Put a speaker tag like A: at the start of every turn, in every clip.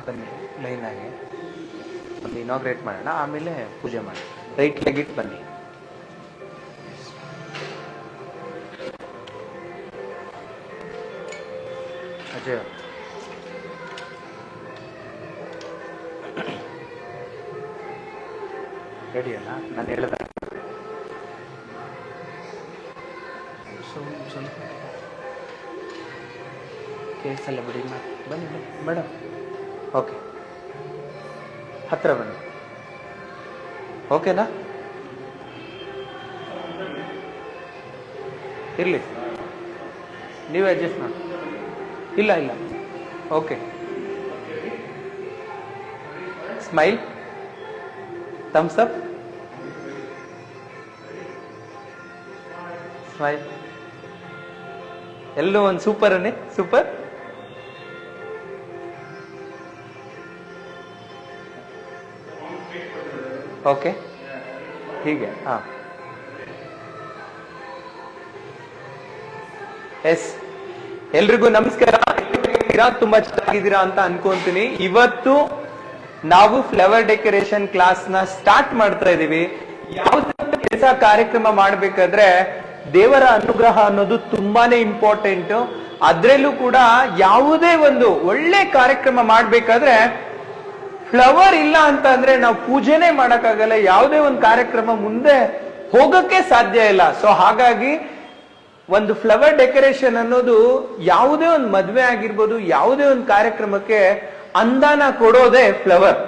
A: ಬನ್ನಿ ಲೈನ್ ಆಗಿ ಒಂದು ಇನಾಗ್ರೇಟ್ ಮಾಡೋಣ, ಆಮೇಲೆ ಪೂಜೆ ಮಾಡಿ. ರೈಟ್ ಲೆಗ್ ಇಟ್ಟು ಬನ್ನಿ. ಅಜಯ್ ರೆಡಿ ಅಲ್ಲ? ನಾನು ಹೇಳಿದ ಸ್ವಲ್ಪ ಕೇಸಲ್ಲ ಬಿಡಿ. ಬನ್ನಿ ಮೇಡಮ್. ಓಕೆ, ಹತ್ರ ಬನ್ನಿ. ಓಕೆನಾ? ಇರಲಿ, ನೀವೇ ಅಡ್ಜಸ್ಟ್ ಮಾಡಿ. ಇಲ್ಲ ಇಲ್ಲ, okay. Smile, thumbs up, smile. ಎಲ್ಲೂ ಒಂದು ಸೂಪರ್ ಅನ್ನಿ, ಸೂಪರ್. ಓಕೆ, ಹೀಗೆ. ಹಾ, ಎಸ್. ಎಲ್ರಿಗೂ ನಮಸ್ಕಾರ. ತುಂಬಾ ಚೆನ್ನಾಗಿದ್ದೀರಾ ಅಂತ ಅನ್ಕೊಂತೀನಿ. ಇವತ್ತು ನಾವು ಫ್ಲವರ್ ಡೆಕೋರೇಷನ್ ಕ್ಲಾಸ್ ನ ಸ್ಟಾರ್ಟ್ ಮಾಡ್ತಾ ಇದೀವಿ. ಯಾವುದೇ ಕೆಲಸ ಕಾರ್ಯಕ್ರಮ ಮಾಡ್ಬೇಕಾದ್ರೆ ದೇವರ ಅನುಗ್ರಹ ಅನ್ನೋದು ತುಂಬಾನೇ ಇಂಪಾರ್ಟೆಂಟ್. ಅದ್ರಲ್ಲೂ ಕೂಡ ಯಾವುದೇ ಒಂದು ಒಳ್ಳೆ ಕಾರ್ಯಕ್ರಮ ಮಾಡ್ಬೇಕಾದ್ರೆ ಫ್ಲವರ್ ಇಲ್ಲ ಅಂತ ಅಂದ್ರೆ ನಾವು ಪೂಜೆನೇ ಮಾಡಕ್ಕಾಗಲ್ಲ, ಯಾವುದೇ ಒಂದು ಕಾರ್ಯಕ್ರಮ ಮುಂದೆ ಹೋಗಕ್ಕೆ ಸಾಧ್ಯ ಇಲ್ಲ. ಸೊ ಹಾಗಾಗಿ ಒಂದು ಫ್ಲವರ್ ಡೆಕೋರೇಷನ್ ಅನ್ನೋದು ಯಾವುದೇ ಒಂದು ಮದ್ವೆ ಆಗಿರ್ಬೋದು, ಯಾವುದೇ ಒಂದು ಕಾರ್ಯಕ್ರಮಕ್ಕೆ ಅಂದಾನ ಕೊಡೋದೇ ಫ್ಲವರ್.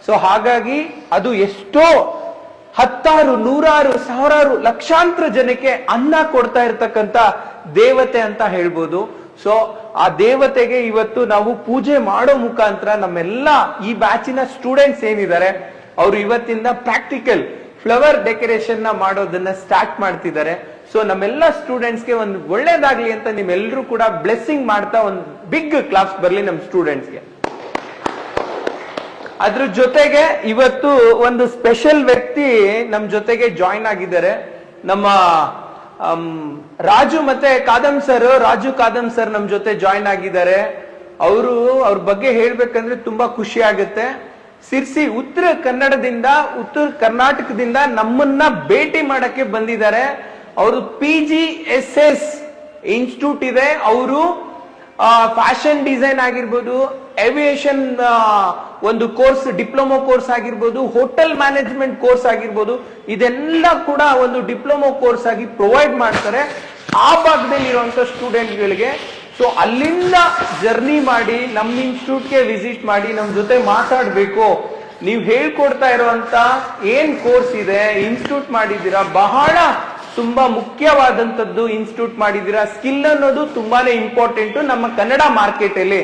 A: ಸೊ ಹಾಗಾಗಿ ಅದು ಎಷ್ಟೋ ಹತ್ತಾರು, ನೂರಾರು, ಸಾವಿರಾರು, ಲಕ್ಷಾಂತರ ಜನಕ್ಕೆ ಅನ್ನ ಕೊಡ್ತಾ ಇರ್ತಕ್ಕಂಥ ದೇವತೆ ಅಂತ ಹೇಳ್ಬೋದು. ಸೊ ಆ ದೇವತೆಗೆ ಇವತ್ತು ನಾವು ಪೂಜೆ ಮಾಡೋ ಮುಖಾಂತರ ನಮ್ಮೆಲ್ಲ ಈ ಬ್ಯಾಚಿನ ಸ್ಟೂಡೆಂಟ್ಸ್ ಏನಿದ್ದಾರೆ ಅವರು ಇವತ್ತಿಂದ ಪ್ರಾಕ್ಟಿಕಲ್ ಫ್ಲವರ್ ಡೆಕೋರೇಷನ್ ನ ಮಾಡೋದನ್ನ ಸ್ಟಾರ್ಟ್ ಮಾಡ್ತಿದ್ದಾರೆ. ಸೊ ನಮ್ಮೆಲ್ಲ ಸ್ಟೂಡೆಂಟ್ಸ್ಗೆ ಒಂದು ಒಳ್ಳೇದಾಗ್ಲಿ ಅಂತ ನಿಮ್ಮೆಲ್ಲರೂ ಕೂಡ ಬ್ಲೆಸ್ಸಿಂಗ್ ಮಾಡ್ತಾ ಒಂದು ಬಿಗ್ ಕ್ಲಾಸ್ ಬರ್ಲಿ ನಮ್ ಸ್ಟೂಡೆಂಟ್ಸ್ಗೆ. ಅದ್ರ ಜೊತೆಗೆ ಇವತ್ತು ಒಂದು ಸ್ಪೆಷಲ್ ವ್ಯಕ್ತಿ ನಮ್ ಜೊತೆಗೆ ಜಾಯಿನ್ ಆಗಿದ್ದಾರೆ. ನಮ್ಮ ರಾಜು ಮತ್ತೆ ಕಾದಂ ಸರ್, ರಾಜು ಕಾದಂ ಸರ್ ನಮ್ ಜೊತೆ ಜಾಯಿನ್ ಆಗಿದ್ದಾರೆ. ಅವ್ರ ಬಗ್ಗೆ ಹೇಳ್ಬೇಕಂದ್ರೆ ತುಂಬಾ ಖುಷಿ ಆಗುತ್ತೆ. ಸಿರ್ಸಿ ಉತ್ತರ ಕರ್ನಾಟಕದಿಂದ ನಮ್ಮನ್ನ ಭೇಟಿ ಮಾಡಕ್ಕೆ ಬಂದಿದ್ದಾರೆ. ಅವರು PGSS ಇನ್ಸ್ಟಿಟ್ಯೂಟ್ ಇದೆ. ಅವರು ಫ್ಯಾಷನ್ ಡಿಸೈನ್ ಆಗಿರ್ಬೋದು, ಏವಿಯೇಷನ್ ಒಂದು ಕೋರ್ಸ್, ಡಿಪ್ಲೊಮಾ ಕೋರ್ಸ್ ಆಗಿರ್ಬೋದು, ಹೋಟೆಲ್ ಮ್ಯಾನೇಜ್ಮೆಂಟ್ ಕೋರ್ಸ್ ಆಗಿರ್ಬೋದು, ಇದೆಲ್ಲ ಕೂಡ ಒಂದು ಡಿಪ್ಲೊಮಾ ಕೋರ್ಸ್ ಆಗಿ ಪ್ರೊವೈಡ್ ಮಾಡ್ತಾರೆ ಆ ಭಾಗದಲ್ಲಿ ಇರುವಂತ ಸ್ಟೂಡೆಂಟ್ಗಳಿಗೆ. ಸೊ ಅಲ್ಲಿಂದ ಜರ್ನಿ ಮಾಡಿ ನಮ್ಮ ಇನ್ಸ್ಟಿಟ್ಯೂಟ್ಗೆ ವಿಸಿಟ್ ಮಾಡಿ ನಮ್ ಜೊತೆ ಮಾತಾಡ್ಬೇಕು. ನೀವು ಹೇಳ್ಕೊಡ್ತಾ ಇರುವಂತ ಏನ್ ಕೋರ್ಸ್ ಇದೆ, ಇನ್ಸ್ಟಿಟ್ಯೂಟ್ ಮಾಡಿದ್ದೀರಾ, ಬಹಳ ತುಂಬಾ ಮುಖ್ಯವಾದಂತದ್ದು ಇನ್ಸ್ಟಿಟ್ಯೂಟ್ ಮಾಡಿದ್ದೀರಾ. ಸ್ಕಿಲ್ ಅನ್ನೋದು ತುಂಬಾನೇ ಇಂಪಾರ್ಟೆಂಟ್ ನಮ್ಮ ಕನ್ನಡ ಮಾರ್ಕೆಟ್ ಅಲ್ಲಿ.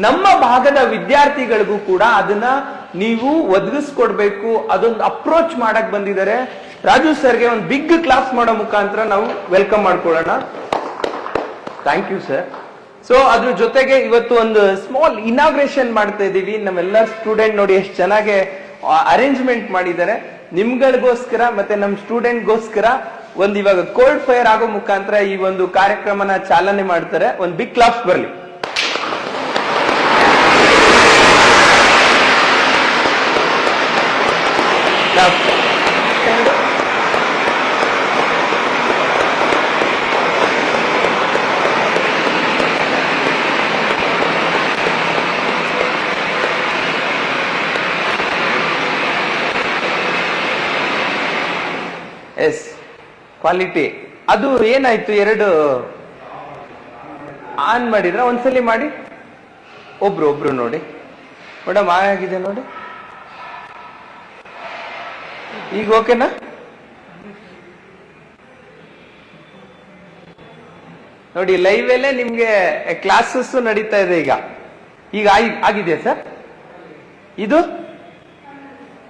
A: ನಮ್ಮ ಭಾಗದ ವಿದ್ಯಾರ್ಥಿಗಳಿಗೂ ಕೂಡ ಅದನ್ನ ನೀವು ಒದಗಿಸ್ಕೊಡ್ಬೇಕು. ಅದೊಂದು ಅಪ್ರೋಚ್ ಮಾಡಕ್ ಬಂದಿದ್ದಾರೆ. ರಾಜು ಸರ್ಗೆ ಒಂದು ಬಿಗ್ ಕ್ಲಾಸ್ ಮಾಡೋ ಮುಖಾಂತರ ನಾವು ವೆಲ್ಕಮ್ ಮಾಡ್ಕೊಳ್ಳೋಣ. Thank you sir. ಸೊ ಅದ್ರ ಜೊತೆಗೆ ಇವತ್ತು ಒಂದು ಸ್ಮಾಲ್ ಇನಾಗ್ರೇಷನ್ ಮಾಡ್ತಾ ಇದೀವಿ. ನಮ್ಮೆಲ್ಲ ಸ್ಟೂಡೆಂಟ್ ನೋಡಿ ಎಷ್ಟು ಚೆನ್ನಾಗಿ ಅರೇಂಜ್ಮೆಂಟ್ ಮಾಡಿದ್ದಾರೆ. ನಿಮ್ಗಳಿಗೋಸ್ಕರ ಮತ್ತೆ ನಮ್ ಸ್ಟೂಡೆಂಟ್ಗೋಸ್ಕರ ಒಂದು ಇವಾಗ ಕೋಲ್ಡ್ ಫೈರ್ ಆಗೋ ಮುಖಾಂತರ ಈ ಒಂದು ಕಾರ್ಯಕ್ರಮನ ಚಾಲನೆ ಮಾಡ್ತಾರೆ. ಒಂದು ಬಿಗ್ ಕ್ಲಾಸ್ ಬರ್ಲಿ. ಎಸ್, ಕ್ವಾಲಿಟಿ ಅದು ಏನಾಯ್ತು, ಎರಡು ಆನ್ ಮಾಡಿದ್ರ? ಒಂದ್ಸಲಿ ಮಾಡಿ. ಒಬ್ರು ನೋಡಿ ಮೇಡಮ್, ಆಗಿದೆ ನೋಡಿ. ಈಗ ಓಕೆನಾ? ನೋಡಿ ಲೈವ್ ಅಲ್ಲೇ ನಿಮ್ಗೆ ಕ್ಲಾಸಸ್ ನಡೀತಾ ಇದೆ. ಈಗ ಆಗಿದೆಯಾ ಸರ್? ಇದು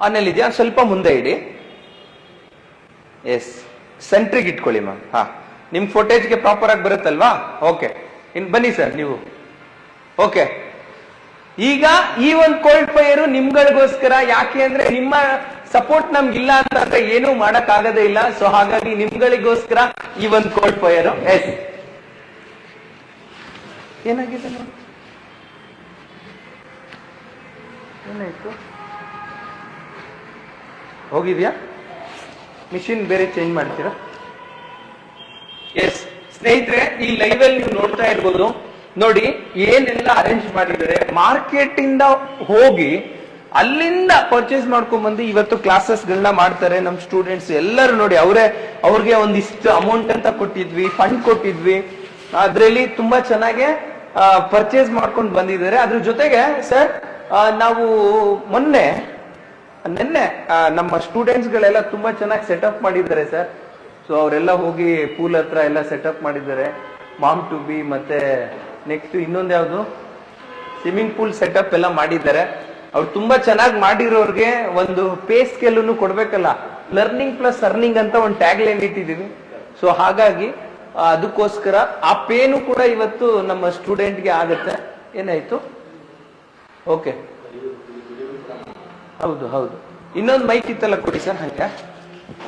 A: ಆನಲ್ಲಿ ಇದೆಯಾ? ಸ್ವಲ್ಪ ಮುಂದೆ ಇಡಿ. ಎಸ್, ಸೆಂಟ್ರಿಗೆ ಇಟ್ಕೊಳ್ಳಿ ಮ್ಯಾಮ್. ಹಾ, ನಿಮ್ ಫೋಟೇಜ್ಗೆ ಪ್ರಾಪರ್ ಆಗಿ ಬರುತ್ತಲ್ವಾ? ಓಕೆ, ಇನ್ ಬನ್ನಿ ಸರ್ ನೀವು. ಓಕೆ, ಈಗ ಈ ಒಂದು ಕೋಲ್ಡ್ ಫೈರ್ ನಿಮ್ಗಳಿಗೋಸ್ಕರ. ಯಾಕೆ ಅಂದ್ರೆ ನಿಮ್ಮ ಸಪೋರ್ಟ್ ನಮ್ಗಿಲ್ಲ ಅಂತಂದ್ರೆ ಏನೂ ಮಾಡಕ್ ಆಗದೇ ಇಲ್ಲ. ಸೊ ಹಾಗಾಗಿ ನಿಮ್ಗಳಿಗೋಸ್ಕರ ಈ ಒಂದು ಕೋಲ್ಡ್ ಫೈರ್. ಎಸ್, ಏನಾಗಿದೆ ನೋಡಿ ಏನಾಯ್ತು, ಹೋಗಿದ್ಯಾ? ಮಿಷಿನ್ ಬೇರೆ ಚೇಂಜ್ ಮಾಡ್ತೀರಾ? ಎಸ್ ಸ್ನೇಹಿತರೆ, ಈ ಲೈವ್ ಅಲ್ಲಿ ನೀವು ನೋಡ್ತಾ ಇರ್ಬೋದು. ನೋಡಿ ಏನೆಲ್ಲ ಅರೇಂಜ್ ಮಾಡಿದ್ದಾರೆ. ಮಾರ್ಕೆಟ್ ಇಂದ ಹೋಗಿ ಅಲ್ಲಿಂದ ಪರ್ಚೇಸ್ ಮಾಡ್ಕೊಂಡ್ ಬಂದು ಇವತ್ತು ಕ್ಲಾಸಸ್ ಗಳನ್ನ ಮಾಡ್ತಾರೆ ನಮ್ ಸ್ಟೂಡೆಂಟ್ಸ್ ಎಲ್ಲರೂ. ನೋಡಿ ಅವ್ರಿಗೆ ಒಂದಿಷ್ಟು ಅಮೌಂಟ್ ಅಂತ ಕೊಟ್ಟಿದ್ವಿ, ಫಂಡ್ ಕೊಟ್ಟಿದ್ವಿ, ಅದ್ರಲ್ಲಿ ತುಂಬಾ ಚೆನ್ನಾಗಿ ಪರ್ಚೇಸ್ ಮಾಡ್ಕೊಂಡು ಬಂದಿದ್ದಾರೆ. ಅದ್ರ ಜೊತೆಗೆ ಸರ್ ನಾವು ನಿನ್ನೆ ನಮ್ಮ ಸ್ಟೂಡೆಂಟ್ಸ್ ಗಳೆಲ್ಲ ತುಂಬಾ ಚೆನ್ನಾಗಿ ಸೆಟಪ್ ಮಾಡಿದ್ದಾರೆ ಸರ್. ಸೊ ಅವರೆಲ್ಲ ಹೋಗಿ ಪೂಲ್ ಹತ್ರ ಎಲ್ಲ ಸೆಟಪ್ ಮಾಡಿದ್ದಾರೆ. ಮಾಮ್ ಟು ಬಿ ಮತ್ತೆ ನೆಕ್ಸ್ಟ್ ಇನ್ನೊಂದು ಯಾವುದು ಸ್ವಿಮ್ಮಿಂಗ್ ಪೂಲ್ ಸೆಟಪ್ ಎಲ್ಲ ಮಾಡಿದ್ದಾರೆ. ಅವ್ರು ತುಂಬಾ ಚೆನ್ನಾಗಿ ಮಾಡಿರೋರ್ಗೆ ಒಂದು ಪೇ ಸ್ಕೇಲ್ ಕೊಡ್ಬೇಕಲ್ಲ, ಲರ್ನಿಂಗ್ ಪ್ಲಸ್ ಅರ್ನಿಂಗ್ ಅಂತ ಒಂದು ಟ್ಯಾಗ್ ಲೈನ್ ಇಟ್ಟಿದೀವಿ. ಸೊ ಹಾಗಾಗಿ ಅದಕ್ಕೋಸ್ಕರ ಆ ಪೇನು ಕೂಡ ಇವತ್ತು ನಮ್ಮ ಸ್ಟೂಡೆಂಟ್ಗೆ ಆಗತ್ತೆ. ಏನಾಯ್ತು? ಓಕೆ, ಹೌದು ಹೌದು. ಇನ್ನೊಂದು ಮೈಕ್ ಇತ್ತಲ್ಲ ಕೊಡಿ ಸರ್, ಹಂಗೆ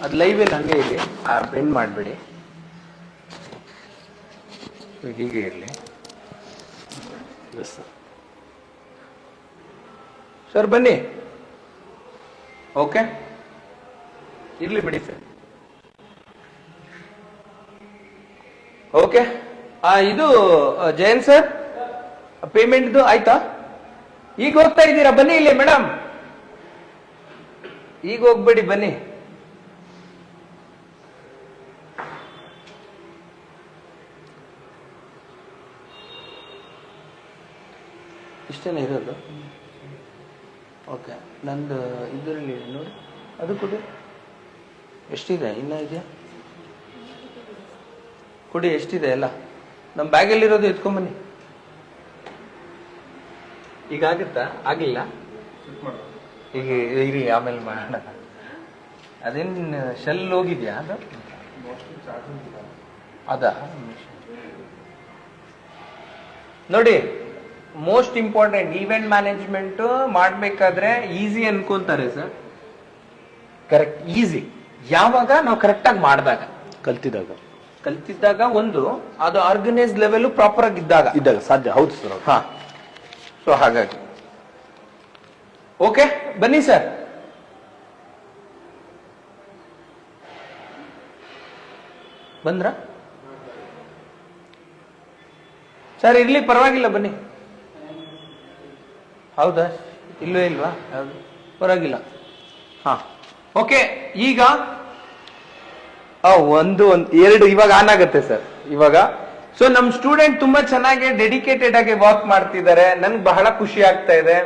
A: ಅದು ಲೈವ್ ಅಲ್ಲಿ ಹಂಗೆ ಇರಲಿ, ಬೆಂಡ್ ಮಾಡಬೇಡಿ, ಹೀಗೆ ಇರಲಿ ಸರ್. ಬನ್ನಿ, ಓಕೆ ಇರ್ಲಿ ಬಿಡಿ ಸರ್. ಓಕೆ, ಇದು ಜಯಂತ್ ಸರ್ ಪೇಮೆಂಟ್ದು ಆಯ್ತಾ? ಈಗ ಹೋಗ್ತಾ ಇದ್ದೀರಾ? ಬನ್ನಿ ಇಲ್ಲಿ ಮೇಡಮ್, ಈಗ ಹೋಗ್ಬೇಡಿ, ಬನ್ನಿ. ಇಷ್ಟೇನೆ ಇರೋದು? ಓಕೆ, ನಂದು ಇದರಲ್ಲಿ ನೋಡಿ, ಅದು ಕೊಡಿ. ಎಷ್ಟಿದೆ? ಇನ್ನ ಇದೆಯಾ? ಕೊಡಿ, ಎಷ್ಟಿದೆ ಎಲ್ಲ. ನಮ್ಮ ಬ್ಯಾಗಲ್ಲಿರೋದು ಎತ್ಕೊಂಬನ್ನಿ. ಈಗ ಆಗುತ್ತಾ? ಆಗಿಲ್ಲ? ಈಗ ಇರಿ, ಆಮೇಲೆ ಮಾಡೋಣ. ಅದೇನ್ ಶೆಲ್ ಹೋಗಿದ್ಯಾ? ಅದ ನೋಡಿ, ಮೋಸ್ಟ್ ಇಂಪಾರ್ಟೆಂಟ್ ಈವೆಂಟ್ ಮ್ಯಾನೇಜ್ಮೆಂಟ್ ಮಾಡ್ಬೇಕಾದ್ರೆ ಈಸಿ ಅನ್ಕೊಂತಾರೆ ಸರ್. ಕರೆಕ್ಟ್, ಈಸಿ ಯಾವಾಗ ನಾವು ಕರೆಕ್ಟ್ ಆಗಿ ಮಾಡಿದಾಗ, ಕಲ್ತಿದ್ದಾಗ ಒಂದು ಅದು ಆರ್ಗನೈಸ್ ಲೆವೆಲ್ ಪ್ರಾಪರ್ ಆಗಿ ಇದ್ದಾಗ
B: ಸಾಧ್ಯ. ಹೌದು ಸರ್.
A: ಹಾ, ಸೊ ಹಾಗಾಗಿ ಓಕೆ, ಬನ್ನಿ ಸರ್. ಬಂದ್ರ ಸರ್? ಇರ್ಲಿ, ಪರವಾಗಿಲ್ಲ, ಬನ್ನಿ. ಹೌದಾ? ಇಲ್ವೇ ಇಲ್ವಾ? ಪರವಾಗಿಲ್ಲ. ಹಾ, ಓಕೆ. ಈಗ ಒಂದು ಎರಡು ಇವಾಗ ಆನ್ ಆಗುತ್ತೆ ಸರ್ ಇವಾಗ. ಸೊ ನಮ್ ಸ್ಟೂಡೆಂಟ್ ತುಂಬಾ ಚೆನ್ನಾಗಿ ಡೆಡಿಕೇಟೆಡ್ ಆಗಿ ವರ್ಕ್ ಮಾಡ್ತಿದ್ದಾರೆ. ನನ್ಗೆ ಬಹಳ ಖುಷಿ ಆಗ್ತಾ ಇದೆ.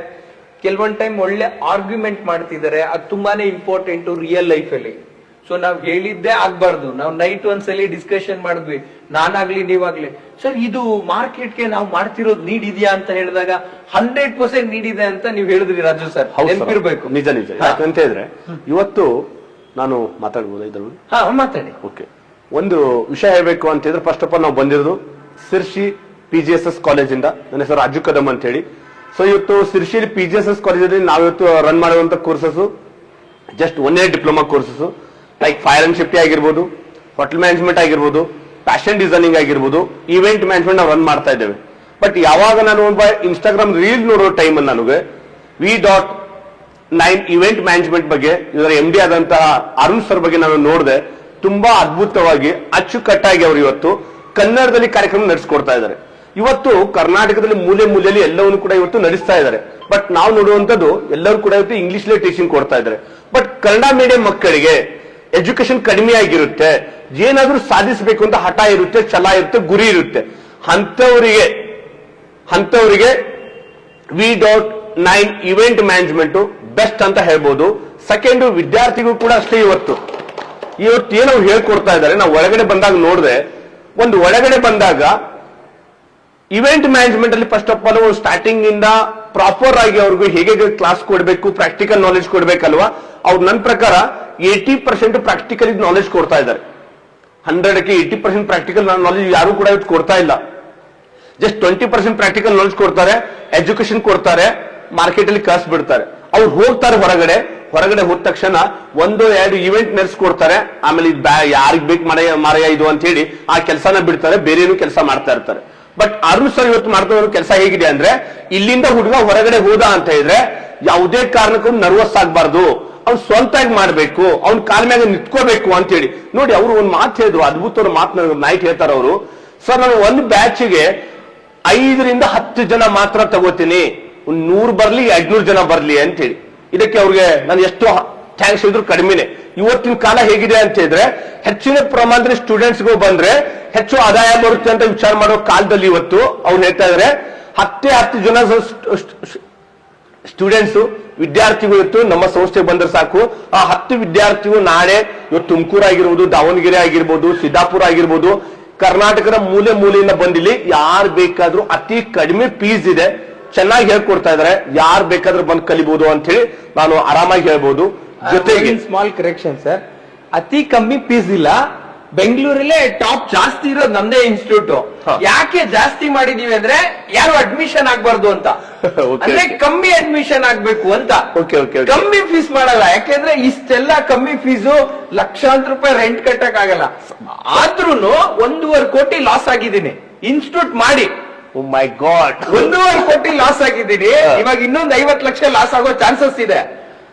A: ಕೆಲವೊಂದ್ ಟೈಮ್ ಒಳ್ಳೆ ಆರ್ಗ್ಯುಮೆಂಟ್ ಮಾಡ್ತಿದ್ದಾರೆ. ಅದು ತುಂಬಾನೇ ಇಂಪಾರ್ಟೆಂಟ್ ರಿಯಲ್ ಲೈಫ್ ಅಲ್ಲಿ. ಸೊ ನಾವ್ ಹೇಳಿದ್ದೇ ಆಗ್ಬಾರ್ದು. ನಾವು ನೈಟ್ ಒಂದ್ಸಲಿ ಡಿಸ್ಕಷನ್ ಮಾಡಿದ್ವಿ, ನಾನಾಗ್ಲಿ ನೀವಾಗ್ಲಿ, ಸರ್ ಇದು ಮಾರ್ಕೆಟ್ಗೆ ನಾವು ಮಾಡ್ತಿರೋದು ನೀಡ್ ಇದೆಯಾ ಅಂತ ಹೇಳಿದಾಗ 100% ನೀಡ್ ಇದೆ ಅಂತ ನೀವು ಹೇಳಿದ್ರಿ ರಾಜು ಸರ್. ನೆನಪಿರ್ಬೇಕು.
B: ನಿಜ ನಿಜ. ಯಾಕಂತ ಹೇಳಿದ್ರೆ ಇವತ್ತು ನಾನು ಮಾತಾಡ್ಬೋದು ಇದ್ರಲ್ಲಿ?
A: ಹಾ, ಮಾತಾಡಿ.
B: ಓಕೆ, ಒಂದು ವಿಷಯ ಹೇಳ್ಬೇಕು ಅಂತ ಹೇಳಿದ್ರೆ, ಫಸ್ಟ್ ಆಫ್ ಆಲ್ ನಾವು ಬಂದಿರೋದು ಸಿರ್ಸಿ PGSS ಕಾಲೇಜಿಂದ. ನನ್ನ ಹೆಸರು ರಾಜು ಕದಮ್ ಅಂತ ಹೇಳಿ. ಸೊ ಇವತ್ತು ಸಿರ್ಸಿಯಲ್ಲಿ PGSS ಕಾಲೇಜಲ್ಲಿ ನಾವಿವತ್ತು ರನ್ ಮಾಡುವಂತ courses just 1 year diploma courses like fire and safety ಆಗಿರ್ಬೋದು, ಹೋಟೆಲ್ ಮ್ಯಾನೇಜ್ಮೆಂಟ್ ಆಗಿರ್ಬೋದು, ಫ್ಯಾಷನ್ ಡಿಸೈನಿಂಗ್ ಆಗಿರ್ಬೋದು, ಈವೆಂಟ್ ಮ್ಯಾನೇಜ್ಮೆಂಟ್ ನಾವು ರನ್ ಮಾಡ್ತಾ ಇದ್ದೇವೆ. ಬಟ್ ಯಾವಾಗ ನಾನು ಒಬ್ಬ ಇನ್ಸ್ಟಾಗ್ರಾಮ್ ರೀಲ್ ನೋಡೋ ಟೈಮ್ ಅಲ್ಲಿ ನನಗೆ V.9 ಇವೆಂಟ್ ಮ್ಯಾನೇಜ್ಮೆಂಟ್ ಬಗ್ಗೆ ಇದರ MD ಆದಂತಹ ಅರುಣ್ ಸರ್ ಬಗ್ಗೆ ನಾನು ನೋಡಿದೆ. ತುಂಬಾ ಅದ್ಭುತವಾಗಿ ಅಚ್ಚುಕಟ್ಟಾಗಿ ಅವರು ಇವತ್ತು ಕನ್ನಡದಲ್ಲಿ ಕಾರ್ಯಕ್ರಮ ನಡೆಸ್ಕೊಡ್ತಾ ಇದ್ದಾರೆ. ಇವತ್ತು ಕರ್ನಾಟಕದಲ್ಲಿ ಮೂಲೆ ಮೂಲೆಯಲ್ಲಿ ಎಲ್ಲವನ್ನು ಕೂಡ ಇವತ್ತು ನಡೆಸ್ತಾ ಇದ್ದಾರೆ. ಬಟ್ ನಾವು ನೋಡುವಂತದ್ದು ಎಲ್ಲರೂ ಕೂಡ ಇವತ್ತು ಇಂಗ್ಲಿಷ್ಲೇ ಟೀಚಿಂಗ್ ಕೊಡ್ತಾ ಇದ್ದಾರೆ. ಬಟ್ ಕನ್ನಡ ಮೀಡಿಯಂ ಮಕ್ಕಳಿಗೆ ಎಜುಕೇಶನ್ ಕಡಿಮೆ ಆಗಿರುತ್ತೆ, ಏನಾದ್ರೂ ಸಾಧಿಸಬೇಕು ಅಂತ ಹಠ ಇರುತ್ತೆ, ಛಲ ಇರುತ್ತೆ, ಗುರಿ ಇರುತ್ತೆ. ಅಂತವರಿಗೆ V.9 ಇವೆಂಟ್ ಮ್ಯಾನೇಜ್ಮೆಂಟ್ ಬೆಸ್ಟ್ ಅಂತ ಹೇಳ್ಬೋದು. ಸೆಕೆಂಡ್, ವಿದ್ಯಾರ್ಥಿಗಳು ಕೂಡ ಅಷ್ಟೇ. ಇವತ್ತು ಏನೋ ಹೇಳ್ಕೊಡ್ತಾ ಇದ್ದಾರೆ. ನಾವು ಒಳಗಡೆ ಬಂದಾಗ ನೋಡಿದೆ, ಒಂದು ಒಳಗಡೆ ಬಂದಾಗ ಇವೆಂಟ್ ಮ್ಯಾನೇಜ್ಮೆಂಟ್ ಅಲ್ಲಿ ಫಸ್ಟ್ ಆಫ್ ಆಲ್ ಸ್ಟಾರ್ಟಿಂಗ್ ಇಂದ ಪ್ರಾಪರ್ ಆಗಿ ಅವ್ರಿಗೂ ಹೇಗೆ ಕ್ಲಾಸ್ ಕೊಡಬೇಕು, ಪ್ರಾಕ್ಟಿಕಲ್ ನಾಲೆಜ್ ಕೊಡ್ಬೇಕಲ್ವಾ. ಅವ್ರು ನನ್ನ ಪ್ರಕಾರ 80% ಪ್ರಾಕ್ಟಿಕಲ್ ನಾಲೆಜ್ ಕೊಡ್ತಾ ಇದ್ದಾರೆ. 100ಕ್ಕೆ 80% ಪ್ರಾಕ್ಟಿಕಲ್ ನಾಲೆಜ್ ಯಾರು ಕೂಡ ಇವತ್ತು ಕೊಡ್ತಾ ಇಲ್ಲ. ಜಸ್ಟ್ 20% ಪ್ರಾಕ್ಟಿಕಲ್ ನಾಲೆಜ್ ಕೊಡ್ತಾರೆ, ಎಜುಕೇಶನ್ ಕೊಡ್ತಾರೆ, ಮಾರ್ಕೆಟ್ ಅಲ್ಲಿ ಕಳ್ಸಿ ಬಿಡ್ತಾರೆ. ಅವ್ರು ಹೋಗ್ತಾರೆ ಹೊರಗಡೆ ಹೋದ ತಕ್ಷಣ 1-2 ಇವೆಂಟ್ ನಡೆಸ್ಕೊಡ್ತಾರೆ. ಆಮೇಲೆ ಯಾರಿಗ್ ಬೇಕು ಮಾರಾಯ ಇದು ಅಂತ ಹೇಳಿ ಆ ಕೆಲಸನ ಬಿಡ್ತಾರೆ, ಬೇರೆ ಏನು ಕೆಲಸ ಮಾಡ್ತಾ ಇರ್ತಾರೆ. ಬಟ್ ಅರುಣ್ ಸರ್ ಇವತ್ತು ಮಾಡ್ತಾ ಇರೋ ಕೆಲಸ ಹೇಗಿದೆ ಅಂದ್ರೆ, ಇಲ್ಲಿಂದ ಹುಡುಗ ಹೊರಗಡೆ ಹೋದ ಅಂತ ಹೇಳಿದ್ರೆ ಯಾವುದೇ ಕಾರಣಕ್ಕೂ ನರ್ವಸ್ ಆಗ್ಬಾರ್ದು, ಅವ್ನು ಸ್ವಂತಾಗಿ ಮಾಡ್ಬೇಕು, ಅವ್ನ ಕಾಲ ಮ್ಯಾಗ ನಿಂತ್ಕೋಬೇಕು ಅಂತ ಹೇಳಿ. ನೋಡಿ ಅವರು ಒಂದು ಮಾತು ಹೇಳಿದ್ರು, ಅದ್ಭುತವಾದ ಮಾತು ನೈಟ್ ಹೇಳ್ತಾರ ಅವರು. ಸರ್ ನಾನು ಒಂದು ಬ್ಯಾಚ್ಗೆ 5 ರಿಂದ 10 ಜನ ಮಾತ್ರ ತಗೋತೀನಿ, 100 ಬರ್ಲಿ 200 ಜನ ಬರ್ಲಿ ಅಂತ ಹೇಳಿ. ಇದಕ್ಕೆ ಅವ್ರಿಗೆ ನಾನು ಎಷ್ಟು ಥ್ಯಾಂಕ್ಸ್ ಹೇಳಿದ್ರು ಕಡಿಮೆನೆ. ಇವತ್ತಿನ ಕಾಲ ಹೇಗಿದೆ ಅಂತ ಹೇಳಿದ್ರೆ ಹೆಚ್ಚಿನ ಪ್ರಮಾಣದಲ್ಲಿ ಸ್ಟೂಡೆಂಟ್ಸ್ಗೂ ಬಂದ್ರೆ ಹೆಚ್ಚು ಆದಾಯ ಬರುತ್ತೆ ಅಂತ ವಿಚಾರ ಮಾಡೋ ಕಾಲದಲ್ಲಿ ಇವತ್ತು ಅವ್ರು ಹೇಳ್ತಾ ಇದಾರೆ 10 ಜನ ಸ್ಟೂಡೆಂಟ್ಸ್ ವಿದ್ಯಾರ್ಥಿಗಳು ಇವತ್ತು ನಮ್ಮ ಸಂಸ್ಥೆಗೆ ಬಂದ್ರೆ ಸಾಕು, ಆ 10 ವಿದ್ಯಾರ್ಥಿಗಳು ನಾಳೆ ಇವತ್ತು ತುಮಕೂರು ಆಗಿರ್ಬೋದು, ದಾವಣಗೆರೆ ಆಗಿರ್ಬೋದು, ಸಿದ್ದಾಪುರ ಆಗಿರ್ಬೋದು, ಕರ್ನಾಟಕದ ಮೂಲೆ ಮೂಲೆಯಿಂದ ಬಂದಿಲ್ಲಿ ಯಾರು ಬೇಕಾದ್ರೂ ಅತಿ ಕಡಿಮೆ ಫೀಸ್ ಇದೆ, ಚೆನ್ನಾಗಿ ಹೇಳ್ಕೊಡ್ತಾ ಇದಾರೆ, ಯಾರು ಬೇಕಾದ್ರೂ ಬಂದು ಕಲಿಬಹುದು ಅಂತ ಹೇಳಿ ನಾನು ಆರಾಮಾಗಿ ಹೇಳ್ಬೋದು. ಜೊತೆಗೆ
A: ಸ್ಮಾಲ್ ಕರೆಕ್ಷನ್ ಸರ್, ಅತಿ ಕಮ್ಮಿ ಫೀಸ್ ಇಲ್ಲ, ಬೆಂಗಳೂರಲ್ಲೇ ಟಾಪ್ ಜಾಸ್ತಿ ಇರೋದು ನಮ್ದೇ ಇನ್ಸ್ಟಿಟ್ಯೂಟ್. ಯಾಕೆ ಜಾಸ್ತಿ ಮಾಡಿದೀವಿ ಅಂದ್ರೆ ಯಾರು ಅಡ್ಮಿಷನ್ ಆಗ್ಬಾರ್ದು ಅಂತ, ಅಂದ್ರೆ ಕಮ್ಮಿ ಅಡ್ಮಿಷನ್ ಆಗ್ಬೇಕು ಅಂತ. ಕಮ್ಮಿ ಫೀಸ್ ಮಾಡಲ್ಲ, ಯಾಕೆಂದ್ರೆ ಇಷ್ಟೆಲ್ಲ ಕಮ್ಮಿ ಫೀಸು ಲಕ್ಷಾಂತರ ರೂಪಾಯಿ ರೆಂಟ್ ಕಟ್ಟಕ್ ಆಗಲ್ಲ. ಆದ್ರೂನು 1.5 ಕೋಟಿ ಲಾಸ್ ಆಗಿದ್ದೀನಿ ಇನ್ಸ್ಟಿಟ್ಯೂಟ್ ಮಾಡಿ.
B: ಮೈ ಗಾಡ್,
A: 1.5 ಕೋಟಿ ಲಾಸ್ ಆಗಿದ್ದೀನಿ. ಇವಾಗ ಇನ್ನೊಂದು 50 ಲಕ್ಷ ಲಾಸ್ ಆಗೋ ಚಾನ್ಸಸ್ ಇದೆ.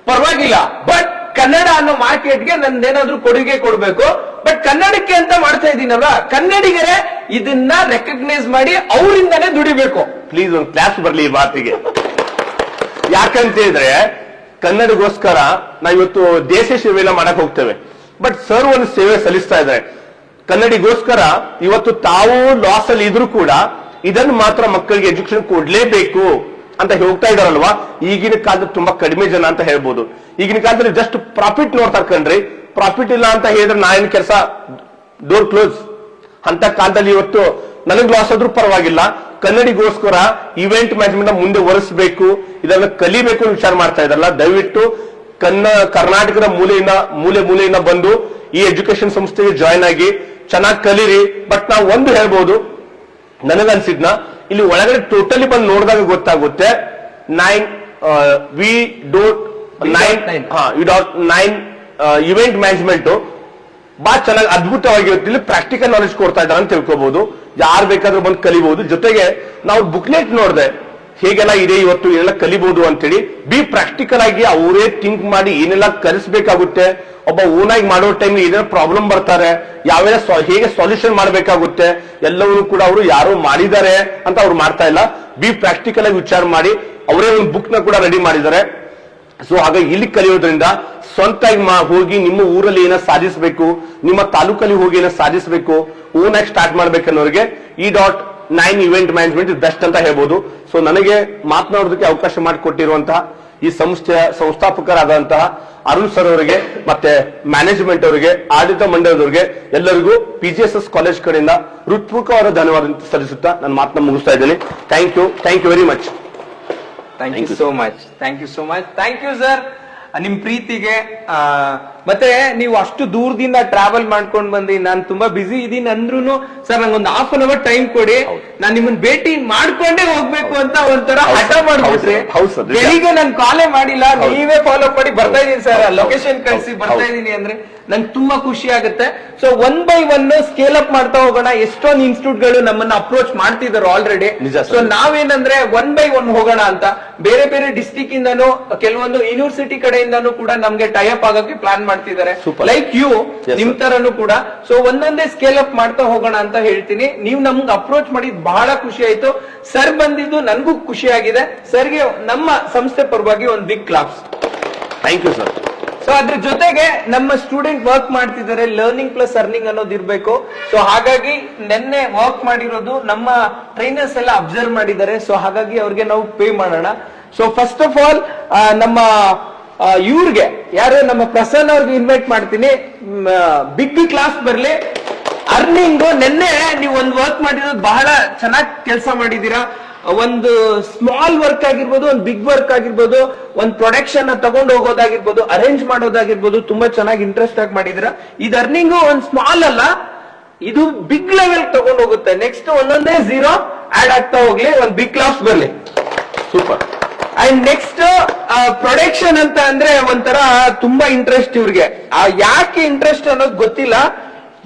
A: ಪರವಾಗಿಲ್ಲ, ಬಟ್ ಕನ್ನಡ ಅನ್ನೋ ಮಾರ್ಕೆಟ್ಗೆ ನಂದೇನಾದ್ರೂ ಕೊಡುಗೆ ಕೊಡ್ಬೇಕು. ಬಟ್ ಕನ್ನಡಕ್ಕೆ ಅಂತ ಮಾಡ್ತಾ ಇದೀನಲ್ಲ, ಕನ್ನಡಿಗರೇ ಇದನ್ನ ರೆಕಗ್ನೈಸ್ ಮಾಡಿ ಅವರಿಂದಾನೇ ದುಡಿಬೇಕು.
B: ಪ್ಲೀಸ್ ಒಂದು ಕ್ಲಾಸ್ ಬರ್ಲಿ ಈ ಮಾತಿಗೆ. ಯಾಕಂತ ಹೇಳಿದ್ರೆ ಕನ್ನಡಗೋಸ್ಕರ ನಾವಿವತ್ತು ದೇಶ ಸೇವೆಯನ್ನ ಮಾಡಕ್ ಹೋಗ್ತೇವೆ, ಬಟ್ ಸರ್ ಒಂದು ಸೇವೆ ಸಲ್ಲಿಸ್ತಾ ಇದ್ದಾರೆ ಕನ್ನಡಿಗೋಸ್ಕರ. ಇವತ್ತು ತಾವು ಲಾಸ್ ಅಲ್ಲಿ ಇದ್ರು ಕೂಡ ಇದನ್ನು ಮಾತ್ರ ಮಕ್ಕಳಿಗೆ ಎಜುಕೇಶನ್ ಕೊಡ್ಲೇಬೇಕು ಅಂತ ಹೋಗ್ತಾ ಇದಾರಲ್ವಾ. ಈಗಿನ ಕಾಲದಲ್ಲಿ ತುಂಬಾ ಕಡಿಮೆ ಜನ ಅಂತ ಹೇಳ್ಬೋದು. ಈಗಿನ ಕಾಲದಲ್ಲಿ ಜಸ್ಟ್ ಪ್ರಾಫಿಟ್ ನೋಡ್ತಾರೆ ಕಣ್ರಿ. ಪ್ರಾಫಿಟ್ ಇಲ್ಲ ಅಂತ ಹೇಳಿದ್ರೆ ನಾನೇನ್ ಕೆಲಸ, ಡೋರ್ ಕ್ಲೋಸ್ ಅಂತ ಕಾಲದಲ್ಲಿ ಇವತ್ತು ನನಗ್ ಲಾಸ್ ಆದ್ರೂ ಪರವಾಗಿಲ್ಲ, ಕನ್ನಡಿಗೋಸ್ಕರ ಇವೆಂಟ್ ಮ್ಯಾನೇಜ್ಮೆಂಟ್ ಮುಂದೆ ಒರೆಸಬೇಕು, ಇದನ್ನ ಕಲಿಬೇಕು ವಿಚಾರ ಮಾಡ್ತಾ ಇದಾರಲ್ಲ. ದಯವಿಟ್ಟು ಕರ್ನಾಟಕದ ಮೂಲೆಯಿಂದ ಬಂದು ಈ ಎಜುಕೇಶನ್ ಸಂಸ್ಥೆಗೆ ಜಾಯ್ನ್ ಆಗಿ ಚೆನ್ನಾಗಿ ಕಲೀರಿ. ಬಟ್ ನಾವು ಒಂದು ಹೇಳ್ಬೋದು, ನನಗನ್ಸಿದ್ನ ಇಲ್ಲಿ ಒಳಗಡೆ ಟೋಟಲಿ ಬಂದು ನೋಡಿದಾಗ ಗೊತ್ತಾಗುತ್ತೆ 9 ಇವೆಂಟ್ ಮ್ಯಾನೇಜ್ಮೆಂಟ್ ಬಹಳ ಚೆನ್ನಾಗಿ ಅದ್ಭುತವಾಗಿರುತ್ತೆ. ಇಲ್ಲಿ ಪ್ರಾಕ್ಟಿಕಲ್ ನಾಲೆಜ್ ಕೊಡ್ತಾ ಇದ್ದಾರೆ ಅಂತ ತಿಳ್ಕೋಬಹುದು, ಯಾರು ಬೇಕಾದ್ರೂ ಬಂದು ಕಲಿಬಹುದು. ಜೊತೆಗೆ ನಾವು ಬುಕ್ಲೆಟ್ ನೋಡಿದೆ ಹೇಗೆಲ್ಲ ಇದೆ ಇವತ್ತು, ಏನೆಲ್ಲ ಕಲಿಬಹುದು ಅಂತೇಳಿ. ಬಿ ಪ್ರಾಕ್ಟಿಕಲ್ ಆಗಿ ಅವರೇ ಥಿಂಕ್ ಮಾಡಿ ಏನೆಲ್ಲ ಕಲಿಸಬೇಕಾಗುತ್ತೆ, ಒಬ್ಬ ಓನಾಗಿ ಮಾಡೋ ಟೈಮ್ ಏನೇನೋ ಪ್ರಾಬ್ಲಮ್ ಬರ್ತಾರೆ, ಯಾವೆಲ್ಲ ಹೇಗೆ ಸಾಲ್ಯೂಷನ್ ಮಾಡಬೇಕಾಗುತ್ತೆ ಎಲ್ಲವೂ ಕೂಡ ಅವರು ಯಾರೋ ಮಾಡಿದ್ದಾರೆ ಅಂತ ಅವ್ರು ಮಾಡ್ತಾ ಇಲ್ಲ. ಬಿ ಪ್ರಾಕ್ಟಿಕಲ್ ಆಗಿ ವಿಚಾರ ಮಾಡಿ ಅವರೇ ಒಂದು ಬುಕ್ ನ ಕೂಡ ರೆಡಿ ಮಾಡಿದ್ದಾರೆ. ಸೊ ಹಾಗಾಗಿ ಇಲ್ಲಿ ಕಲಿಯೋದ್ರಿಂದ ಸ್ವಂತಾಗಿ ಹೋಗಿ ನಿಮ್ಮ ಊರಲ್ಲಿ ಏನೋ ಸಾಧಿಸಬೇಕು, ನಿಮ್ಮ ತಾಲೂಕಲ್ಲಿ ಹೋಗಿ ಏನೋ ಸಾಧಿಸಬೇಕು, ಓನಾಗಿ ಸ್ಟಾರ್ಟ್ ಮಾಡ್ಬೇಕನ್ನೋರಿಗೆ E.9 ಇವೆಂಟ್ ಮ್ಯಾನೇಜ್ಮೆಂಟ್ ಬೆಸ್ಟ್ ಅಂತ ಹೇಳ್ಬೋದು. ಸೊ ನನಗೆ ಮಾತನಾಡೋದಕ್ಕೆ ಅವಕಾಶ ಮಾಡಿಕೊಟ್ಟಿರುವಂತಹ ಈ ಸಂಸ್ಥೆಯ ಸಂಸ್ಥಾಪಕರಾದಂತಹ ಅರುಣ್ ಸರ್ ಅವರಿಗೆ ಮತ್ತೆ ಮ್ಯಾನೇಜ್ಮೆಂಟ್ ಅವರಿಗೆ, ಆಡಳಿತ ಮಂಡಳದವರಿಗೆ ಎಲ್ಲರಿಗೂ PGSS ಕಾಲೇಜ್ ಕಡೆಯಿಂದ ಹೃತ್ಪೂರ್ವಕವಾದ ಧನ್ಯವಾದ ಸಲ್ಲಿಸುತ್ತಾ ನನ್ನ ಮಾತನ್ನ ಮುಗಿಸ್ತಾ ಇದ್ದೇನೆ. Thank you very much.
A: Thank you so much. Thank you sir, ನಿಮ್ ಪ್ರೀತಿಗೆ. ಮತ್ತೆ ನೀವು ಅಷ್ಟು ದೂರದಿಂದ ಟ್ರಾವೆಲ್ ಮಾಡ್ಕೊಂಡು ಬಂದಿ, ನಾನು ತುಂಬಾ ಬಿಸಿ ಇದೀನಿ ಅಂದ್ರೂ ಸರ್ ನಂಗೊಂದು ½ ಅನ್ ಅವರ್ ಟೈಮ್ ಕೊಡಿ, ನಾನು ನಿಮ್ಮನ್ನ ಭೇಟಿ ಮಾಡ್ಕೊಂಡೇ ಹೋಗ್ಬೇಕು ಅಂತ ಒಂಥರ ಹಠ ಮಾಡ್ಬಿಟ್ರಿ. ಬೆಳಿಗ್ಗೆ ನನ್ ಕಾಲೇ ಮಾಡಿಲ್ಲ, ನೀವೇ ಫಾಲೋ ಮಾಡಿ ಬರ್ತಾ ಇದೀನಿ ಸರ್, ಲೊಕೇಶನ್ ಕಳಿಸಿ ಬರ್ತಾ ಇದೀನಿ ಅಂದ್ರೆ ನಂಗೆ ತುಂಬಾ ಖುಷಿ ಆಗುತ್ತೆ. ಸೊ 1 by 1 ಸ್ಕೇಲ್ ಅಪ್ ಮಾಡ್ತಾ ಹೋಗೋಣ. ಎಷ್ಟೊಂದು ಇನ್ಸ್ಟಿಟ್ಯೂಟ್ ಗಳು ನಮ್ಮನ್ನ ಅಪ್ರೋಚ್ ಮಾಡ್ತಿದ್ದಾರೆ ಆಲ್ರೆಡಿ. ಸೊ ನಾವೇನಂದ್ರೆ 1 by 1 ಹೋಗೋಣ ಅಂತ, ಬೇರೆ ಬೇರೆ ಡಿಸ್ಟಿಕ್ ಇಂದಾನು ಕೆಲವೊಂದು ಯೂನಿವರ್ಸಿಟಿ ಕಡೆಯಿಂದಾನು ಕೂಡ ನಮ್ಗೆ ಟೈಅಪ್ ಆಗಕ್ಕೆ ಪ್ಲಾನ್ ಮಾಡ್ತಿದ್ದಾರೆ, ಲೈಕ್ ಯು, ನಿಮ್ ತರನು ಕೂಡ. ಸೊ ಒಂದೊಂದೇ ಸ್ಕೇಲ್ ಅಪ್ ಮಾಡ್ತಾ ಹೋಗೋಣ ಅಂತ ಹೇಳ್ತೀನಿ. ನೀವು ನಮ್ಗೆ ಅಪ್ರೋಚ್ ಮಾಡಿದ್ ಬಹಳ ಖುಷಿ ಆಯ್ತು. ಸರ್ ಬಂದಿದ್ದು ನನ್ಗೂ ಖುಷಿ ಆಗಿದೆ. ಸರ್ಗೆ ನಮ್ಮ ಸಂಸ್ಥೆ ಪರವಾಗಿ ಒಂದು big claps.
B: Thank you sir.
A: So ಅದ್ರ ಜೊತೆಗೆ ನಮ್ಮ ಸ್ಟೂಡೆಂಟ್ ವರ್ಕ್ ಮಾಡ್ತಿದ್ದಾರೆ, ಲರ್ನಿಂಗ್ ಪ್ಲಸ್ ಅರ್ನಿಂಗ್ ಅನ್ನೋದು ಇರ್ಬೇಕು. ಸೊ ಹಾಗಾಗಿ ನೆನ್ನೆ ವರ್ಕ್ ಮಾಡಿರೋದು ನಮ್ಮ ಟ್ರೈನರ್ಸ್ ಎಲ್ಲ ಅಬ್ಸರ್ವ್ ಮಾಡಿದ್ದಾರೆ. ಸೊ ಹಾಗಾಗಿ ಅವ್ರಿಗೆ ನಾವು ಪೇ ಮಾಡೋಣ. ಸೊ ಫಸ್ಟ್ ಆಫ್ ಆಲ್ ನಮ್ಮ ಇವ್ರಿಗೆ ಯಾರು ನಮ್ಮ ಪ್ರಸನ್ನ ಅವ್ರಿಗೆ ಇನ್ವೈಟ್ ಮಾಡ್ತೀನಿ, ಬಿಗ್ ಕ್ಲಾಸ್ ಬರ್ಲಿ. ಅರ್ನಿಂಗ್ ನೆನ್ನೆ ನೀವು ಒಂದು ವರ್ಕ್ ಮಾಡಿರೋದು ಬಹಳ ಚೆನ್ನಾಗಿ ಕೆಲಸ ಮಾಡಿದೀರಾ. ಒಂದು ಸ್ಮಾಲ್ ವರ್ಕ್ ಆಗಿರ್ಬೋದು, ಒಂದು ಬಿಗ್ ವರ್ಕ್ ಆಗಿರ್ಬೋದು, ಒಂದು ಪ್ರೊಡಕ್ಷನ್ ತಗೊಂಡು ಹೋಗೋದಾಗಿರ್ಬೋದು, ಅರೇಂಜ್ ಮಾಡೋದಾಗಿರ್ಬೋದು, ತುಂಬಾ ಚೆನ್ನಾಗಿ ಇಂಟ್ರೆಸ್ಟ್ ಆಗಿ ಮಾಡಿದೀರಾ. ಇದು ಅರ್ನಿಂಗ್ ಒಂದು ಸ್ಮಾಲ್ ಅಲ್ಲ, ಇದು ಬಿಗ್ ಲೆವೆಲ್ ತಗೊಂಡು ಹೋಗುತ್ತೆ. ನೆಕ್ಸ್ಟ್ ಒಂದೊಂದೇ 0 ಆಡ್ ಆಗ್ತಾ ಹೋಗ್ಲಿ, ಒಂದು ಬಿಗ್ ಕ್ಲಾಸ್ ಬರ್ಲಿ.
B: ಸೂಪರ್.
A: ಅಂಡ್ ನೆಕ್ಸ್ಟ್ ಪ್ರೊಡಕ್ಷನ್ ಅಂತ ಅಂದ್ರೆ ಒಂಥರ ತುಂಬಾ ಇಂಟ್ರೆಸ್ಟ್ ಇವ್ರಿಗೆ. ಯಾಕೆ ಇಂಟ್ರೆಸ್ಟ್ ಅನ್ನೋದು ಗೊತ್ತಿಲ್ಲ.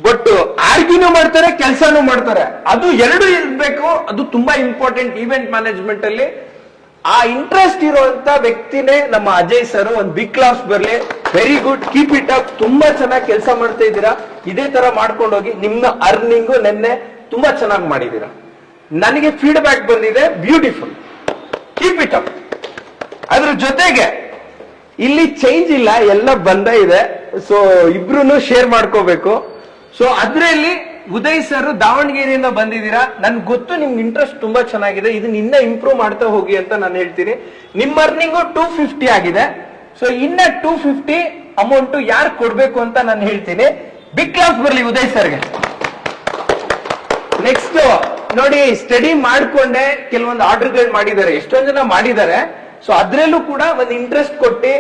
A: ಬಟ್ ಆರ್ಗ್ಯೂನು ಮಾಡ್ತಾರೆ, ಕೆಲಸನೂ ಮಾಡ್ತಾರೆ. ಅದು ಎರಡು ಇರ್ಬೇಕು. ಅದು ತುಂಬಾ ಇಂಪಾರ್ಟೆಂಟ್ ಈವೆಂಟ್ ಮ್ಯಾನೇಜ್ಮೆಂಟ್ ಅಲ್ಲಿ. ಆ ಇಂಟ್ರೆಸ್ಟ್ ಇರುವಂತ ವ್ಯಕ್ತಿನೇ ನಮ್ಮ ಅಜಯ್ ಸರ್. ಒಂದು ಬಿಗ್ ಕ್ಲಾಸ್ ಬರ್ಲಿ. Very good, keep it up. ತುಂಬಾ ಚೆನ್ನಾಗಿ ಕೆಲಸ ಮಾಡ್ತಾ ಇದ್ದೀರಾ. ಇದೇ ತರ ಮಾಡ್ಕೊಂಡು ಹೋಗಿ. ನಿಮ್ಮ ಅರ್ನಿಂಗು ನಿನ್ನೆ ತುಂಬಾ ಚೆನ್ನಾಗಿ ಮಾಡಿದೀರಾ. ನನಗೆ ಫೀಡ್ಬ್ಯಾಕ್ ಬಂದಿದೆ, ಬ್ಯೂಟಿಫುಲ್, ಕೀಪ್ ಇಟ್ ಅಪ್. ಅದ್ರ ಜೊತೆಗೆ ಇಲ್ಲಿ ಚೇಂಜ್ ಇಲ್ಲ, ಎಲ್ಲ ಬಂದ ಇದೆ. ಸೊ ಇಬ್ರು ಶೇರ್ ಮಾಡ್ಕೋಬೇಕು. ಸೊ ಅದ್ರಲ್ಲಿ ಉದಯ್ ಸರ್ ದಾವಣಗೆರೆಯಿಂದ ಬಂದಿದ್ದೀರಾ. ನನ್ಗೆ ಗೊತ್ತು ನಿಮ್ಗೆ ಇಂಟ್ರೆಸ್ಟ್ ತುಂಬಾ ಚೆನ್ನಾಗಿದೆ. ಇದನ್ನ ಇನ್ನ ಇಂಪ್ರೂವ್ ಮಾಡ್ತಾ ಹೋಗಿ ಅಂತ ನಾನು ಹೇಳ್ತೀನಿ. ನಿಮ್ಮ ಅರ್ನಿಂಗು 250 ಆಗಿದೆ. ಸೊ ಇನ್ನ 250 ಅಮೌಂಟ್ ಯಾರು ಕೊಡ್ಬೇಕು ಅಂತ ನಾನು ಹೇಳ್ತೀನಿ. ಬಿಗ್ ಕ್ಲಾಸ್ ಬರ್ಲಿ ಉದಯ್ ಸರ್ಗೆ. ನೆಕ್ಸ್ಟ್ ನೋಡಿ, ಸ್ಟಡಿ ಮಾಡ್ಕೊಂಡೆ ಕೆಲವೊಂದು ಆರ್ಡರ್ಗಳು ಮಾಡಿದ್ದಾರೆ, ಎಷ್ಟೊಂದು ಜನ ಮಾಡಿದ್ದಾರೆ. ಸೊ ಅದ್ರಲ್ಲೂ ಕೂಡ ಒಂದು ಇಂಟ್ರೆಸ್ಟ್ ಕೊಟ್ಟು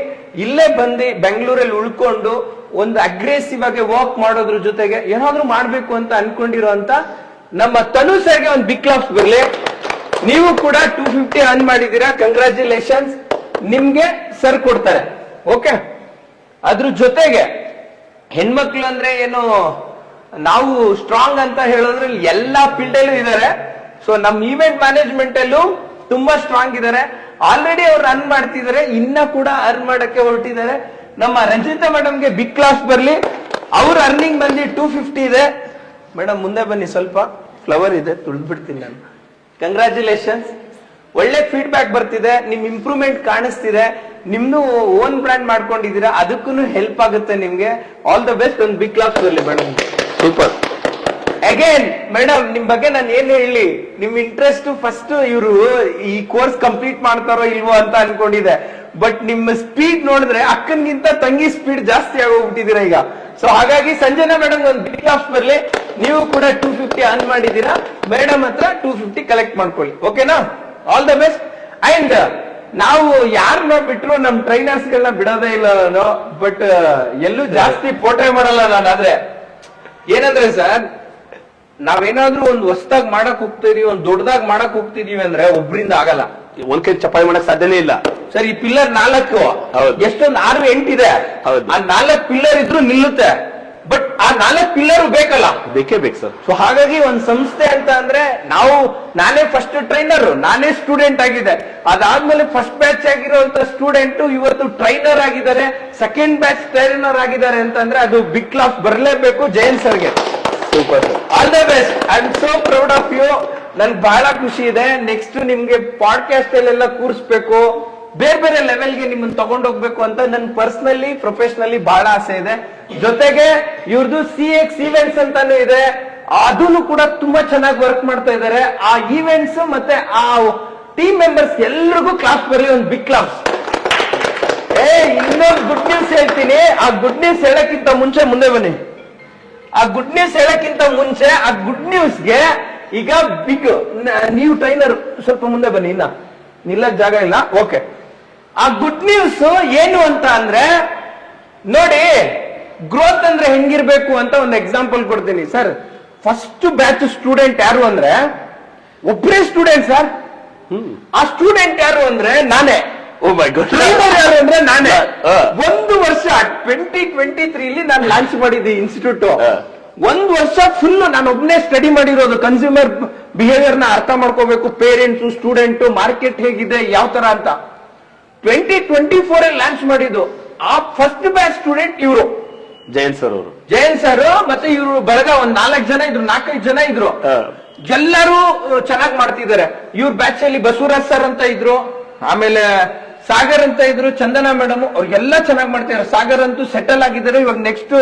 A: ಇಲ್ಲೇ ಬಂದು ಬೆಂಗಳೂರಲ್ಲಿ ಉಳ್ಕೊಂಡು ಒಂದು ಅಗ್ರೆಸಿವ್ ಆಗಿ ವರ್ಕ್ ಮಾಡೋದ್ರ ಜೊತೆಗೆ ಏನಾದ್ರೂ ಮಾಡ್ಬೇಕು ಅಂತ ಅನ್ಕೊಂಡಿರುವಂತ ನಮ್ಮ ತನು ಸರ್ಗೆ ಒಂದು ಬಿಗ್ ಕ್ಲಾಸ್ ಬರ್ಲಿ. ನೀವು ಕೂಡ 250 ಅರ್ನ್ ಮಾಡಿದೀರಾ, ಕಂಗ್ರಾಚುಲೇಷನ್ಸ್. ನಿಮ್ಗೆ ಸರ್ ಕೊಡ್ತಾರೆ. ಓಕೆ, ಅದ್ರ ಜೊತೆಗೆ ಹೆಣ್ಮಕ್ಳು ಅಂದ್ರೆ ಏನು, ನಾವು ಸ್ಟ್ರಾಂಗ್ ಅಂತ ಹೇಳೋದ್ರಲ್ಲಿ ಎಲ್ಲಾ ಫೀಲ್ಡ್ ಅಲ್ಲೂ ಇದ್ದಾರೆ. ಸೊ ನಮ್ ಈವೆಂಟ್ ಮ್ಯಾನೇಜ್ಮೆಂಟ್ ಅಲ್ಲೂ ತುಂಬಾ ಸ್ಟ್ರಾಂಗ್ ಇದ್ದಾರೆ. ಆಲ್ರೆಡಿ ಅವ್ರು ಅರ್ನ್ ಮಾಡ್ತಿದ್ದಾರೆ, ಇನ್ನ ಕೂಡ ಅರ್ನ್ ಮಾಡಕ್ಕೆ ಹೊರಟಿದ್ದಾರೆ. ನಮ್ಮ ರಂಜಿತಾ ಮೇಡಮ್ಗೆ ಬಿಗ್ ಕ್ಲಾಸ್ ಬರ್ಲಿ. ಅವ್ರ ಅರ್ನಿಂಗ್ ಬಂದು 250 ಇದೆ. ಮೇಡಮ್ ಮುಂದೆ ಬನ್ನಿ, ಸ್ವಲ್ಪ ಫ್ಲವರ್ ಇದೆ, ತುಳಿದ್ಬಿಡ್ತೀನಿ ನಾನು. ಕಂಗ್ರಾಚುಲೇಷನ್ಸ್. ಒಳ್ಳೆ ಫೀಡ್ಬ್ಯಾಕ್ ಬರ್ತಿದೆ, ನಿಮ್ ಇಂಪ್ರೂವ್ಮೆಂಟ್ ಕಾಣಿಸ್ತಿದೆ. ನಿಮ್ದು ಓನ್ ಬ್ರ್ಯಾಂಡ್ ಮಾಡ್ಕೊಂಡಿದ್ದೀರಾ, ಅದಕ್ಕೂ ಹೆಲ್ಪ್ ಆಗುತ್ತೆ ನಿಮ್ಗೆ. All the best. ಒಂದು ಬಿಗ್ ಕ್ಲಾಸ್ ಬರ್ಲಿ ಮೇಡಮ್.
B: ಸೂಪರ್.
A: ಅಗೇನ್ ಮೇಡಮ್, ನಿಮ್ ಬಗ್ಗೆ ನಾನು ಏನ್ ಹೇಳಿ, ನಿಮ್ ಇಂಟ್ರೆಸ್ಟ್ ಫಸ್ಟ್ ಇವರು ಈ ಕೋರ್ಸ್ ಕಂಪ್ಲೀಟ್ ಮಾಡ್ತಾರೋ ಇಲ್ವೋ ಅಂತ ಅನ್ಕೊಂಡಿದೆ. ಬಟ್ ನಿಮ್ಮ ಸ್ಪೀಡ್ ನೋಡಿದ್ರೆ ಅಕ್ಕನ್ಗಿಂತ ತಂಗಿ ಸ್ಪೀಡ್ ಜಾಸ್ತಿ ಆಗೋಗ್ಬಿಟ್ಟಿದ್ದೀರಾ ಈಗ. ಸೊ ಹಾಗಾಗಿ ಸಂಜನಾ ಮೇಡಮ್ ಒಂದು ಬಿಗ್ ಕ್ಲಾಸ್ ಬರ್ಲಿ. ನೀವು ಕೂಡ 250 ಅರ್ನ್ ಮಾಡಿದ್ದೀರಾ. ಮೇಡಮ್ ಹತ್ರ 250 ಕಲೆಕ್ಟ್ ಮಾಡ್ಕೊಳ್ಳಿ. ಓಕೆನಾ? All the best. ಅಂಡ್ ನಾವು ಯಾರನ್ನ ಬಿಟ್ರು ನಮ್ ಟ್ರೈನರ್ಸ್ ಗಳನ್ನ ಬಿಡೋದೇ ಇಲ್ಲ ನಾನು. ಬಟ್ ಎಲ್ಲೂ ಜಾಸ್ತಿ ಪೋಟ್ರೆ ಮಾಡಲ್ಲ ನಾನು. ಆದ್ರೆ ಏನಂದ್ರೆ ಸರ್, ನಾವೇನಾದ್ರೂ ಒಂದು ಹೊಸದಾಗಿ ಮಾಡಕ್ ಹೋಗ್ತಿದೀವಿ, ಒಂದು ದೊಡ್ಡದಾಗಿ ಮಾಡಕ್ ಹೋಗ್ತಿದೀವಿ ಅಂದ್ರೆ ಒಬ್ರಿಂದ ಆಗಲ್ಲ.
B: ಒಂದ್ ಕೈ ಚಪಾತಿ ಮಾಡಕ್ ಸಾಧ್ಯನೇ ಇಲ್ಲ
A: ಸರ್. ಈ ಪಿಲ್ಲರ್ 4 ಎಷ್ಟೊಂದು 6-8 ಇದೆ. ಆ 4 ಪಿಲ್ಲರ್ ಇದ್ರು ನಿಲ್ಲುತ್ತೆ. ಬಟ್ ಆ 4 ಪಿಲ್ಲರ್ ಬೇಕಲ್ಲ,
B: ಬೇಕೇ ಬೇಕು ಸರ್.
A: ಸೊ ಹಾಗಾಗಿ ಒಂದ್ ಸಂಸ್ಥೆ ಅಂತ ಅಂದ್ರೆ ನಾನೇ ಫಸ್ಟ್ ಟ್ರೈನರ್, ನಾನೇ ಸ್ಟೂಡೆಂಟ್ ಆಗಿದೆ. ಅದಾದ್ಮೇಲೆ ಫಸ್ಟ್ ಬ್ಯಾಚ್ ಆಗಿರುವಂತ ಸ್ಟೂಡೆಂಟ್ ಇವತ್ತು ಟ್ರೈನರ್ ಆಗಿದ್ದಾರೆ, ಸೆಕೆಂಡ್ ಬ್ಯಾಚ್ ಟ್ರೈನರ್ ಆಗಿದ್ದಾರೆ ಅಂತಂದ್ರೆ ಅದು ಬಿಗ್ ಕ್ಲಾಸ್ ಬರಲೇಬೇಕು ಜಯಂತ್ ಸರ್ಗೆ.
B: Super sir.
A: All the best. I am so proud of you. ನನ್ಗೆ ಬಹಳ ಖುಷಿ ಇದೆ. ನೆಕ್ಸ್ಟ್ ನಿಮ್ಗೆ ಪಾಡ್ಕಾಸ್ಟ್ ಅಲ್ಲೆಲ್ಲ ಕೂರಿಸ್ಬೇಕು, ಬೇರೆ ಬೇರೆ ಲೆವೆಲ್ಗೆ ನಿಮ್ಮನ್ನ ತಗೊಂಡೋಗ್ಬೇಕು ಅಂತ ನನ್ ಪರ್ಸನಲಿ ಪ್ರೊಫೆಷನಲಿ ಬಹಳ ಆಸೆ ಇದೆ. ಜೊತೆಗೆ ಇವ್ರದ್ದು CX ಈವೆಂಟ್ಸ್ ಅಂತಾನು ಇದೆ, ಅದನ್ನು ಕೂಡ ತುಂಬಾ ಚೆನ್ನಾಗಿ ವರ್ಕ್ ಮಾಡ್ತಾ ಇದ್ದಾರೆ. ಆ ಈವೆಂಟ್ಸ್ ಮತ್ತೆ ಆ ಟೀಮ್ ಮೆಂಬರ್ಸ್ ಎಲ್ರಿಗೂ ಕ್ಲಾಸ್ ಬರಲಿ, ಒಂದು ಬಿಗ್ ಕ್ಲಾಸ್. ಇನ್ನೊಂದು ಗುಡ್ ನ್ಯೂಸ್ ಹೇಳ್ತೀನಿ. ಆ ಗುಡ್ ನ್ಯೂಸ್ ಹೇಳಕ್ಕಿಂತ ಮುಂಚೆ ಮುಂದೆ ಬನ್ನಿ. ಆ ಗುಡ್ ನ್ಯೂಸ್ ಹೇಳಕ್ಕಿಂತ ಮುಂಚೆ ಆ ಗುಡ್ ನ್ಯೂಸ್ಗೆ ಈಗ ಬಿಗ್, ನೀವು ಟ್ರೈನರ್ ಸ್ವಲ್ಪ ಮುಂದೆ ಬನ್ನಿ, ಇನ್ನ ನಿಲ್ಲಕ್ ಜಾಗ ಇಲ್ಲ. ಓಕೆ, ಆ ಗುಡ್ ನ್ಯೂಸ್ ಏನು ಅಂತ ಅಂದ್ರೆ ನೋಡಿ, ಗ್ರೋತ್ ಅಂದ್ರೆ ಹೆಂಗಿರ್ಬೇಕು ಅಂತ ಒಂದು ಎಕ್ಸಾಂಪಲ್ ಕೊಡ್ತೀನಿ ಸರ್. ಫಸ್ಟ್ ಬ್ಯಾಚ್ ಸ್ಟೂಡೆಂಟ್ ಯಾರು ಅಂದ್ರೆ ಒಬ್ಬರೇ ಸ್ಟೂಡೆಂಟ್ ಸರ್. ಆ ಸ್ಟೂಡೆಂಟ್ ಯಾರು ಅಂದ್ರೆ ನಾನೇ.
B: ಓ ಮೈ ಗಾಡ್.
A: ಟ್ರೈನರ್ ಯಾರು ಅಂದ್ರೆ ನಾನೇ. 1 ವರ್ಷ 2023 ನಾನು ಲಾಂಚ್ ಮಾಡಿದ್ದೆ ಇನ್ಸ್ಟಿಟ್ಯೂಟ್. 1 ವರ್ಷ ಫುಲ್ ನಾನು ಒಬ್ಬನೇ ಸ್ಟಡಿ ಮಾಡಿರೋದು. ಕನ್ಸ್ಯೂಮರ್ ಬಿಹೇವಿಯರ್ ನ ಅರ್ಥ ಮಾಡ್ಕೋಬೇಕು, ಪೇರೆಂಟ್ಸ್, ಸ್ಟೂಡೆಂಟ್, ಮಾರ್ಕೆಟ್ ಹೇಗಿದೆ, ಯಾವ ತರ ಅಂತ. 2024 ಲಾಂಚ್ ಮಾಡಿದ್ದು. ಆ ಫಸ್ಟ್ ಬ್ಯಾಚ್ ಸ್ಟೂಡೆಂಟ್ ಇವರು
B: ಜಯಂತ್ ಸರ್ ಅವರು.
A: ಜಯಂತ್ ಸರ್ ಮತ್ತೆ ಇವರು ಬೆಳಗ ಒಂದ್ 4 ಜನ ಇದ್ರು, 4-5 ಜನ ಇದ್ರು. ಎಲ್ಲರೂ ಚೆನ್ನಾಗಿ ಮಾಡ್ತಿದ್ದಾರೆ. ಇವ್ರ ಬ್ಯಾಚ್ ಅಲ್ಲಿ ಬಸವರಾಜ್ ಸರ್ ಅಂತ ಇದ್ರು, ಆಮೇಲೆ ಸಾಗರ್ ಅಂತ ಇದ್ರು, ಚಂದನಾ ಮೇಡಮ್, ಅವ್ರಿಗೆಲ್ಲ ಚೆನ್ನಾಗಿ ಮಾಡ್ತಿದ್ದಾರೆ. ಸಾಗರ್ ಅಂತೂ ಸೆಟಲ್ ಆಗಿದ್ದಾರೆ. ಇವಾಗ ನೆಕ್ಸ್ಟ್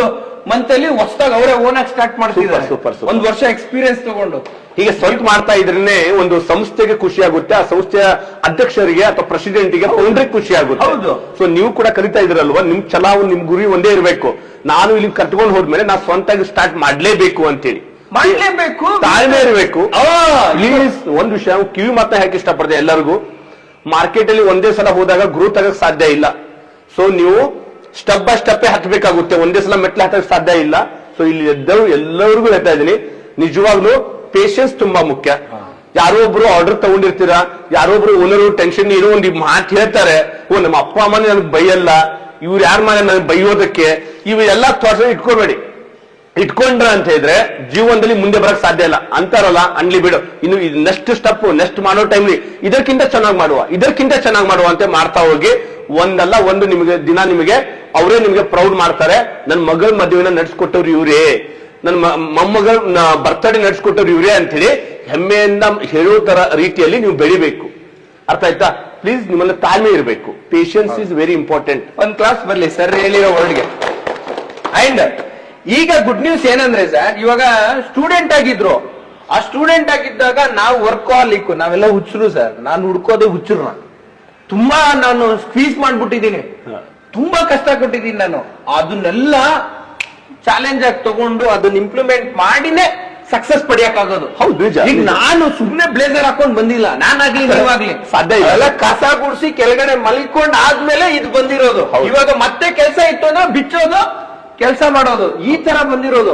A: ಮಂತ್ ಅಲ್ಲಿ ಹೊಸದಾಗಿ ಅವರೇ ಓನ್ ಆಗಿ ಸ್ಟಾರ್ಟ್ ಮಾಡ್ತಿದ್ದಾರೆ.
B: ಸೂಪರ್.
A: 1 ವರ್ಷ ಎಕ್ಸ್ಪೀರಿಯನ್ಸ್ ತಗೊಂಡು
B: ಹೀಗೆ ಸ್ವಂತ ಮಾಡ್ತಾ ಇದ್ರೇನೆ ಒಂದು ಸಂಸ್ಥೆಗೆ ಖುಷಿ ಆಗುತ್ತೆ, ಆ ಸಂಸ್ಥೆಯ ಅಧ್ಯಕ್ಷರಿಗೆ ಅಥವಾ ಪ್ರೆಸಿಡೆಂಟ್ಗೆ ಫೌಂಡ್ರಿಗೆ ಖುಷಿ ಆಗುತ್ತೆ.
A: ಹೌದು.
B: ಸೊ ನೀವು ಕೂಡ ಕಲಿತಾ ಇದ್ರಲ್ವಾ, ನಿಮ್ ಛಲಾವು ನಿಮ್ ಗುರಿ ಒಂದೇ ಇರಬೇಕು. ನಾನು ಇಲ್ಲಿ ಕಟ್ಕೊಂಡು ಹೋದ್ಮೇಲೆ ನಾ ಸ್ವಂತಾಗಿ ಸ್ಟಾರ್ಟ್ ಮಾಡ್ಲೇಬೇಕು ಅಂತೇಳಿ
A: ಮಾಡ್ಲೇಬೇಕು,
B: ತಾಳ್ಮೆ ಇರಬೇಕು. ಒಂದ್ ವಿಷಯ ಕಿವಿ ಮಾತನ್ನ ಹೇಳಕ್ ಇಷ್ಟಪಡ್ದೆ ಎಲ್ಲರಿಗೂ. ಮಾರ್ಕೆಟ್ ಅಲ್ಲಿ ಒಂದೇ ಸಲ ಹೋದಾಗ ಗ್ರೋತ್ ಆಗಕ್ ಸಾಧ್ಯ ಇಲ್ಲ. ಸೊ ನೀವು ಸ್ಟೆಪ್ ಬೈ ಸ್ಟೆಪ್ ಹತ್ತಬೇಕಾಗುತ್ತೆ, ಒಂದೇ ಸಲ ಮೆಟ್ಲು ಹತ್ತಕ್ ಸಾಧ್ಯ ಇಲ್ಲ. ಸೊ ಇಲ್ಲಿ ಎಲ್ಲರಿಗೂ ಹೇಳ್ತಾ ಇದ್ದೀನಿ, ನಿಜವಾಗ್ಲೂ ಪೇಷನ್ಸ್ ತುಂಬಾ ಮುಖ್ಯ. ಯಾರೋ ಒಬ್ರು ಆರ್ಡರ್ ತಗೊಂಡಿರ್ತೀರಾ, ಯಾರೋ ಒಬ್ರು ಓನರು ಟೆನ್ಷನ್ ಏನೋ ಒಂದು ಮಾತು ಹೇಳ್ತಾರೆ, ಓ ನಮ್ಮ ಅಪ್ಪ ಅಮ್ಮನೇ ನನಗೆ ಬೈಯಲ್ಲ, ಇವ್ರು ಯಾರ ಮನೆ ನನಗೆ ಬೈಯೋದಕ್ಕೆ, ಇವೆಲ್ಲ ಥಾಟ್ಸ್ ಇಟ್ಕೋಬೇಡಿ. ಇಟ್ಕೊಂಡ್ರ ಅಂತ ಹೇಳಿದ್ರೆ ಜೀವನದಲ್ಲಿ ಮುಂದೆ ಬರಕ್ ಸಾಧ್ಯ ಇಲ್ಲ. ಅಂತಾರಲ್ಲ ಅನ್ಲಿ ಬಿಡು, ಇನ್ನು ನೆಕ್ಸ್ಟ್ ಸ್ಟೆಪ್ ನೆಕ್ಸ್ಟ್ ಮಾಡೋ ಟೈಮ್ಲಿ ಇದಕ್ಕಿಂತ ಚೆನ್ನಾಗಿ ಮಾಡುವ ಅಂತ ಮಾಡ್ತಾ ಹೋಗಿ ಒಂದಲ್ಲ ಒಂದು ನಿಮಗೆ ದಿನ ನಿಮಗೆ ಅವರೇ ನಿಮಗೆ ಪ್ರೌಡ್ ಮಾಡ್ತಾರೆ. ನನ್ನ ಮಗಳ ಮದುವೆನ ನಡೆಸ್ಕೊಟ್ಟವ್ರು ಇವ್ರೇ, ನನ್ನ ಮೊಮ್ಮಗಳ ಬರ್ತಡೇ ನಡೆಸ್ಕೊಟ್ಟವ್ರು ಇವ್ರೇ ಅಂತೇಳಿ ಹೆಮ್ಮೆಯಿಂದ ಹೇಳೋ ತರ ರೀತಿಯಲ್ಲಿ ನೀವು ಬೆಳಿಬೇಕು. ಅರ್ಥ ಆಯ್ತಾ? ಪ್ಲೀಸ್ ನಿಮ್ಮಲ್ಲಿ ತಾಳ್ಮೆ ಇರಬೇಕು. Patience is very important.
A: ಒಂದ್ ಕ್ಲಾಸ್ ಬರ್ಲಿ ಸರ್ ಹೇಳಿರೋ ವರ್ಡ್ಗೆ. ಅಂಡ್ ಈಗ ಗುಡ್ ನ್ಯೂಸ್ ಏನಂದ್ರೆ ಸರ್, ಇವಾಗ ಸ್ಟೂಡೆಂಟ್ ಆಗಿದ್ರು, ಆ ಸ್ಟೂಡೆಂಟ್ ಆಗಿದ್ದಾಗ ನಾವು ವರ್ಕಾಲಿಕ್, ನಾವೆಲ್ಲ ಹುಚ್ಚರು ಸರ್. ನಾನು ಹುಡ್ಕೋದೇ ಹುಚ್ಚರು. ತುಂಬಾ ನಾನು ಸ್ಕ್ವೀಸ್ ಮಾಡ್ಬಿಟ್ಟಿದ್ದೀನಿ, ತುಂಬಾ ಕಷ್ಟ ಕೊಟ್ಟಿದ್ದೀನಿ ನಾನು. ಅದನ್ನೆಲ್ಲ ಚಾಲೆಂಜ್ ಆಗಿ ತಗೊಂಡು ಅದನ್ನ ಇಂಪ್ಲಿಮೆಂಟ್ ಮಾಡಿನೇ ಸಕ್ಸಸ್ ಪಡೆಯಕ್ಕಾಗೋದು.
B: ಹೌದು ನಿಜ.
A: ಈಗ ನಾನು ಸುಮ್ನೆ ಬ್ಲೇಸರ್ ಹಾಕೊಂಡ್ ಬಂದಿಲ್ಲ, ನಾನಾಗ್ಲಿ ನೀವಾಗ್ಲಿ
B: ಸಾಧ್ಯ ಇಲ್ಲ.
A: ಎಲ್ಲ ಕಸ ಗುಡಿಸಿ ಕೆಳಗಡೆ ಮಲ್ಕೊಂಡ್ ಆದ್ಮೇಲೆ ಇದು ಬಂದಿರೋದು. ಇವಾಗ ಮತ್ತೆ ಕೆಲಸ ಇತ್ತು ಅಂದ್ರೆ ಬಿಚ್ಚೋದು, ಕೆಲಸ ಮಾಡೋದು, ಈ ತರ ಬಂದಿರೋದು.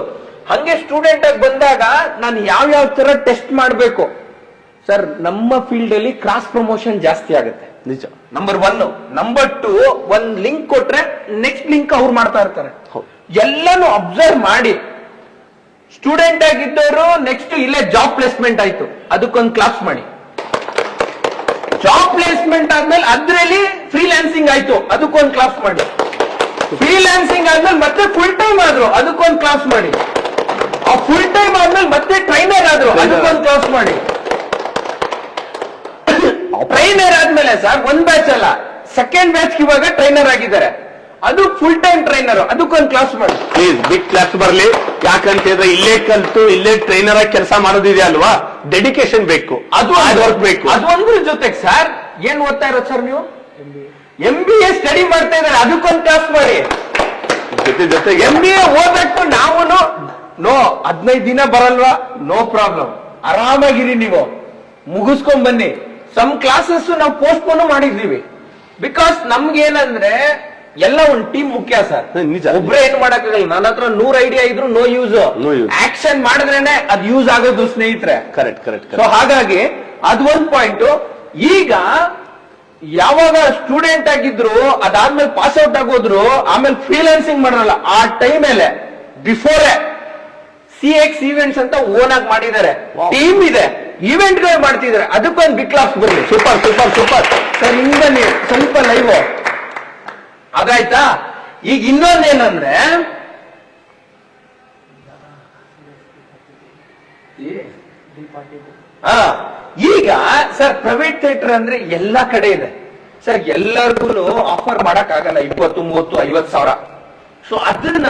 A: ಹಂಗೆ ಸ್ಟೂಡೆಂಟ್ ಆಗಿ ಬಂದಾಗ ನಾನು ಯಾವ ತರ ಟೆಸ್ಟ್ ಮಾಡ್ಬೇಕು ಸರ್. ನಮ್ಮ ಫೀಲ್ಡ್ ಅಲ್ಲಿ ಕ್ರಾಸ್ ಪ್ರಮೋಷನ್ ಜಾಸ್ತಿ ಆಗುತ್ತೆ,
B: ನಿಜ.
A: ನಂಬರ್ 1. ನಂಬರ್ 2, ಒಂದ್ ಲಿಂಕ್ ಕೊಟ್ರೆ ನೆಕ್ಸ್ಟ್ ಲಿಂಕ್ ಅವ್ರು ಮಾಡ್ತಾ ಇರ್ತಾರೆ. ಎಲ್ಲಾನು ಅಬ್ಸರ್ವ್ ಮಾಡಿ ಸ್ಟೂಡೆಂಟ್ ಆಗಿದ್ದವರು ನೆಕ್ಸ್ಟ್ ಇಲ್ಲೇ ಜಾಬ್ ಪ್ಲೇಸ್ಮೆಂಟ್ ಆಯ್ತು, ಅದಕ್ಕೊಂದು ಕ್ಲಾಸ್ ಮಾಡಿ. ಜಾಬ್ ಪ್ಲೇಸ್ಮೆಂಟ್ ಆದ್ಮೇಲೆ ಅದ್ರಲ್ಲಿ ಫ್ರೀಲಾನ್ಸಿಂಗ್ ಆಯ್ತು, ಅದಕ್ಕೊಂದು ಕ್ಲಾಸ್ ಮಾಡಿ. ಫ್ರೀಲಾನ್ಸಿಂಗ್ ಆದ್ಮೇಲೆ ಮತ್ತೆ ಫುಲ್ ಟೈಮ್ ಆದ್ರು, ಅದಕ್ಕೊಂದು ಕ್ಲಾಸ್ ಮಾಡಿ. ಆ ಫುಲ್ ಟೈಮ್ ಆದ್ಮೇಲೆ ಮತ್ತೆ ಟ್ರೈನರ್ ಆದ್ರು, ಅದಕ್ಕೊಂದು ಕ್ಲಾಸ್ ಮಾಡಿ. ಟ್ರೈನರ್ ಆದ್ಮೇಲೆ ಸರ್ ಒಂದ್ ಬ್ಯಾಚ್ ಅಲ್ಲ, ಸೆಕೆಂಡ್ ಬ್ಯಾಚ್ ಇವಾಗ ಟ್ರೈನರ್ ಆಗಿದ್ದಾರೆ, ಅದು ಫುಲ್ ಟೈಮ್ ಟ್ರೈನರ್, ಅದಕ್ಕೊಂದು ಕ್ಲಾಸ್ ಮಾಡಿ.
B: ಪ್ಲೀಸ್ ಬಿಗ್ ಕ್ಲಾಸ್ ಬರ್ಲಿ. ಯಾಕಂತ ಹೇಳಿದ್ರೆ ಇಲ್ಲೇ ಕಲ್ತು ಇಲ್ಲೇ ಟ್ರೈನರ್ ಆಗಿ ಕೆಲಸ ಮಾಡೋದಿದೆ ಅಲ್ವಾ, ಡೆಡಿಕೇಶನ್ ಬೇಕು, ಅದು ವರ್ಕ್ ಬೇಕು.
A: ಅದೊಂದ್ರ ಜೊತೆಗೆ ಸರ್ ಏನ್ ಓದ್ತಾ ಇರೋದು ಸರ್ ನೀವು? MBA ಸ್ಟಡಿ ಮಾಡ್ತಾ ಇದ್ದಾರೆ, ಅದಕ್ಕೊಂದು ಕ್ಲಾಸ್ ಮಾಡಿ.
B: ಜೊತೆಗೆ
A: MBA ಓದಟ್ಟು ನಾವು 15 ದಿನ ಬರಲ್ವಾ, ನೋ ಪ್ರಾಬ್ಲಮ್, ಆರಾಮಾಗಿರಿ, ನೀವು ಮುಗಿಸ್ಕೊಂಡ್ ಬನ್ನಿ. ಸಮ್ ಕ್ಲಾಸಸ್ ನಾವು ಪೋಸ್ಟ್ಪೋನ್ ಮಾಡಿದೀವಿ, ಬಿಕಾಸ್ ನಮ್ಗೆ ಏನಂದ್ರೆ ಎಲ್ಲ ಒಂದು ಟೀಮ್ ಮುಖ್ಯ ಸರ್.
B: ನಿಜ.
A: ಒಬ್ರೇ ಏನ್ ಮಾಡಕ್ಕಾಗಲ್ಲ. ನನ್ನ ಹತ್ರ 100 ಐಡಿಯಾ ಇದ್ರು ನೋ ಯೂಸ್. ಆಕ್ಷನ್ ಮಾಡಿದ್ರೇನೆ ಅದ್ ಯೂಸ್ ಆಗೋದು ಸ್ನೇಹಿತರೆ.
B: ಕರೆಕ್ಟ್.
A: ಸೊ ಹಾಗಾಗಿ ಅದು ಒಂದ್ ಪಾಯಿಂಟ್. ಈಗ ಯಾವಾಗ ಸ್ಟೂಡೆಂಟ್ ಆಗಿದ್ರು, ಅದಾದ್ಮೇಲೆ ಪಾಸ್ ಔಟ್ ಆಗೋದ್ರು, ಆಮೇಲೆ ಫ್ರೀಲಾನ್ಸಿಂಗ್ ಮಾಡಲ್ಲ, ಆ ಟೈಮ್ ಮೇಲೆ ಬಿಫೋರ್ CX ಈವೆಂಟ್ಸ್ ಅಂತ ಓನ್ ಆಗಿ ಮಾಡಿದ್ದಾರೆ, ಟೀಮ್ ಇದೆ, ಈವೆಂಟ್ ಗಳು ಮಾಡ್ತಿದ್ದಾರೆ, ಅದಕ್ಕೊಂದು ಬಿಗ್ ಕ್ಲಾಸ್ ಬರಲಿ.
B: ಸೂಪರ್
A: ಸರ್ ಇಂದ ನೀವು ಸ್ವಲ್ಪ ಲೈವ್ ಅದಾಯ್ತಾ. ಈಗ ಇನ್ನೊಂದೇನಂದ್ರೆ ಈಗ ಸರ್ ಪ್ರೈವೇಟ್ ಥಿಯೇಟರ್ ಅಂದ್ರೆ ಎಲ್ಲಾ ಕಡೆ ಇದೆ ಸರ್, ಎಲ್ಲರಿಗೂ ಆಫರ್ ಮಾಡಕ್ ಆಗಲ್ಲ 20, 30, 50 ಸಾವಿರ. ಸೊ ಅದನ್ನ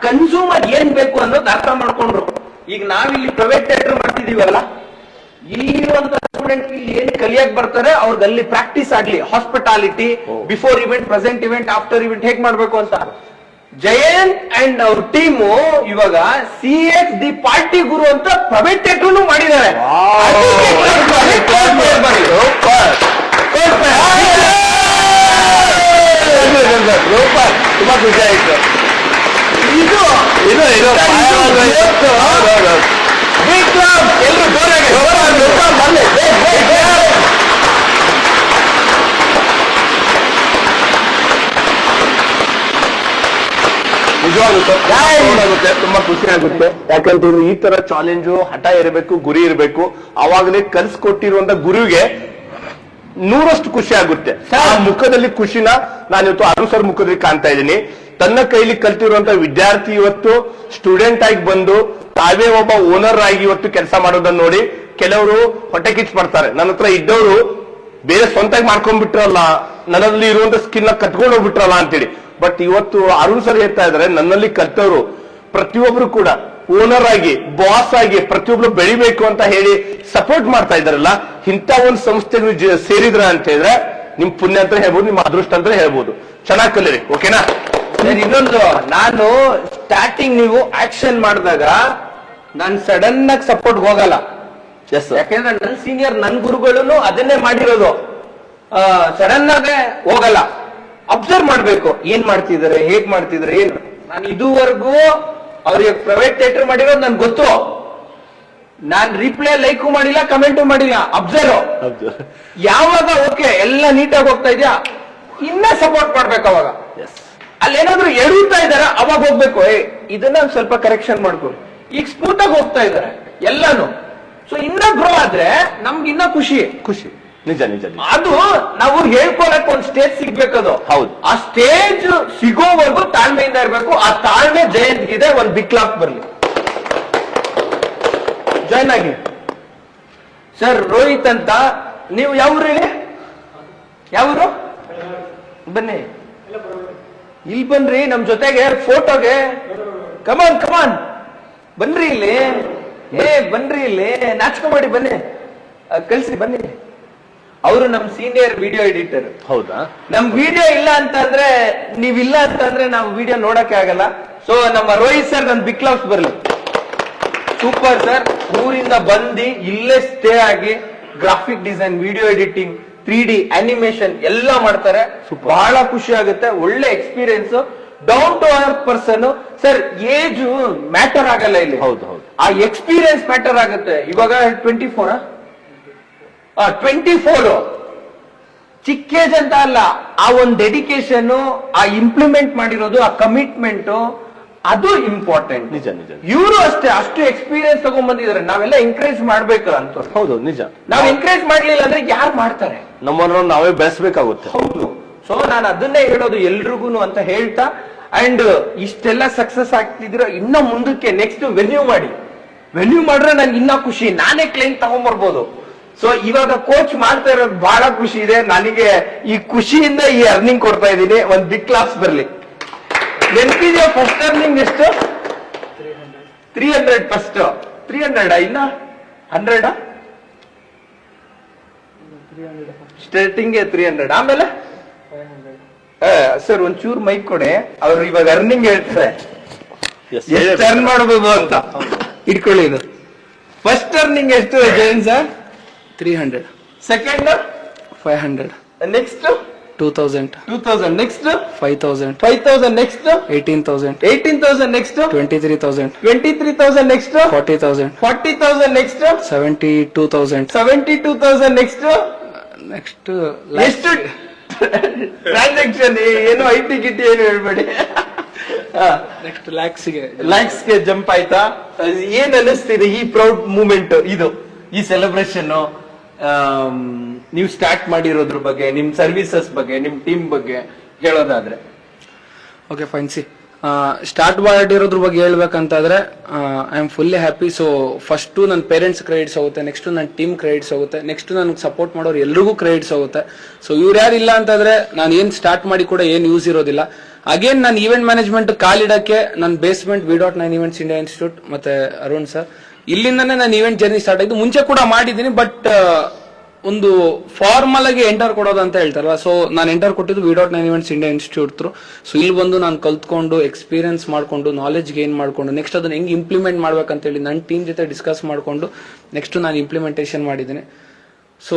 A: ಕನ್ಸ್ಯೂಮರ್ ಏನ್ ಬೇಕು ಅನ್ನೋದು ಅರ್ಥ ಮಾಡ್ಕೊಂಡ್ರು. ಈಗ ನಾವಿಲ್ಲಿ ಪ್ರೈವೇಟ್ ಥಿಯೇಟರ್ ಮಾಡ್ತಿದೀವಲ್ಲ, ಇಲ್ಲಿರುವಂತ ಸ್ಟೂಡೆಂಟ್ ಇಲ್ಲಿ ಏನ್ ಕಲಿಯಕ್ ಬರ್ತಾರೆ ಅವ್ರಿಗೆ ಅಲ್ಲಿ ಪ್ರಾಕ್ಟೀಸ್ ಆಗ್ಲಿ. Hospitality, before event, present event, after event ಹೇಗ್ ಮಾಡ್ಬೇಕು ಅಂತ ಜಯಂತ್ ಅಂಡ್ ಅವ್ರ ಟೀಮು ಇವಾಗ CX ದಿ ಪಾರ್ಟಿ ಗುರು ಅಂತ ಪ್ರೈವೇಟ್ ಥಿಯೇಟರ್ ಮಾಡಿದ್ದಾರೆ.
B: ತುಂಬಾ ಖುಷಿ ಆಯ್ತು.
A: ಇದು ಎಲ್ಲರೂ
B: ನಿಜವಾಗುತ್ತೆ, ತುಂಬಾ ಖುಷಿ ಆಗುತ್ತೆ. ಯಾಕಂತಂದ್ರೆ ಈ ತರ ಚಾಲೆಂಜು, ಹಠ ಇರಬೇಕು, ಗುರಿ ಇರಬೇಕು. ಅವಾಗಲೇ ಕಲ್ಸ್ಕೊಟ್ಟಿರುವಂತ ಗುರುವಿಗೆ 100% ಖುಷಿ ಆಗುತ್ತೆ. ಆ ಮುಖದಲ್ಲಿ ಖುಷಿನ ನಾನು ಇವತ್ತು ಅರುಣ್ ಸರ್ ಮುಖದಲ್ಲಿ ಕಾಣ್ತಾ ಇದ್ದೀನಿ. ತನ್ನ ಕೈಲಿ ಕಲ್ತಿರುವಂತ ವಿದ್ಯಾರ್ಥಿ ಇವತ್ತು ಸ್ಟೂಡೆಂಟ್ ಆಗಿ ಬಂದು ತಾವೇ ಒಬ್ಬ ಓನರ್ ಆಗಿ ಇವತ್ತು ಕೆಲಸ ಮಾಡೋದನ್ನ ನೋಡಿ ಕೆಲವರು ಹೊಟ್ಟೆ ಕಿಚ್ಚು ಪಡ್ತಾರೆ. ನನ್ನ ಹತ್ರ ಇದ್ದವರು ಬೇರೆ ಸ್ವಂತಾಗಿ ಮಾಡ್ಕೊಂಡ್ಬಿಟ್ರಲ್ಲ, ನನ್ನಲ್ಲಿ ಇರುವಂತ ಸ್ಕಿನ್ ಕಟ್ಕೊಂಡು ಹೋಗ್ಬಿಟ್ರಲ್ಲ ಅಂತೇಳಿ. ಬಟ್ ಇವತ್ತು ಅರುಣ್ ಸರ್ ಹೇಳ್ತಾ ಇದಾರೆ, ನನ್ನಲ್ಲಿ ಕಲ್ತವರು ಪ್ರತಿಯೊಬ್ರು ಕೂಡ ಓನರ್ ಆಗಿ, ಬಾಸ್ ಆಗಿ ಪ್ರತಿಯೊಬ್ರು ಬೆಳಿಬೇಕು ಅಂತ ಹೇಳಿ ಸಪೋರ್ಟ್ ಮಾಡ್ತಾ ಇದಾರಲ್ಲ, ಇಂಥ ಒಂದು ಸಂಸ್ಥೆಗಳು ಸೇರಿದ್ರ ಅಂತ ಹೇಳಿದ್ರೆ ನಿಮ್ ಪುಣ್ಯ ಅಂತ ಹೇಳ್ಬೋದು, ನಿಮ್ಮ ಅದೃಷ್ಟ ಅಂತ ಹೇಳ್ಬೋದು. ಚೆನ್ನಾಗಿ ಕಲೀರಿ, ಓಕೆನಾ?
A: ಇನ್ನೊಂದು, ನಾನು ಸ್ಟಾರ್ಟಿಂಗ್ ನೀವು ಆಕ್ಷನ್ ಮಾಡಿದಾಗ ನಾನು ಸಡನ್ ಆಗಿ ಸಪೋರ್ಟ್ ಹೋಗಲ್ಲ. ಯಾಕೆಂದ್ರೆ ನನ್ನ ಸೀನಿಯರ್, ನನ್ನ ಗುರುಗಳು ಅದನ್ನೇ ಮಾಡಿರೋದು. ಸಡನ್ ಆಗಿ ಹೋಗಲ್ಲ, ಅಬ್ಸರ್ವ್ ಮಾಡ್ಬೇಕು, ಏನ್ ಮಾಡ್ತಿದಾರೆ, ಹೇಗ್ ಮಾಡ್ತಿದಾರೆ, ಏನು. ನಾನು ಇದುವರೆಗೂ ಅವ್ರಿಗೆ ಪ್ರೈವೇಟ್ ಥಿಯೇಟರ್ ಮಾಡಿರೋದು ನನ್ಗೆ ಗೊತ್ತು. ನಾನ್ ರಿಪ್ಲೈ ಲೈಕು ಮಾಡಿಲ್ಲ, ಕಮೆಂಟು ಮಾಡಿಲ್ಲ, ಅಬ್ಸರ್ವ್. ಯಾವಾಗ ಓಕೆ ಎಲ್ಲ ನೀಟಾಗಿ ಹೋಗ್ತಾ ಇದೆಯಾ, ಇನ್ನ ಸಪೋರ್ಟ್ ಮಾಡ್ಬೇಕು ಅವಾಗ. ಅಲ್ಲೇನಾದ್ರೂ ಎಡುತ್ತಾ ಇದಾರೆ ಅವಾಗ ಹೋಗ್ಬೇಕು, ಇದನ್ನ ಸ್ವಲ್ಪ ಕರೆಕ್ಷನ್ ಮಾಡ್ಕೊ. ಈಗ ಸ್ಮೂತ್ ಆಗಿ ಹೋಗ್ತಾ ಇದಾರೆ ಎಲ್ಲಾನು. ಸೊ ಇನ್ನ ಗ್ರೋ ಆದ್ರೆ ನಮ್ಗೆ ಇನ್ನ ಖುಷಿ.
B: ನಿಜ ನಿಜ ನಿಜ.
A: ಅದು ನಾವು ಹೇಳ್ಕೊಳಕ್ ಒಂದ್ ಸ್ಟೇಜ್ ಸಿಗ್ಬೇಕದು.
B: ಹೌದು.
A: ಆ ಸ್ಟೇಜ್ ಸಿಗೋವರೆಗೂ ತಾಳ್ಮೆಯಿಂದ ಇರ್ಬೇಕು. ಆ ತಾಳ್ಮೆ ಜಯಂತ್ಗಿದೆ. ಒಂದ್ ಬಿಗ್ ಕ್ಲಾಪ್ ಬರ್ಲಿ, ಜಾಯ್ನ್ ಆಗಿ. ಸರ್ ರೋಹಿತ್ ಅಂತ, ನೀವು ಯಾವ್ರು ಹೇಳಿ? ಯಾವ್ರು? ಬನ್ನಿ ಇಲ್ಲಿ ಬನ್ರಿ ನಮ್ ಜೊತೆಗೆ ಫೋಟೋಗೆ. ಕಮಾನ್ ಕಮಾನ್ ಬನ್ರಿ ಇಲ್ಲಿ. ಬನ್ರಿ ಇಲ್ಲಿ, ನಾಚ್ಕೊಂಬೇಡಿ, ಬನ್ನಿ ಕಳ್ಸಿ ಬನ್ನಿ. ಅವರು ನಮ್ ಸೀನಿಯರ್ ವಿಡಿಯೋ ಎಡಿಟರ್.
B: ಹೌದಾ?
A: ನಮ್ ವಿಡಿಯೋ ಇಲ್ಲ ಅಂತಂದ್ರೆ, ನೀವಿಲ್ಲ ಅಂತಂದ್ರೆ ನಾವು ವಿಡಿಯೋ ನೋಡಕ್ಕೆ ಆಗಲ್ಲ. ಸೊ ನಮ್ಮ ರೋಹಿತ್ ಸರ್ ನನ್ ಬಿಗ್ ಕ್ಲಾಪ್ಸ್ ಬರ್ಲಿ. Super sir. ಊರಿಂದ ಬಂದು ಇಲ್ಲೇ ಸ್ಟೇ ಆಗಿ graphic design, video editing, 3D animation ಎಲ್ಲ ಮಾಡ್ತಾರೆ. ಬಹಳ ಖುಷಿ ಆಗುತ್ತೆ. ಒಳ್ಳೆ experience, down to earth person. Sir age matter ಆಗಲ್ಲ ಇಲ್ಲಿ.
B: ಹೌದು ಹೌದು.
A: ಆ ಎಕ್ಸ್ಪೀರಿಯನ್ಸ್ ಮ್ಯಾಟರ್ ಆಗುತ್ತೆ. ಇವಾಗ 24 ಚಿಕ್ಕ ಏಜ್ ಅಂತ ಅಲ್ಲ, ಆ ಒಂದು ಡೆಡಿಕೇಶನ್, ಆ ಇಂಪ್ಲಿಮೆಂಟ್ ಮಾಡಿರೋದು, ಆ ಕಮಿಟ್ಮೆಂಟ್, ಅದು ಇಂಪಾರ್ಟೆಂಟ್.
B: ನಿಜ ನಿಜ.
A: ಇವರು ಅಷ್ಟೇ, ಅಷ್ಟು ಎಕ್ಸ್ಪೀರಿಯನ್ಸ್ ತಗೊಂಡ್ ಬಂದಿದ್ದಾರೆ. ನಾವೆಲ್ಲ ಎಂಕರೇಜ್ ಮಾಡ್ಬೇಕು ಅಂತ.
B: ಹೌದು ನಿಜ.
A: ನಾವ್ ಎಂಕರೇಜ್ ಮಾಡ್ಲಿಲ್ಲ ಅಂದ್ರೆ ಯಾರು ಮಾಡ್ತಾರೆ?
B: ನಮ್ಮನ್ನ ನಾವೇ ಬೆಳೆಸಬೇಕಾಗುತ್ತೆ.
A: ಹೌದು. ಸೊ ನಾನು ಅದನ್ನೇ ಹೇಳೋದು ಎಲ್ರಿಗೂ ಅಂತ ಹೇಳ್ತಾ, ಅಂಡ್ ಇಷ್ಟೆಲ್ಲ ಸಕ್ಸಸ್ ಆಗ್ತಿದ್ರೆ ಇನ್ನ ಮುಂದಕ್ಕೆ ನೆಕ್ಸ್ಟ್ ವೆನ್ಯೂ ಮಾಡ್ರೆ ನನ್ಗೆ ಇನ್ನ ಖುಷಿ. ನಾನೇ ಕ್ಲೈಂಟ್ ತಗೊಂಡ್ಬರ್ಬೋದು. ಸೊ ಇವಾಗ ಕೋಚ್ ಮಾಡ್ತಾ ಇರೋದು ಬಹಳ ಖುಷಿ ಇದೆ ನನಗೆ. ಈ ಖುಷಿಯಿಂದ ಈ ಅರ್ನಿಂಗ್ ಕೊಡ್ತಾ ಇದ್ದೀನಿ. ಒಂದ್ ಬಿಗ್ ಕ್ಲಾಸ್ ಬರ್ಲಿ. ನೆನಪಿದೆಯಾ ಫಸ್ಟ್ ಅರ್ನಿಂಗ್ ಎಷ್ಟು? 300 ಫಸ್ಟ್. 300 ಇನ್ನ 100 ಸ್ಟಾರ್ಟಿಂಗ್ 300, ಆಮೇಲೆ ಸರ್ ಒಂಚೂರು ಮೈಕ್ ಕೊಡೆ. ಅವ್ರು ಇವಾಗ ಅರ್ನಿಂಗ್ ಹೇಳ್ತಾರೆ ಎಷ್ಟು ಅರ್ನ್ ಮಾಡಬಹುದು ಅಂತ. ಇಟ್ಕೊಳ್ಳಿ ಇದು. ಫಸ್ಟ್ ಅರ್ನಿಂಗ್ ಎಷ್ಟು Jain sir?
C: 300.
A: Second
C: 500.
A: Next
C: 2000.
A: 2000. Next
C: 5000.
A: 5000. Next
C: 18,000.
A: 18,000. Next
C: 23,000.
A: 23,000. Next
C: 40,000.
A: 40,000. Next
C: 72,000.
A: 72,000. Next
C: next
A: ಎಷ್ಟು ಟ್ರಾನ್ಸಾಕ್ಷನ್? ಏನು ಐಟಿ ಗಿಟಿ ಏನು ಹೇಳ್ಬೇಡಿ.
C: ನೆಕ್ಸ್ಟ್ ಲ್ಯಾಕ್ಸ್ಗೆ
A: ಜಂಪ್ ಆಯ್ತಾ? ಏನ್ ಅನಿಸ್ತಿದೆ ಈ ಪ್ರೌಡ್ ಮೂಮೆಂಟ್, ಇದು ಈ ಸೆಲೆಬ್ರೇಷನ್? ನೀವು ಸ್ಟಾರ್ಟ್ ಮಾಡಿರೋದ್ರ ಬಗ್ಗೆ, ನಿಮ್ ಸರ್ವಿಸಸ್ ಬಗ್ಗೆ, ನಿಮ್ ಟೀಮ್ ಬಗ್ಗೆ ಹೇಳೋದಾದ್ರೆ?
C: Okay fine. ಸ್ಟಾರ್ಟ್ ಮಾಡಿರೋದ್ರ ಬಗ್ಗೆ ಹೇಳ್ಬೇಕಂತಾದ್ರೆ I am fully happy. So first ನನ್ನ ಪೇರೆಂಟ್ಸ್ ಕ್ರೆಡಿಟ್ಸ್ ಹೋಗುತ್ತೆ, ನೆಕ್ಸ್ಟ್ ನನ್ನ ಟೀಮ್ ಕ್ರೆಡಿಟ್ಸ್ ಹೋಗುತ್ತೆ, ನೆಕ್ಸ್ಟ್ ನನಗೆ ಸಪೋರ್ಟ್ ಮಾಡೋರು ಎಲ್ರಿಗೂ ಕ್ರೆಡಿಟ್ಸ್ ಹೋಗುತ್ತೆ. ಸೊ ಇವ್ರು ಯಾರು ಇಲ್ಲ ಅಂತಂದ್ರೆ ನಾನು ಏನ್ ಸ್ಟಾರ್ಟ್ ಮಾಡಿ ಕೂಡ ಏನ್ ಯೂಸ್ ಇರೋದಿಲ್ಲ. ಅಗೇನ್ ನಾನು ಈವೆಂಟ್ ಮ್ಯಾನೇಜ್ಮೆಂಟ್ ಕಾಲಿಡಕ್ಕೆ ನನ್ನ basement V.9 events India institute ಮತ್ತೆ ಅರುಣ್ ಸರ್, ಇಲ್ಲಿಂದಾನೇ ನಾನು ಈವೆಂಟ್ ಜರ್ನಿ ಸ್ಟಾರ್ಟ್ ಆಯ್ತು. ಮುಂಚೆ ಕೂಡ ಮಾಡಿದ್ದೀನಿ, ಬಟ್ ಒಂದು ಫಾರ್ಮಲ್ ಆಗಿ ಎಂಟರ್ ಕೊಡೋದು ಅಂತ ಹೇಳ್ತಾರಲ್ಲ, ಸೊ ನಾನು ಎಂಟರ್ ಕೊಟ್ಟಿದ್ದು V.9 events India institute through. So ಇಲ್ಲಿ ಬಂದು ನಾನು ಕಲ್ತ್ಕೊಂಡು ಎಕ್ಸ್ಪೀರಿಯನ್ಸ್ ಮಾಡ್ಕೊಂಡು ನಾಲೆಜ್ ಗೇನ್ ಮಾಡ್ಕೊಂಡು ನೆಕ್ಸ್ಟ್ ಅದನ್ನ ಹೆಂಗ್ ಇಂಪ್ಲಿಮೆಂಟ್ ಮಾಡ್ಬೇಕಂತ ಹೇಳಿ ನನ್ನ ಟೀಮ್ ಜೊತೆ ಡಿಸ್ಕಸ್ ಮಾಡ್ಕೊಂಡು ನೆಕ್ಸ್ಟ್ ನಾನು ಇಂಪ್ಲಿಮೆಂಟೇಷನ್ ಮಾಡಿದ್ದೀನಿ. ಸೊ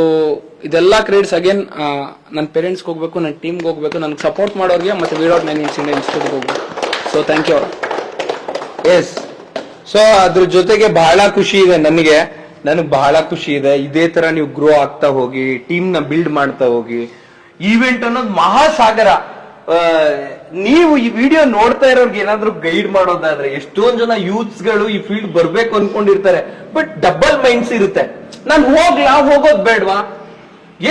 C: ಇದೆಲ್ಲ ಕ್ರೆಡಿಟ್ಸ್ ಅಗೇನ್ ನನ್ನ ಪೇರೆಂಟ್ಸ್ಗೆ ಹೋಗ್ಬೇಕು, ನನ್ನ ಟೀಮ್ಗೆ ಹೋಗ್ಬೇಕು, ನನಗೆ ಸಪೋರ್ಟ್ ಮಾಡೋರಿಗೆ ಮತ್ತೆ V.9 ಈವೆಂಟ್ಸ್ ಇಂಡಿಯಾ ಇನ್ಸ್ಟಿಟ್ಯೂಟ್ಗೆ ಹೋಗ್ಬೇಕು. So thank you.
A: Yes. So ಅದ್ರ ಜೊತೆಗೆ ಬಹಳ ಖುಷಿ ಇದೆ ನನಗೆ ಬಹಳ ಖುಷಿ ಇದೆ. ಇದೇ ತರ ನೀವು ಗ್ರೋ ಆಗ್ತಾ ಹೋಗಿ, ಟೀಮ್ ನ ಬಿಲ್ಡ್ ಮಾಡ್ತಾ ಹೋಗಿ. ಈವೆಂಟ್ ಅನ್ನೋದು ಮಹಾಸಾಗರ. ನೀವು ಈ ವಿಡಿಯೋ ನೋಡ್ತಾ ಇರೋರ್ಗೆ ಏನಾದ್ರು ಗೈಡ್ ಮಾಡೋದಾದ್ರೆ, ಎಷ್ಟೊಂದ್ ಜನ ಯೂತ್ಸ್ ಗಳು ಈ ಫೀಲ್ಡ್ ಬರ್ಬೇಕು ಅನ್ಕೊಂಡಿರ್ತಾರೆ, ಬಟ್ ಡಬಲ್ ಮೈಂಡ್ಸ್ ಇರುತ್ತೆ. ನಾನು ಹೋಗೋದ್ ಬೇಡ್ವಾ?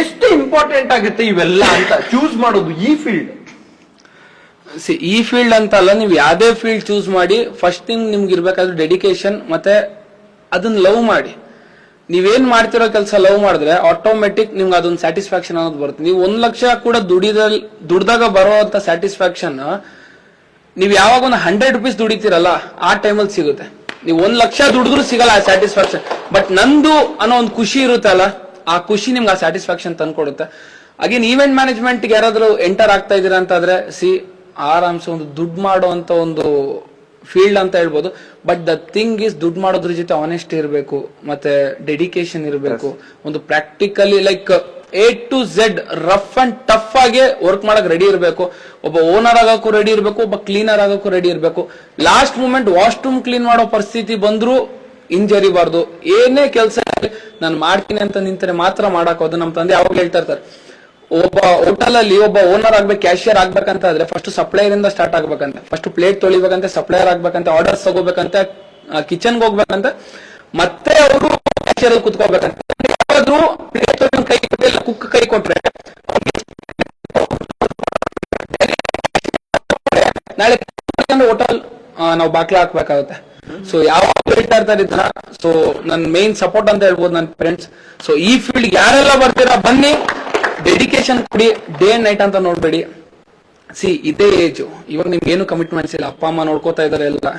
A: ಎಷ್ಟು ಇಂಪಾರ್ಟೆಂಟ್ ಆಗುತ್ತೆ ಇವೆಲ್ಲ ಅಂತ ಚೂಸ್ ಮಾಡೋದು ಈ ಫೀಲ್ಡ್.
C: ಈ ಫೀಲ್ಡ್ ಅಂತ ಅಲ್ಲ, ನೀವು ಯಾವ್ದೇ ಫೀಲ್ಡ್ ಚೂಸ್ ಮಾಡಿ, ಫಸ್ಟ್ ಥಿಂಗ್ ನಿಮ್ಗೆ ಇರ್ಬೇಕಾದ್ರೆ ಡೆಡಿಕೇಶನ್ ಮತ್ತೆ ಅದನ್ನ ಲವ್ ಮಾಡಿ. ನೀವೇನ್ ಮಾಡ್ತಿರೋ ಕೆಲಸ ಲವ್ ಮಾಡಿದ್ರೆ ಆಟೋಮೆಟಿಕ್ ನಿಮ್ಗೆ ಅದೊಂದು ಸ್ಯಾಟಿಸ್ಫ್ಯಾಕ್ಷನ್ ಅನ್ನೋದು ಬರುತ್ತೆ. ನೀವು 1 ಲಕ್ಷ ಕೂಡ ದುಡ್ದಾಗ ಬರುವಂತ ಸ್ಯಾಟಿಸ್ಫ್ಯಾಕ್ಷನ್ ನೀವು ಯಾವಾಗ ಒಂದು 100 ರೂಪೀಸ್ ದುಡಿತೀರಲ್ಲ ಆ ಟೈಮಲ್ಲಿ ಸಿಗುತ್ತೆ. ನೀವು 1 ಲಕ್ಷ ದುಡಿದ್ರು ಸಿಗಲ್ಲ ಆ ಸ್ಯಾಟಿಸ್ಫ್ಯಾಕ್ಷನ್. ಬಟ್ ನಂದು ಅನ್ನೋ ಒಂದು ಖುಷಿ ಇರುತ್ತಲ್ಲ, ಆ ಖುಷಿ ನಿಮ್ಗೆ ಆ ಸ್ಯಾಟಿಸ್ಫ್ಯಾಕ್ಷನ್ ತಂದ್ಕೊಡುತ್ತೆ. ಅಗೇನ್ ಈವೆಂಟ್ ಮ್ಯಾನೇಜ್ಮೆಂಟ್ ಯಾರಾದ್ರೂ ಎಂಟರ್ ಆಗ್ತಾ ಇದೀರಾ ಅಂತಂದ್ರೆ ಆರಾಮ್ಸೆ ಒಂದು ದುಡ್ಡು ಮಾಡುವಂತ ಒಂದು ಫೀಲ್ಡ್ ಅಂತ ಹೇಳ್ಬೋದು. ಬಟ್ ದ ಥಿಂಗ್ ಇಸ್ ದುಡ್ಡು ಮಾಡೋದ್ರ ಜೊತೆ ಆನೆಸ್ಟ್ ಇರಬೇಕು, ಮತ್ತೆ ಡೆಡಿಕೇಶನ್ ಇರಬೇಕು. ಒಂದು practically like A to Z rough and tough ಆಗಿ ವರ್ಕ್ ಮಾಡಕ್ ರೆಡಿ ಇರಬೇಕು. ಒಬ್ಬ ಓನರ್ ಆಗಕ್ಕೂ ರೆಡಿ ಇರಬೇಕು, ಒಬ್ಬ ಕ್ಲೀನರ್ ಆಗಕ್ಕೂ ರೆಡಿ ಇರಬೇಕು. ಲಾಸ್ಟ್ ಮೂಮೆಂಟ್ ವಾಶ್ರೂಮ್ ಕ್ಲೀನ್ ಮಾಡೋ ಪರಿಸ್ಥಿತಿ ಬಂದ್ರು ಹಿಂಜರಿಬಾರ್ದು. ಏನೇ ಕೆಲಸ ನಾನು ಮಾಡ್ತೀನಿ ಅಂತ ನಿಂತರೆ ಮಾತ್ರ ಮಾಡಕ್ ಹೋದು. ನಮ್ಮ ತಂದೆ ಯಾವಾಗ ಹೇಳ್ತಾ ಇರ್ತಾರೆ, ಒಬ್ಬ ಹೋಟೆಲ್ ಅಲ್ಲಿ ಒಬ್ಬ ಓನರ್ ಆಗ್ಬೇಕು, ಕ್ಯಾಶಿಯರ್ ಆಗ್ಬೇಕಂತ ಆದ್ರೆ ಫಸ್ಟ್ ಸಪ್ಲೈಯರ್ ಇಂದ ಸ್ಟಾರ್ಟ್ ಆಗ್ಬೇಕಂತೆ. ಫಸ್ಟ್ ಪ್ಲೇಟ್ ತೊಳಿಬೇಕಂತೆ, ಸಪ್ಲೈಯರ್ ಆಗ್ಬೇಕಂತೆ, ಆರ್ಡರ್ಸ್ ತಗೋಬೇಕಂತೆ, ಕಿಚನ್ಗೆ ಹೋಗ್ಬೇಕಂತ, ಮತ್ತೆ ಅವರು ಕ್ಯಾಶಿಯರ್ ಅಲ್ಲಿ ಕುತ್ಕೋಬೇಕಂತ. ಯಾವಾದ್ರು ಪ್ಲೇಟ್ ಕೈ ಕುಕ್ ಕೈ ಕೊಟ್ರೆ ನಾಳೆ ಹೋಟೆಲ್ ನಾವು ಬಾಕ್ಲ ಹಾಕ್ಬೇಕಾಗುತ್ತೆ. ಸೊ ಯಾವಾಗ ಹೇಳ್ತಾ ಇರ್ತಾರೆ ಇದನ್ನ. ಸೊ ನನ್ ಮೇನ್ ಸಪೋರ್ಟ್ ಅಂತ ಹೇಳ್ಬೋದು ನನ್ನ ಫ್ರೆಂಡ್ಸ್. ಸೊ ಈ ಫೀಲ್ಡ್ ಯಾರೆಲ್ಲ ಬರ್ತೀರಾ ಬನ್ನಿ, ಡೆಡಿಕೇಶನ್ ಕೊಡಿ, ಡೇ ಅಂಡ್ ನೈಟ್ ಅಂತ ನೋಡ್ಬೇಡಿ. ಇದೇ ಏಜ್, ಇವಾಗ ನಿಮ್ಗೆ ಏನು ಕಮಿಟ್ಮೆಂಟ್ಸ್ ಇಲ್ಲ, ಅಪ್ಪ ಅಮ್ಮ ನೋಡ್ಕೋತಾ ಇದಾರೆ ಎಲ್ಲ.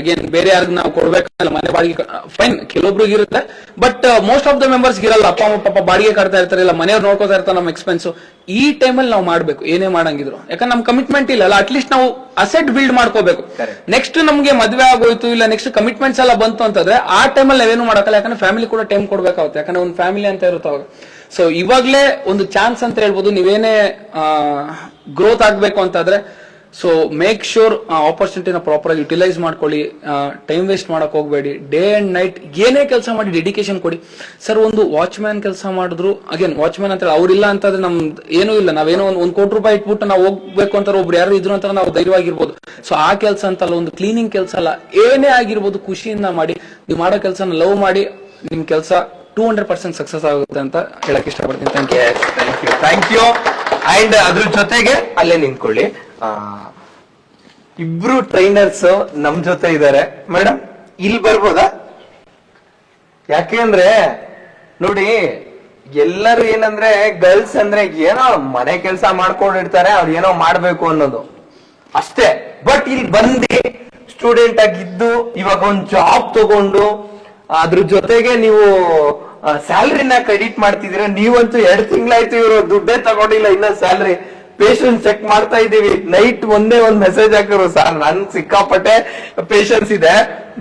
C: ಅಗೇನ್ ಬೇರೆ ಯಾರಿಗ ನಾವು ಕೊಡ್ಬೇಕಲ್ಲ, ಮನೆ ಬಾಡಿಗೆ ಫೈನ್ ಕೆಲವೊಬ್ರಿಗೆ ಇರುತ್ತೆ, but most of the members ಇರಲ್ಲ. ಅಪ್ಪ ಅಮ್ಮ ಪಾಪ ಬಾಡಿಗೆ ಕಟ್ತಾ ಇರ್ತಾರೆ, ಇಲ್ಲ ಮನೆಯವ್ರು ನೋಡ್ಕೋತಾ ಇರ್ತಾರೆ ನಮ್ಮ ಎಕ್ಸ್ಪೆನ್ಸ್. ಈ ಟೈಮಲ್ಲಿ ನಾವು ಮಾಡ್ಬೇಕು ಏನೇ ಮಾಡಂಗಿದ್ರು, ಯಾಕಂದ್ರೆ ನಮ್ ಕಮಿಟ್ಮೆಂಟ್ ಇಲ್ಲ ಅಲ್ಲ, ಅಟ್ಲೀಸ್ಟ್ ನಾವು ಅಸೆಟ್ ಬಿಲ್ಡ್ ಮಾಡ್ಕೋಬೇಕು. ನೆಕ್ಸ್ಟ್ ನಮ್ಗೆ ಮದ್ವೆ ಆಗೋಯ್ತು, ಇಲ್ಲ ನೆಕ್ಸ್ಟ್ ಕಮಿಟ್ಮೆಂಟ್ಸ್ ಎಲ್ಲ ಬಂತು ಅಂತಂದ್ರೆ ಆ ಟೈಮಲ್ಲಿ ನಾವೇನು ಮಾಡಕ್ಕಲ್ಲ, ಯಾಕಂದ್ರೆ ಫ್ಯಾಮಿಲಿ ಕೂಡ ಟೈಮ್ ಕೊಡ್ಬೇಕಾಗುತ್ತೆ, ಯಾಕಂದ್ರೆ ಒಂದು ಫ್ಯಾಮಿಲಿ ಅಂತ ಇರುತ್ತೆ ಅವಾಗ. ಸೊ ಇವಾಗ್ಲೇ ಒಂದು ಚಾನ್ಸ್ ಅಂತ ಹೇಳ್ಬೋದು. ನೀವೇನೇ ಗ್ರೋತ್ ಆಗ್ಬೇಕು ಅಂತಾದ್ರೆ ಸೊ ಮೇಕ್ ಶೂರ್ ಆಪರ್ಚುನಿಟಿನ ಪ್ರಾಪರ್ ಆಗಿ ಯುಟಿಲೈಸ್ ಮಾಡ್ಕೊಳ್ಳಿ, ಟೈಮ್ ವೇಸ್ಟ್ ಮಾಡಕ್ ಹೋಗ್ಬೇಡಿ. ಡೇ ಅಂಡ್ ನೈಟ್ ಏನೇ ಕೆಲಸ ಮಾಡಿ ಡೆಡಿಕೇಶನ್ ಕೊಡಿ. ಸರ್ ಒಂದು ವಾಚ್ಮ್ಯಾನ್ ಕೆಲಸ ಮಾಡಿದ್ರು, ಅಗೇನ್ ವಾಚ್ಮ್ಯಾನ್ ಅಂತ ಹೇಳಿ ಅವ್ರಿಲ್ಲ ಅಂತಂದ್ರೆ ನಮ್ದು ಏನೂ ಇಲ್ಲ, ನಾವೇನೋ ಒಂದ್ ಕೋಟಿ ರೂಪಾಯಿ ಇಟ್ಬಿಟ್ಟು ನಾವು ಹೋಗ್ಬೇಕು ಅಂತಾರೆ, ಒಬ್ರು ಯಾರು ಇದ್ರು ಅಂತ ನಾವು ಧೈರ್ಯವಾಗಿರ್ಬೋದು. ಸೊ ಆ ಕೆಲಸ ಅಂತಲ್ಲ, ಒಂದು ಕ್ಲೀನಿಂಗ್ ಕೆಲಸ ಅಲ್ಲ, ಏನೇ ಆಗಿರ್ಬೋದು ಖುಷಿಯಿಂದ ಮಾಡಿ. ನೀವು ಮಾಡೋ ಕೆಲಸನ ಲವ್ ಮಾಡಿ, ನಿಮ್ ಕೆಲಸ 200% ಸಕ್ಸಸ್ ಆಗುತ್ತೆ ಅಂತ ಹೇಳಕ್ ಇಷ್ಟಪಡ್ತೀನಿ.
A: Thank you. ಅಂಡ್ ಅದ್ರ ಜೊತೆಗೆ ಅಲ್ಲೇ ನಿಂತ್ಕೊಳ್ಳಿ, ಇಬ್ರು ಟ್ರೈನರ್ಸ್ ನಮ್ ಜೊತೆ ಇದ್ದಾರೆ. ಮೇಡಮ್ ಇಲ್ಲಿ ಬರ್ಬೋದಾ? ಯಾಕೆಂದ್ರೆ ನೋಡಿ, ಎಲ್ಲರೂ ಏನಂದ್ರೆ ಗರ್ಲ್ಸ್ ಅಂದ್ರೆ ಏನೋ ಮನೆ ಕೆಲಸ ಮಾಡ್ಕೊಂಡಿರ್ತಾರೆ, ಅವ್ರು ಏನೋ ಮಾಡ್ಬೇಕು ಅನ್ನೋದು ಅಷ್ಟೇ. ಬಟ್ ಇಲ್ಲಿ ಬಂದು ಸ್ಟೂಡೆಂಟ್ ಆಗಿದ್ದು ಇವಾಗ ಒಂದ್ ಜಾಬ್ ತಗೊಂಡು ಅದ್ರ ಜೊತೆಗೆ ನೀವು ಸ್ಯಾಲ್ರಿನ ಕ್ರೆಡಿಟ್ ಮಾಡ್ತಿದೀರ. ನೀವಂತೂ 2 ತಿಂಗಳಾಯ್ತು ಇವರು ದುಡ್ಡೇ ತಗೊಂಡಿಲ್ಲ, ಇನ್ನ ಸ್ಯಾಲ್ರಿ ಪೇಷನ್ಸ್ ಚೆಕ್ ಮಾಡ್ತಾ ಇದೀವಿ. ನೈಟ್ ಒಂದೇ ಒಂದ್ ಮೆಸೇಜ್ ಹಾಕಿರು, ಸರ್ ನನ್ ಸಿಕ್ಕಾಪಟ್ಟೆ ಪೇಷನ್ಸ್ ಇದೆ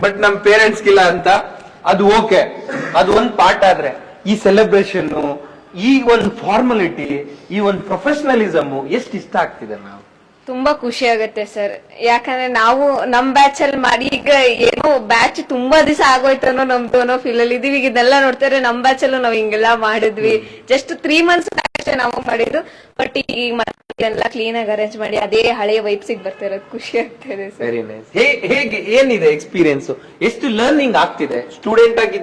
A: ಬಟ್ ನಮ್ ಪೇರೆಂಟ್ಸ್ ಗಿಲ್ಲ ಅಂತ. ಅದು ಓಕೆ, ಅದು ಒಂದ್ ಪಾರ್ಟ್. ಆದ್ರೆ ಈ ಸೆಲೆಬ್ರೇಷನ್, ಈ ಒಂದು ಫಾರ್ಮಾಲಿಟಿ, ಈ ಒಂದು ಪ್ರೊಫೆಷನಲಿಸಮ್ ಎಷ್ಟು ಇಷ್ಟ ಆಗ್ತಿದೆ. ನಾವು
D: ತುಂಬಾ ಖುಷಿ ಆಗುತ್ತೆ ಸರ್, ಯಾಕಂದ್ರೆ ನಾವು ನಮ್ ಬ್ಯಾಚ್ ಅಲ್ಲಿ ಮಾಡಿ, ಈಗ ಏನೋ ಬ್ಯಾಚ್ ತುಂಬಾ ದಿವಸ ಆಗೋಯ್ತನೋ ನಮ್ದು ಅನ್ನೋ ಫೀಲ್ ಅಲ್ಲಿ ಇದೀವಿ. ಈಗ ಇದೆಲ್ಲ ನೋಡ್ತಾರೆ, ನಮ್ ಬ್ಯಾಚ್ ಅಲ್ಲೂ ನಾವ್ ಹಿಂಗೆಲ್ಲ ಮಾಡಿದ್ವಿ. ಜಸ್ಟ್ 3 months ಅಷ್ಟೇ ನಾವು ಮಾಡಿದ್ದು, ಬಟ್ ಈಗ ಎಲ್ಲ ಕ್ಲೀನ್ ಆಗಿ ಅರೇಂಜ್ ಮಾಡಿ ಅದೇ ಹಳೆಯ ವೈಬ್ಸಿಗೆ ಬರ್ತಿರೋದು ಖುಷಿ ಆಗ್ತಿದೆ ಸರ್.
A: Very nice. ಹೇಗೆ ಏನಿದೆ ಎಕ್ಸ್ಪೀರಿಯನ್ಸ್? ಎಷ್ಟು ಲರ್ನಿಂಗ್ ಆಗ್ತಿದೆ ಸ್ಟೂಡೆಂಟ್ ಆಗಿ,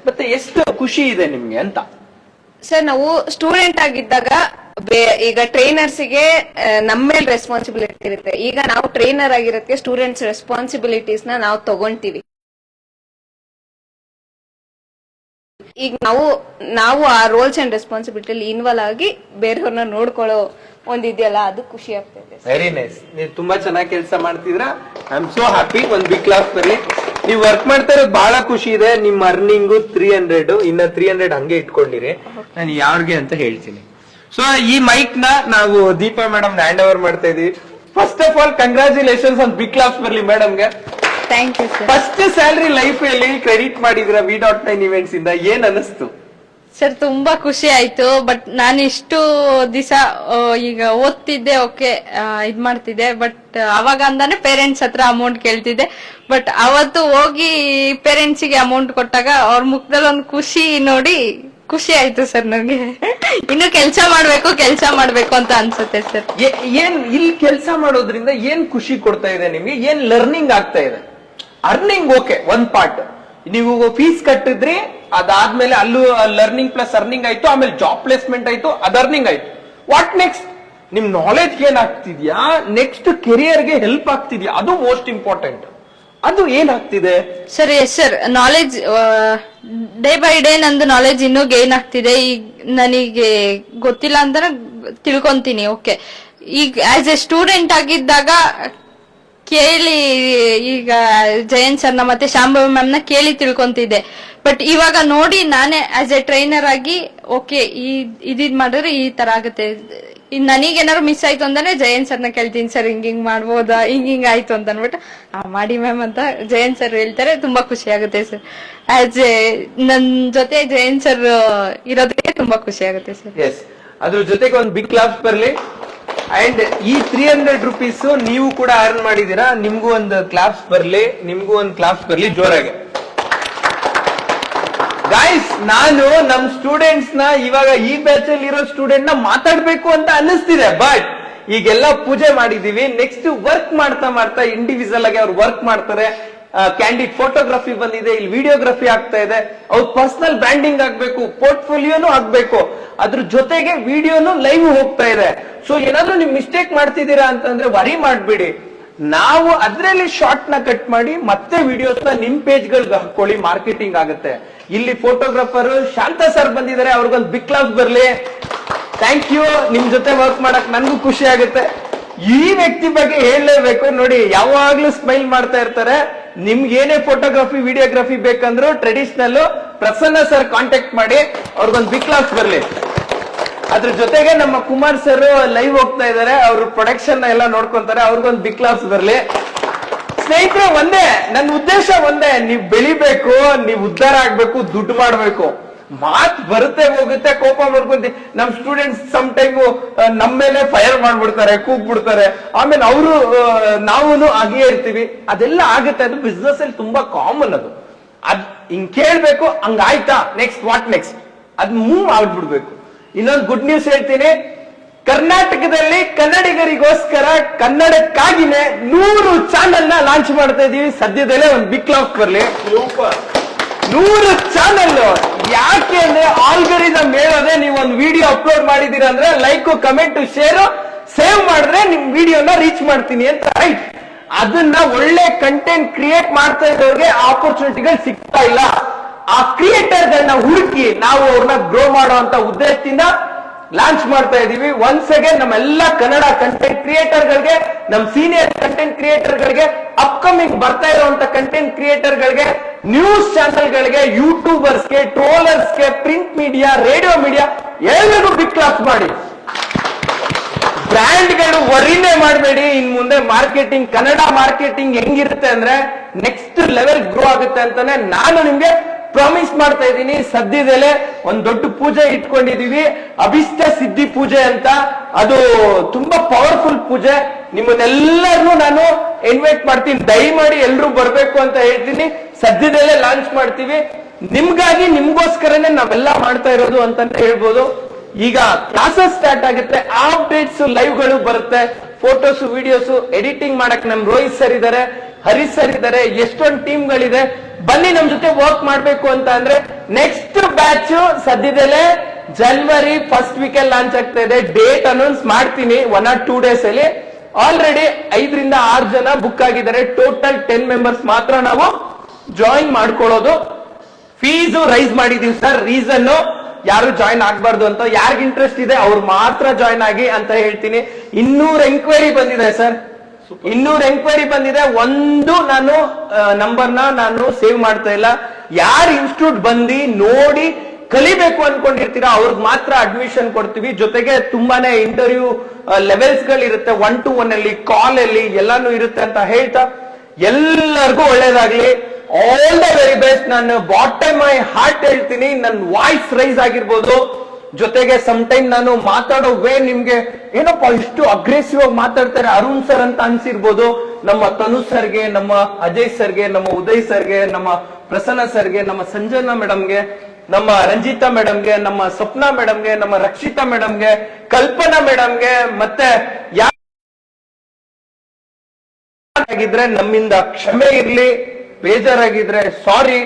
A: ಮತ್ತೆ ಎಷ್ಟು ಖುಷಿ ಇದೆ ನಿಮ್ಗೆ ಅಂತ?
D: ಸರ್ ನಾವು ಸ್ಟೂಡೆಂಟ್ ಆಗಿದ್ದಾಗ ಈಗ ಟ್ರೈನರ್ಸ್ಗೆ ನಮ್ಮ ಮೇಲೆ ರೆಸ್ಪಾನ್ಸಿಬಿಲಿಟಿ ಇರುತ್ತೆ. ಈಗ ನಾವು ಟ್ರೈನರ್ ಆಗಿರೋದಕ್ಕೆ ಸ್ಟೂಡೆಂಟ್ಸ್ ರೆಸ್ಪಾನ್ಸಿಬಿಲಿಟೀಸ್ ನಾವು ತಗೊಂತೀವಿ. ಈಗ ನಾವು ಆ ರೋಲ್ಸ್ ಅಂಡ್ ರೆಸ್ಪಾನ್ಸಿಬಿಲಿಟಿ ಇನ್ವಾಲ್ವ್ ಆಗಿ ಬೇರೆಯವ್ರನ್ನ ನೋಡ್ಕೊಳ್ಳೋ ಒಂದಿದೆಯಲ್ಲ, ಅದು ಖುಷಿ ಆಗ್ತದೆ.
A: Very nice. ನೀವು ತುಂಬಾ ಚೆನ್ನಾಗಿ ಕೆಲಸ ಮಾಡ್ತಿದ್ರ. I am so happy. ಒಂದ್ ಬಿಗ್ ಕ್ಲಾಸ್ ಬರಲಿ. ನೀವು ವರ್ಕ್ ಮಾಡ್ತಾ ಇರೋದು ಬಹಳ ಖುಷಿ ಇದೆ. ನಿಮ್ಮ ಅರ್ನಿಂಗ್ 300, ಇನ್ನ 300 ಹಂಗೆ ಇಟ್ಕೊಂಡಿರಿ. ನಾನು ಯಾವ್ರಿಗೆ ಅಂತ ಹೇಳ್ತೀನಿ. ಸೊ ಈ ಮೈಕ್ ನ ನಾವು ದೀಪಾ ಮೇಡಮ್ ಹ್ಯಾಂಡ್ ಓವರ್ ಮಾಡ್ತಾ ಇದೀವಿ. ಫಸ್ಟ್ ಆಫ್ ಆಲ್ ಕಂಗ್ರಾಚುಲೇಷನ್ಸ್, ಒಂದ್ ಬಿಗ್ ಕ್ಲಾಸ್ ಬರಲಿ ಮೇಡಮ್ಗೆ.
D: Thank you sir.
A: First salary life ಅಲ್ಲಿ ಕ್ರೆಡಿಟ್ ಮಾಡಿದ್ರ V.9 ಇವೆಂಟ್ಸ್ ಇಂದ, ಏನ್ ಅನಿಸ್ತು
E: ಸರ್? ತುಂಬಾ ಖುಷಿ ಆಯ್ತು. ಬಟ್ ನಾನು ಇಷ್ಟು ದಿವಸ ಈಗ ಓದ್ತಿದ್ದೆ, ಓಕೆ ಇದ್ ಮಾಡ್ತಿದ್ದೆ, ಬಟ್ ಅವಾಗ ಅಂದಾನೆ ಪೇರೆಂಟ್ಸ್ ಹತ್ರ ಅಮೌಂಟ್ ಕೇಳ್ತಿದ್ದೆ. ಬಟ್ ಅವತ್ತು ಹೋಗಿ ಪೇರೆಂಟ್ಸ್ ಗೆ ಅಮೌಂಟ್ ಕೊಟ್ಟಾಗ ಅವ್ರ ಮುಖದಲ್ಲಿ ಒಂದು ಖುಷಿ ನೋಡಿ ಖುಷಿ ಆಯ್ತು ಸರ್. ನನಗೆ ಇನ್ನು ಕೆಲಸ ಮಾಡ್ಬೇಕು ಅಂತ ಅನ್ಸುತ್ತೆ ಸರ್.
A: ಏನ್ ಇಲ್ಲಿ ಕೆಲಸ ಮಾಡೋದ್ರಿಂದ ಏನ್ ಖುಷಿ ಕೊಡ್ತಾ ಇದೆ ನಿಮ್ಗೆ? ಏನ್ ಲರ್ನಿಂಗ್ ಆಗ್ತಾ ಇದೆ? ಅರ್ನಿಂಗ್ ಓಕೆ ಒಂದ್ ಪಾರ್ಟ್, ನೀವು ಫೀಸ್ ಕಟ್ಟಿದ್ರಿ, ಅದಾದ್ಮೇಲೆ ಅಲ್ಲೂ ಲರ್ನಿಂಗ್ ಪ್ಲಸ್ ಅರ್ನಿಂಗ್ ಆಯ್ತು, ಆಮೇಲೆ ಜಾಬ್ ಪ್ಲೇಸ್ಮೆಂಟ್ ಆಯ್ತು, ಅದ್ ಅರ್ನಿಂಗ್ ಆಯ್ತು. What next? ನಿಮ್ ನಾಲೆಜ್ ಏನ್ ಆಗ್ತಿದ್ಯಾ, ನೆಕ್ಸ್ಟ್ ಕೆರಿಯರ್ಗೆ ಹೆಲ್ಪ್ ಆಗ್ತಿದ್ಯಾ, ಅದು ಮೋಸ್ಟ್ ಇಂಪಾರ್ಟೆಂಟ್. ಅದು ಏನಾಗ್ತಿದೆ
E: sir? Yes sir, knowledge day by day ನಂದು ನಾಲೆಜ್ ಇನ್ನೂ ಗೇನ್ ಆಗ್ತಿದೆ. ಈಗ ನನಗೆ ಗೊತ್ತಿಲ್ಲ ಅಂತ ತಿಳ್ಕೊಂತೀನಿ. ಓಕೆ, ಈಗ ಆಸ್ ಎ ಸ್ಟೂಡೆಂಟ್ ಆಗಿದ್ದಾಗ ಕೇಳಿ, ಈಗ ಜಯಂತ್ ಸರ್ನ ಮತ್ತೆ ಶಾಂಭವಿ ಮ್ಯಾಮ್ ನ ಕೇಳಿ ತಿಳ್ಕೊಂತಿದ್ದೆ. ಬಟ್ ಇವಾಗ ನೋಡಿ ನಾನೇ ಆಸ್ ಎ ಟ್ರೈನರ್ ಆಗಿ ಓಕೆ ಇದ್ ಮಾಡಿದ್ರೆ ಈ ತರ ಆಗುತ್ತೆ. ನನಗೇನಾದ್ರು ಮಿಸ್ ಆಯ್ತು ಅಂದ್ರೆ ಜಯಂತ್ ಸರ್ನ ಕೇಳ್ತೀನಿ, ಸರ್ ಹಿಂಗಿಂಗ್ ಮಾಡ್ಬೋದಾ, ಹಿಂಗಿಂಗ್ ಆಯ್ತು ಅಂತ ಅನ್ಬಿಟ್ಟು ಮಾಡಿ ಮ್ಯಾಮ್ ಅಂತ ಜಯಂತ್ ಸರ್ ಹೇಳ್ತಾರೆ. ತುಂಬಾ ಖುಷಿ ಆಗುತ್ತೆ ಸರ್. ಆಸ್ ಎ ನನ್ ಜೊತೆ ಜಯಂತ್ ಸರ್ ಇರೋದಕ್ಕೆ ತುಂಬಾ ಖುಷಿ ಆಗುತ್ತೆ ಸರ್.
A: ಎಸ್, ಅದ್ರ ಜೊತೆಗೆ ಒಂದು ಬಿಗ್ ಕ್ಲಾಸ್ ಬರಲಿ. ಅಂಡ್ ಈ 300 rupees ನೀವು ಕೂಡ ಅರ್ನ್ ಮಾಡಿದೀರಾ, ನಿಮ್ಗೂ ಒಂದು ಕ್ಲಾಸ್ ಬರ್ಲಿ, ಜೋರಾಗಿ ಗಾಯ್ಸ್. ನಾನು ನಮ್ ಸ್ಟೂಡೆಂಟ್ಸ್ ನ ಇವಾಗ ಈ ಬ್ಯಾಚ್ ಅಲ್ಲಿ ಇರೋ ಸ್ಟೂಡೆಂಟ್ ನ ಮಾತಾಡ್ಬೇಕು ಅಂತ ಅನ್ನಿಸ್ತಿದೆ. ಬಟ್ ಈಗೆಲ್ಲ ಪೂಜೆ ಮಾಡಿದೀವಿ, ನೆಕ್ಸ್ಟ್ ವರ್ಕ್ ಮಾಡ್ತಾ ಮಾಡ್ತಾ ಇಂಡಿವಿಜುವಲ್ ಆಗಿ ಅವ್ರು ವರ್ಕ್ ಮಾಡ್ತಾರೆ. ಕ್ಯಾಂಡಿಡ್ ಫೋಟೋಗ್ರಫಿ ಬಂದಿದೆ, ಇಲ್ಲಿ ವಿಡಿಯೋಗ್ರಫಿ ಆಗ್ತಾ ಇದೆ. ಅವ್ರ ಪರ್ಸನಲ್ ಬ್ರ್ಯಾಂಡಿಂಗ್ ಆಗ್ಬೇಕು, ಪೋರ್ಟ್ಫೋಲಿಯೋನು ಆಗ್ಬೇಕು, ಅದ್ರ ಜೊತೆಗೆ ವಿಡಿಯೋನು ಲೈವ್ ಹೋಗ್ತಾ ಇದೆ. ಸೊ ಏನಾದ್ರೂ ನೀವು ಮಿಸ್ಟೇಕ್ ಮಾಡ್ತಿದ್ದೀರಾ ಅಂತಂದ್ರೆ ವರಿ ಮಾಡ್ಬಿಡಿ, ನಾವು ಅದ್ರಲ್ಲಿ ಶಾರ್ಟ್ ನ ಕಟ್ ಮಾಡಿ ಮತ್ತೆ ವಿಡಿಯೋಸ್ ನ ನಿಮ್ ಪೇಜ್ ಗಳಿಗೆ ಹಾಕೊಳ್ಳಿ, ಮಾರ್ಕೆಟಿಂಗ್ ಆಗುತ್ತೆ. ಇಲ್ಲಿ ಫೋಟೋಗ್ರಾಫರ್ ಶಾಂತ ಸರ್ ಬಂದಿದ್ದಾರೆ, ಅವ್ರಿಗೊಂದು ಬಿಗ್ ಕ್ಲಾಸ್ ಬರ್ಲಿ. ಥ್ಯಾಂಕ್ ಯು, ನಿಮ್ ಜೊತೆ ವರ್ಕ್ ಮಾಡಕ್ ನನ್ಗೂ ಖುಷಿ ಆಗುತ್ತೆ. ಈ ವ್ಯಕ್ತಿ ಬಗ್ಗೆ ಹೇಳಲೇಬೇಕು ನೋಡಿ, ಯಾವಾಗ್ಲೂ ಸ್ಮೈಲ್ ಮಾಡ್ತಾ ಇರ್ತಾರೆ. ನಿಮ್ಗೆ ಏನೇ ಫೋಟೋಗ್ರಫಿ ವಿಡಿಯೋಗ್ರಫಿ ಬೇಕಂದ್ರು ಟ್ರೆಡಿಷನಲ್ ಪ್ರಸನ್ನ ಸರ್ ಕಾಂಟ್ಯಾಕ್ಟ್ ಮಾಡಿ, ಅವ್ರಿಗೊಂದು ಬಿಗ್ ಕ್ಲಾಸ್ ಬರ್ಲಿ. ಅದ್ರ ಜೊತೆಗೆ ನಮ್ಮ ಕುಮಾರ್ ಸರ್ ಲೈವ್ ಹೋಗ್ತಾ ಇದಾರೆ, ಅವ್ರ ಪ್ರೊಡಕ್ಷನ್ ಎಲ್ಲ ನೋಡ್ಕೊಂತಾರೆ, ಅವ್ರಿಗೊಂದು ಬಿಗ್ ಕ್ಲಾಸ್ ಬರ್ಲಿ. ಸ್ನೇಹಿತರೆ, ಒಂದೇ ನನ್ನ ಉದ್ದೇಶ ಒಂದೇ, ನೀವ್ ಬೆಳಿಬೇಕು, ನೀವ್ ಉದ್ಧಾರ ಆಗ್ಬೇಕು, ದುಡ್ಡು ಮಾಡ್ಬೇಕು. ಮಾತ್ ಬರುತ್ತೆ ಹೋಗುತ್ತೆ, ಕೋಪ ಮಾಡ್ಕೊಂತೀವಿ. ನಮ್ ಸ್ಟೂಡೆಂಟ್ಸ್ ಸಮ್ ಟೈಮ್ ನಮ್ಮ ಮೇಲೆ ಫೈರ್ ಮಾಡ್ಬಿಡ್ತಾರೆ, ಕೂಗ್ಬಿಡ್ತಾರೆ, ಆಮೇಲೆ ಅವರು ನಾವು ಹಾಗೆ ಇರ್ತೀವಿ. ಅದೆಲ್ಲ ಆಗುತ್ತೆ, ಅದು ಬಿಸ್ನೆಸ್ ಅಲ್ಲಿ ತುಂಬಾ ಕಾಮನ್. ಅದ್ ಹಿಂಗ್ ಕೇಳ್ಬೇಕು, ಹಂಗಾಯ್ತಾ, ನೆಕ್ಸ್ಟ್ ವಾಟ್ ನೆಕ್ಸ್ಟ್, ಅದ್ ಮೂವ್ ಆಗ್ಬಿಡ್ಬೇಕು. ಇನ್ನೊಂದು ಗುಡ್ ನ್ಯೂಸ್ ಹೇಳ್ತೀನಿ, ಕರ್ನಾಟಕದಲ್ಲಿ ಕನ್ನಡಿಗರಿಗೋಸ್ಕರ ಕನ್ನಡಕ್ಕಾಗಿನೇ 100 ಚಾನೆಲ್ ನ ಲಾಂಚ್ ಮಾಡ್ತಾ ಇದೀವಿ. ಸದ್ಯದಲ್ಲೇ ಒಂದು ಬಿಗ್ ಕ್ಲಾಸ್ ಬರ್ಲಿ. 100 ಚಾನೆಲ್. ಯಾಕೆ ಅಂದ್ರೆ ಆಲ್ಗರಿದಮ್ ಹೇಳೋದೆ, ನೀವು ಒಂದು ವಿಡಿಯೋ ಅಪ್ಲೋಡ್ ಮಾಡಿದೀರಾ ಅಂದ್ರೆ ಲೈಕ್, ಕಮೆಂಟ್, ಶೇರ್, ಸೇವ್ ಮಾಡಿದ್ರೆ ನಿಮ್ ವಿಡಿಯೋನ ರೀಚ್ ಮಾಡ್ತೀನಿ ಅಂತ, ರೈಟ್? ಅದನ್ನ ಒಳ್ಳೆ ಕಂಟೆಂಟ್ ಕ್ರಿಯೇಟ್ ಮಾಡ್ತಾ ಇದ್ದವ್ರಿಗೆ ಆಪರ್ಚುನಿಟಿಗಳು ಸಿಗ್ತಾ ಇಲ್ಲ. ಆ ಕ್ರಿಯೇಟರ್ಗಳನ್ನ ಹುಡುಕಿ ನಾವು ಅವ್ರನ್ನ ಗ್ರೋ ಮಾಡೋ ಅಂತ ಉದ್ದೇಶದಿಂದ ಲಾಂಚ್ ಮಾಡ್ತಾ ಇದೀವಿ. ಒನ್ಸ್ ಅಗೇನ್ ನಮ್ಮೆಲ್ಲ ಕನ್ನಡ ಕಂಟೆಂಟ್ ಕ್ರಿಯೇಟರ್ಗಳಿಗೆ, ನಮ್ ಸೀನಿಯರ್ ಕಂಟೆಂಟ್ ಕ್ರಿಯೇಟರ್ಗಳಿಗೆ, ಅಪ್ಕಮಿಂಗ್ ಬರ್ತಾ ಇರುವಂತ ಕಂಟೆಂಟ್ ಕ್ರಿಯೇಟರ್ಗಳಿಗೆ, ನ್ಯೂಸ್ ಚಾನೆಲ್ಗಳಿಗೆ, ಯೂಟ್ಯೂಬರ್ಸ್ಗೆ, ಟ್ರೋಲರ್ಸ್ಗೆ, ಪ್ರಿಂಟ್ ಮೀಡಿಯಾ, ರೇಡಿಯೋ ಮೀಡಿಯಾ ಎಲ್ಲರಿಗೂ ಬಿಗ್ ಕ್ಲಾಸ್ ಮಾಡಿ. ಬ್ರ್ಯಾಂಡ್ಗಳು ವರಿನೇ ಮಾಡಬೇಡಿ. ಇನ್ ಮುಂದೆ ಮಾರ್ಕೆಟಿಂಗ್, ಕನ್ನಡ ಮಾರ್ಕೆಟಿಂಗ್ ಹೆಂಗಿರುತ್ತೆ ಅಂದ್ರೆ ನೆಕ್ಸ್ಟ್ ಲೆವೆಲ್ ಗ್ರೋ ಆಗುತ್ತೆ ಅಂತಾನೆ ನಾನು ನಿಮ್ಗೆ ಪ್ರಾಮಿಸ್ ಮಾಡ್ತಾ ಇದ್ದೀನಿ. ಸದ್ಯದಲ್ಲೇ ಒಂದ್ ದೊಡ್ಡ ಪೂಜೆ ಇಟ್ಕೊಂಡಿದೀವಿ, ಅಭಿಷ್ಟ ಸಿದ್ಧಿ ಪೂಜೆ ಅಂತ. ಅದು ತುಂಬಾ ಪವರ್ಫುಲ್ ಪೂಜೆ. ನಿಮ್ಮನ್ನೆಲ್ಲರನ್ನೂ ನಾನು ಇನ್ವೈಟ್ ಮಾಡ್ತೀನಿ, ದಯಮಾಡಿ ಎಲ್ರು ಬರ್ಬೇಕು ಅಂತ ಹೇಳ್ತೀನಿ. ಸದ್ಯದಲ್ಲೇ ಲಾಂಚ್ ಮಾಡ್ತೀವಿ. ನಿಮ್ಗಾಗಿ, ನಿಮ್ಗೋಸ್ಕರನೇ ನಾವೆಲ್ಲ ಮಾಡ್ತಾ ಇರೋದು ಅಂತ ಹೇಳ್ಬೋದು. ಈಗ ಕ್ಲಾಸಸ್ ಸ್ಟಾರ್ಟ್ ಆಗುತ್ತೆ, ಅಪ್ಡೇಟ್ಸ್, ಲೈವ್ಗಳು ಬರುತ್ತೆ, ಫೋಟೋಸ್, ವಿಡಿಯೋಸ್ ಎಡಿಟಿಂಗ್ ಮಾಡಕ್ ನಮ್ ರೋಹಿತ್ ಸರ್ ಇದಾರೆ, ಹರೀಶ್ ಸರ್ ಇದಾರೆ, ಎಷ್ಟೊಂದು ಟೀಮ್ಗಳಿದೆ. ಬನ್ನಿ ನಮ್ ಜೊತೆ ವರ್ಕ್ ಮಾಡ್ಬೇಕು ಅಂತ ಅಂದ್ರೆ ನೆಕ್ಸ್ಟ್ ಬ್ಯಾಚ್ ಸದ್ಯದಲ್ಲೇ ಜನವರಿ ಫಸ್ಟ್ ವೀಕ್ ಲಾಂಚ್ ಆಗ್ತಾ ಇದೆ. ಡೇಟ್ ಅನೌನ್ಸ್ ಮಾಡ್ತೀನಿ 1 or 2 days ಅಲ್ಲಿ. ಆಲ್ರೆಡಿ 5 ರಿಂದ 6 ಜನ ಬುಕ್ ಆಗಿದ್ದಾರೆ. ಟೋಟಲ್ 10 ಮೆಂಬರ್ಸ್ ಮಾತ್ರ ನಾವು ಜಾಯಿನ್ ಮಾಡ್ಕೊಳ್ಳೋದು. ಫೀಸ್ ರೈಸ್ ಮಾಡಿದೀವಿ ಸರ್. ರೀಸನ್ ಯಾರು ಜಾಯಿನ್ ಆಗ್ಬಾರ್ದು ಅಂತ, ಯಾರಿಗ ಇಂಟ್ರೆಸ್ಟ್ ಇದೆ ಅವ್ರು ಮಾತ್ರ ಜಾಯಿನ್ ಆಗಿ ಅಂತ ಹೇಳ್ತೀನಿ. 200 ಎಂಕ್ವೈರಿ ಬಂದಿದೆ ಸರ್, 200 ಎಂಕ್ವೈರಿ ಬಂದಿದೆ. ಒಂದು ನಾನು ನಂಬರ್ನ ನಾನು ಸೇವ್ ಮಾಡ್ತಾ ಇಲ್ಲ. ಯಾರು ಇನ್ಸ್ಟಿಟ್ಯೂಟ್ ಬಂದು ನೋಡಿ ಕಲಿಬೇಕು ಅನ್ಕೊಂಡಿರ್ತೀರಾ ಅವ್ರಿಗೆ ಮಾತ್ರ ಅಡ್ಮಿಷನ್ ಕೊಡ್ತೀವಿ. ಜೊತೆಗೆ ತುಂಬಾನೇ ಇಂಟರ್ವ್ಯೂ ಲೆವೆಲ್ಸ್ ಗಳಿರುತ್ತೆ, 1 to 1 ಅಲ್ಲಿ, ಕಾಲ್ ಅಲ್ಲಿ ಎಲ್ಲಾನು ಇರುತ್ತೆ ಅಂತ ಹೇಳ್ತಾ ಎಲ್ಲರಿಗೂ ಒಳ್ಳೇದಾಗ್ಲಿ. All the very best. ನಾನು ಬಾಟಮ್ ಮೈ ಹಾರ್ಟ್ ಹೇಳ್ತೀನಿ, ನನ್ನ ವಾಯ್ಸ್ ರೈಸ್ ಆಗಿರ್ಬೋದು, ಜೊತೆಗೆ ಸಮ್ ಟೈಮ್ ನಾನು ಮಾತಾಡೋ ವೇ ನಿಮ್ಗೆ ಏನಪ್ಪ ಇಷ್ಟು ಅಗ್ರೆಸಿವ್ ಆಗಿ ಮಾತಾಡ್ತಾರೆ ಅರುಣ್ ಸರ್ ಅಂತ ಅನ್ಸಿರ್ಬೋದು. ನಮ್ಮ ತನು ಸರ್ಗೆ, ನಮ್ಮ ಅಜಯ್ ಸರ್ಗೆ, ನಮ್ಮ ಉದಯ್ ಸರ್ಗೆ, ನಮ್ಮ ಪ್ರಸನ್ನ ಸರ್ಗೆ, ನಮ್ಮ ಸಂಜನಾ ಮೇಡಮ್ಗೆ, ನಮ್ಮ ರಂಜಿತಾ ಮೇಡಮ್ಗೆ, ನಮ್ಮ ಸ್ವಪ್ನಾ ಮೇಡಮ್ಗೆ, ನಮ್ಮ ರಕ್ಷಿತಾ ಮೇಡಮ್ಗೆ, ಕಲ್ಪನಾ ಮೇಡಮ್ಗೆ, ಮತ್ತೆ ಯಾರಾಗಿದ್ರೆ ನಮ್ಮಿಂದ ಕ್ಷಮೆ ಇರ್ಲಿ, ಬೇಜಾರಾಗಿದ್ರೆ ಸಾರಿ.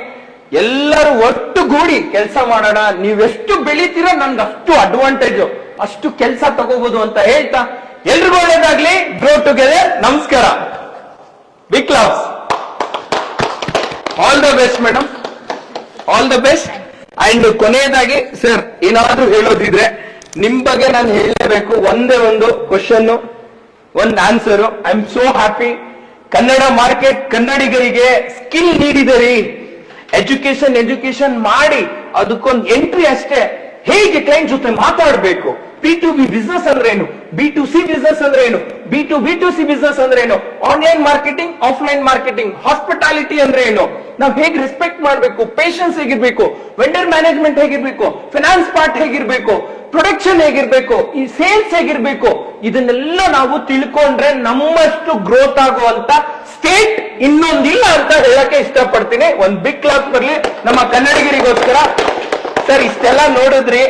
A: ಎಲ್ಲರೂ ಒಟ್ಟುಗೂಡಿ ಕೆಲಸ ಮಾಡೋಣ. ನೀವೆಷ್ಟು ಬೆಳಿತೀರೋ ನನ್ಗೆ ಅಷ್ಟು ಅಡ್ವಾಂಟೇಜ್, ಅಷ್ಟು ಕೆಲಸ ತಗೋಬಹುದು ಅಂತ ಹೇಳ್ತಾ ಎಲ್ರಿಗೂ ಒಳ್ಳೇದಾಗ್ಲಿ. Grow together. ನಮಸ್ಕಾರ. Big clap. All the best madam, all the best. And ಕೊನೆಯದಾಗಿ ಸರ್ ಏನಾದ್ರೂ ಹೇಳೋದಿದ್ರೆ ನಿಮ್ ಬಗ್ಗೆ ನಾನು ಹೇಳಲೇಬೇಕು. ಒಂದೇ ಒಂದು ಕ್ವಶನ್, ಒಂದು answer. I am so happy. Kannada market ಕನ್ನಡಿಗರಿಗೆ ಸ್ಕಿಲ್ ನೀಡಿದರಿ. ಎಜುಕೇಶನ್ ಮಾಡಿ ಅದಕ್ಕೊಂದು ಎಂಟ್ರಿ ಅಷ್ಟೇ. ಹೇಗೆ ಕ್ಲೈಂಟ್ ಜೊತೆ ಮಾತಾಡಬೇಕು, P2B ಬಿಸ್ನೆಸ್ ಅಂದ್ರೆ ಏನು, B2C ಬಿಸ್ನೆಸ್ ಅಂದ್ರೆ ಏನು, B2B2C ಬಿಸ್ನೆಸ್ ಅಂದ್ರೆ ಏನು, online marketing, offline marketing, hospitality ಅಂದ್ರೆ ಏನು, ನಾವು ಹೇಗೆ ರೆಸ್ಪೆಕ್ಟ್ ಮಾಡಬೇಕು, ಪೇಷನ್ಸ್ ಹೇಗಿರ್ಬೇಕು, ವೆಂಡರ್ ಮ್ಯಾನೇಜ್ಮೆಂಟ್ ಹೇಗಿರ್ಬೇಕು, ಫಿನಾನ್ಸ್ ಪಾರ್ಟ್ ಹೇಗಿರ್ಬೇಕು, ಪ್ರೊಡಕ್ಷನ್ ಹೇಗಿರ್ಬೇಕು, ಈ ಸೇಲ್ಸ್ ಹೇಗಿರ್ಬೇಕು, ಇದನ್ನೆಲ್ಲ ನಾವು ತಿಳ್ಕೊಂಡ್ರೆ ನಮ್ಮಷ್ಟು ಗ್ರೋತ್ ಆಗುವಂತ ಸ್ಟೇಟ್ ಇನ್ನೊಂದಿಲ್ಲ ಅಂತ ಹೇಳಕ್ಕೆ ಇಷ್ಟಪಡ್ತೀನಿ. ಒಂದು ಬಿಗ್ ಕ್ಲಾಸ್ ಬರಲಿ ನಮ್ಮ ಕನ್ನಡಿಗರಿಗೋಸ್ಕರ. ಸರ್ ಇಷ್ಟೆಲ್ಲ ನೋಡಿದ್ರಿ,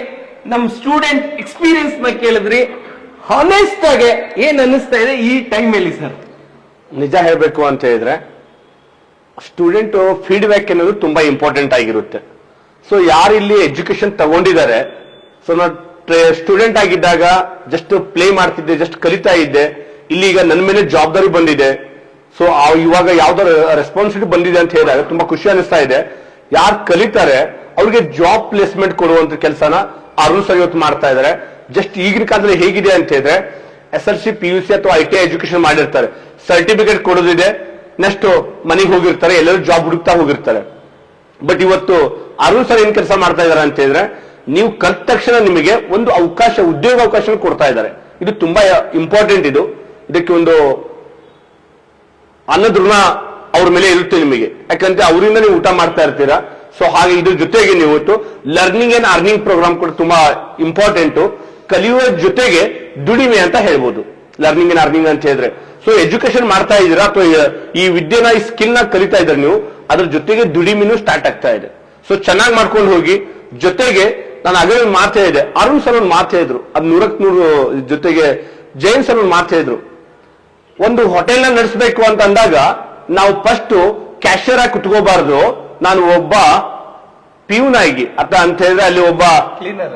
A: ನಮ್ ಸ್ಟೂಡೆಂಟ್ ಎಕ್ಸ್ಪೀರಿಯನ್ಸ್ ನ ಕೇಳಿದ್ರಿ, ಹಾನೆಸ್ಟ್ ಆಗಿ ಏನ್ ಅನ್ನಿಸ್ತಾ ಇದೆ ಈ ಟೈಮ್ ಅಲ್ಲಿ ಸರ್?
B: ನಿಜ ಹೇಳ್ಬೇಕು ಅಂತ ಹೇಳಿದ್ರೆ ಸ್ಟೂಡೆಂಟ್ ಫೀಡ್ಬ್ಯಾಕ್ ಅನ್ನೋದು ತುಂಬಾ ಇಂಪಾರ್ಟೆಂಟ್ ಆಗಿರುತ್ತೆ. ಸೊ ಯಾರು ಇಲ್ಲಿ ಎಜುಕೇಶನ್ ತಗೊಂಡಿದ್ದಾರೆ, ಸೊ ನಾನು ಸ್ಟೂಡೆಂಟ್ ಆಗಿದ್ದಾಗ ಜಸ್ಟ್ ಪ್ಲೇ ಮಾಡ್ತಿದ್ದೆ, ಜಸ್ಟ್ ಕಲಿತಾ ಇದ್ದೆ, ಇಲ್ಲಿ ಈಗ ನನ್ನ ಮೇಲೆ ಜವಾಬ್ದಾರಿ ಬಂದಿದೆ, ಸೊ ಇವಾಗ ಯಾವ್ದಾರ ರೆಸ್ಪಾನ್ಸಿಬಿಲಿಟಿ ಬಂದಿದೆ ಅಂತ ಹೇಳಿದಾಗ ತುಂಬಾ ಖುಷಿ ಅನಿಸ್ತಾ ಇದೆ. ಯಾರು ಕಲಿತಾರೆ ಅವ್ರಿಗೆ ಜಾಬ್ ಪ್ಲೇಸ್ಮೆಂಟ್ ಕೊಡುವಂತ ಕೆಲಸನ ಅರುಣ್ ಸರ್ ಇವತ್ತು ಮಾಡ್ತಾ ಇದ್ದಾರೆ. ಜಸ್ಟ್ ಈಗಿನ ಕಾಲದಲ್ಲಿ ಹೇಗಿದೆ ಅಂತ ಹೇಳಿದ್ರೆ SLC PUC ಅಥವಾ ITI ಎಜುಕೇಶನ್ ಮಾಡಿರ್ತಾರೆ, ಸರ್ಟಿಫಿಕೇಟ್ ಕೊಡೋದಿದೆ, ನೆಕ್ಸ್ಟ್ ಮನೆಗೆ ಹೋಗಿರ್ತಾರೆ, ಎಲ್ಲರೂ ಜಾಬ್ ಹುಡುಕ್ತಾ ಹೋಗಿರ್ತಾರೆ. ಬಟ್ ಇವತ್ತು ಅರುಣ್ ಸರ್ ಏನ್ ಕೆಲಸ ಮಾಡ್ತಾ ಇದಾರೆ ಅಂತ ಹೇಳಿದ್ರೆ, ನೀವು ಕಲ್ತ ತಕ್ಷಣ ನಿಮಗೆ ಒಂದು ಅವಕಾಶ, ಉದ್ಯೋಗ ಅವಕಾಶ ಕೊಡ್ತಾ ಇದ್ದಾರೆ. ಇದು ತುಂಬಾ ಇಂಪಾರ್ಟೆಂಟ್. ಇದಕ್ಕೆ ಒಂದು ಅನ್ನದ ಋಣ ಅವ್ರ ಮೇಲೆ ಇರುತ್ತೆ ನಿಮಗೆ, ಯಾಕಂದ್ರೆ ಅವರಿಂದ ನೀವು ಊಟ ಮಾಡ್ತಾ ಇರ್ತೀರಾ. ಸೊ ಹಾಗೆ ಇದ್ರ ಜೊತೆಗೆ ನೀವು ಲರ್ನಿಂಗ್ ಅಂಡ್ ಅರ್ನಿಂಗ್ ಪ್ರೋಗ್ರಾಮ್ ಕೂಡ ತುಂಬಾ ಇಂಪಾರ್ಟೆಂಟ್. ಕಲಿಯುವ ಜೊತೆಗೆ ದುಡಿಮೆ ಅಂತ ಹೇಳ್ಬೋದು ಲರ್ನಿಂಗ್ ಅಂಡ್ ಅರ್ನಿಂಗ್ ಅಂತ ಹೇಳಿದ್ರೆ. ಸೊ ಎಜುಕೇಶನ್ ಮಾಡ್ತಾ ಇದ್ದೀರಾ ಅಥವಾ ಈ ವಿದ್ಯೆನ, ಈ ಸ್ಕಿಲ್ ನ ಕಲಿತಾ ಇದ್ದಾರೆ ನೀವು, ಅದ್ರ ಜೊತೆಗೆ ದುಡಿಮೆನೂ ಸ್ಟಾರ್ಟ್ ಆಗ್ತಾ ಇದೆ. ಸೊ ಚೆನ್ನಾಗಿ ಮಾಡ್ಕೊಂಡು ಹೋಗಿ. ಜೊತೆಗೆ ನಾನು ಅದೇ ಒಂದು ಮಾತೇ ಇದೆ, ಅರುಣ್ ಸರ್ ಒಂದು ಮಾತೇ ಇದ್ರು, ಅದ್ 100ಕ್ಕೆ 100 ಜೊತೆಗೆ ಜೈನ್ ಸರ್ ಒಂದು ಮಾತೇ ಇದ್ರು. ಒಂದು ಹೋಟೆಲ್ ನ ನಡೆಸಬೇಕು ಅಂತ ಅಂದಾಗ ನಾವು ಫಸ್ಟ್ ಕ್ಯಾಶಿಯರ್ ಆಗಿ ಕುತ್ಕೋಬಾರ್ದು, ನಾನು ಒಬ್ಬ ಪ್ಯೂನ್ ಆಗಿ ಅಥವಾ ಅಂತ ಹೇಳಿದ್ರೆ ಅಲ್ಲಿ ಒಬ್ಬ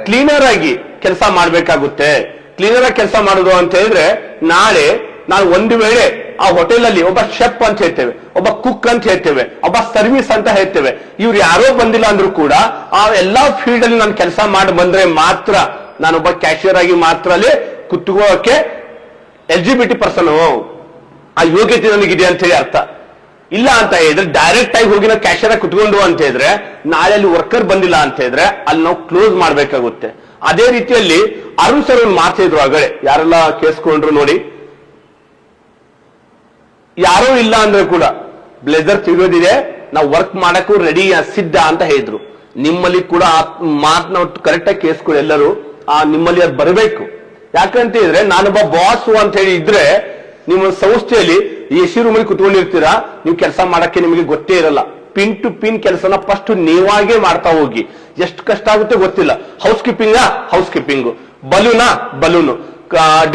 B: ಕ್ಲೀನರ್ ಆಗಿ ಕೆಲಸ ಮಾಡ್ಬೇಕಾಗುತ್ತೆ. ಕ್ಲೀನರ್ ಆಗಿ ಕೆಲಸ ಮಾಡೋದು ಅಂತ ಹೇಳಿದ್ರೆ ನಾಳೆ ನಾನು ಒಂದು ವೇಳೆ ಆ ಹೋಟೆಲ್ ಅಲ್ಲಿ ಒಬ್ಬ ಶೆಫ್ ಅಂತ ಹೇಳ್ತೇವೆ, ಒಬ್ಬ ಕುಕ್ ಅಂತ ಹೇಳ್ತೇವೆ, ಒಬ್ಬ ಸರ್ವಿಸ್ ಅಂತ ಹೇಳ್ತೇವೆ, ಇವ್ರು ಯಾರೋ ಬಂದಿಲ್ಲ ಅಂದ್ರೂ ಕೂಡ ಆ ಎಲ್ಲಾ ಫೀಲ್ಡ್ ಅಲ್ಲಿ ನಾನು ಕೆಲಸ ಮಾಡಿ ಬಂದ್ರೆ ಮಾತ್ರ ನಾನೊಬ್ಬ ಕ್ಯಾಶಿಯರ್ ಆಗಿ ಮಾತ್ರ ಅಲ್ಲಿ ಕುತ್ಕೋಕೆ LGBT ಪರ್ಸನ್, ಆ ಯೋಗ್ಯತೆ ನನಗಿದೆ ಅಂತ ಹೇಳಿ ಅರ್ಥ. ಇಲ್ಲ ಅಂತ ಹೇಳಿದ್ರೆ ಡೈರೆಕ್ಟ್ ಆಗಿ ಹೋಗಿ ನಾವು ಕ್ಯಾಶಿಯರ್ ಆಗಿ ಕುತ್ಕೊಂಡು ಅಂತ ಹೇಳಿದ್ರೆ ನಾಳೆ ಅಲ್ಲಿ ವರ್ಕರ್ ಬಂದಿಲ್ಲ ಅಂತ ಹೇಳಿದ್ರೆ ಅಲ್ಲಿ ನಾವು ಕ್ಲೋಸ್ ಮಾಡ್ಬೇಕಾಗುತ್ತೆ. ಅದೇ ರೀತಿಯಲ್ಲಿ ಅರುಣ್ ಸರ್ ಒಂದು ಮಾತಿದ್ರು ಆಗಲೇ, ಯಾರೆಲ್ಲ ಕೇಳಿಸ್ಕೊಂಡ್ರು ನೋಡಿ, ಯಾರೋ ಇಲ್ಲ ಅಂದ್ರೆ ಕೂಡ ಬ್ಲೇಸರ್ ತೆಗೆಯೋದಿದೆ, ನಾವು ವರ್ಕ್ ಮಾಡಕ್ಕೂ ರೆಡಿ ಸಿದ್ಧ ಅಂತ ಹೇಳಿದ್ರು. ನಿಮ್ಮಲ್ಲಿ ಕೂಡ ಆ ಮಾತನ್ನ ಕರೆಕ್ಟ್ ಆಗಿ ಕೇಳಿಸ್ಕೊಳ್ಳಿ ಎಲ್ಲರೂ. ನಿಮ್ಮಲ್ಲಿ ಅದು ಬರಬೇಕು. ಯಾಕಂತ ಹೇಳಿದ್ರೆ ನಾನೊಬ್ಬ ಬಾಸ್ ಅಂತ ಹೇಳಿ ಇದ್ರೆ ನಿಮ್ಮ ಸಂಸ್ಥೆಯಲ್ಲಿ AC ರೂಮಲ್ಲಿ ಕುತ್ಕೊಂಡಿರ್ತೀರಾ, ನೀವು ಕೆಲಸ ಮಾಡಕ್ಕೆ ನಿಮಗೆ ಗೊತ್ತೇ ಇರಲ್ಲ. ಪಿನ್ ಟು ಪಿನ್ ಕೆಲಸನ ಫಸ್ಟ್ ನೀವಾಗೇ ಮಾಡ್ತಾ ಹೋಗಿ. ಎಷ್ಟು ಕಷ್ಟ ಆಗುತ್ತೆ ಗೊತ್ತಿಲ್ಲ. ಹೌಸ್ ಕೀಪಿಂಗು, ಬಲೂನು,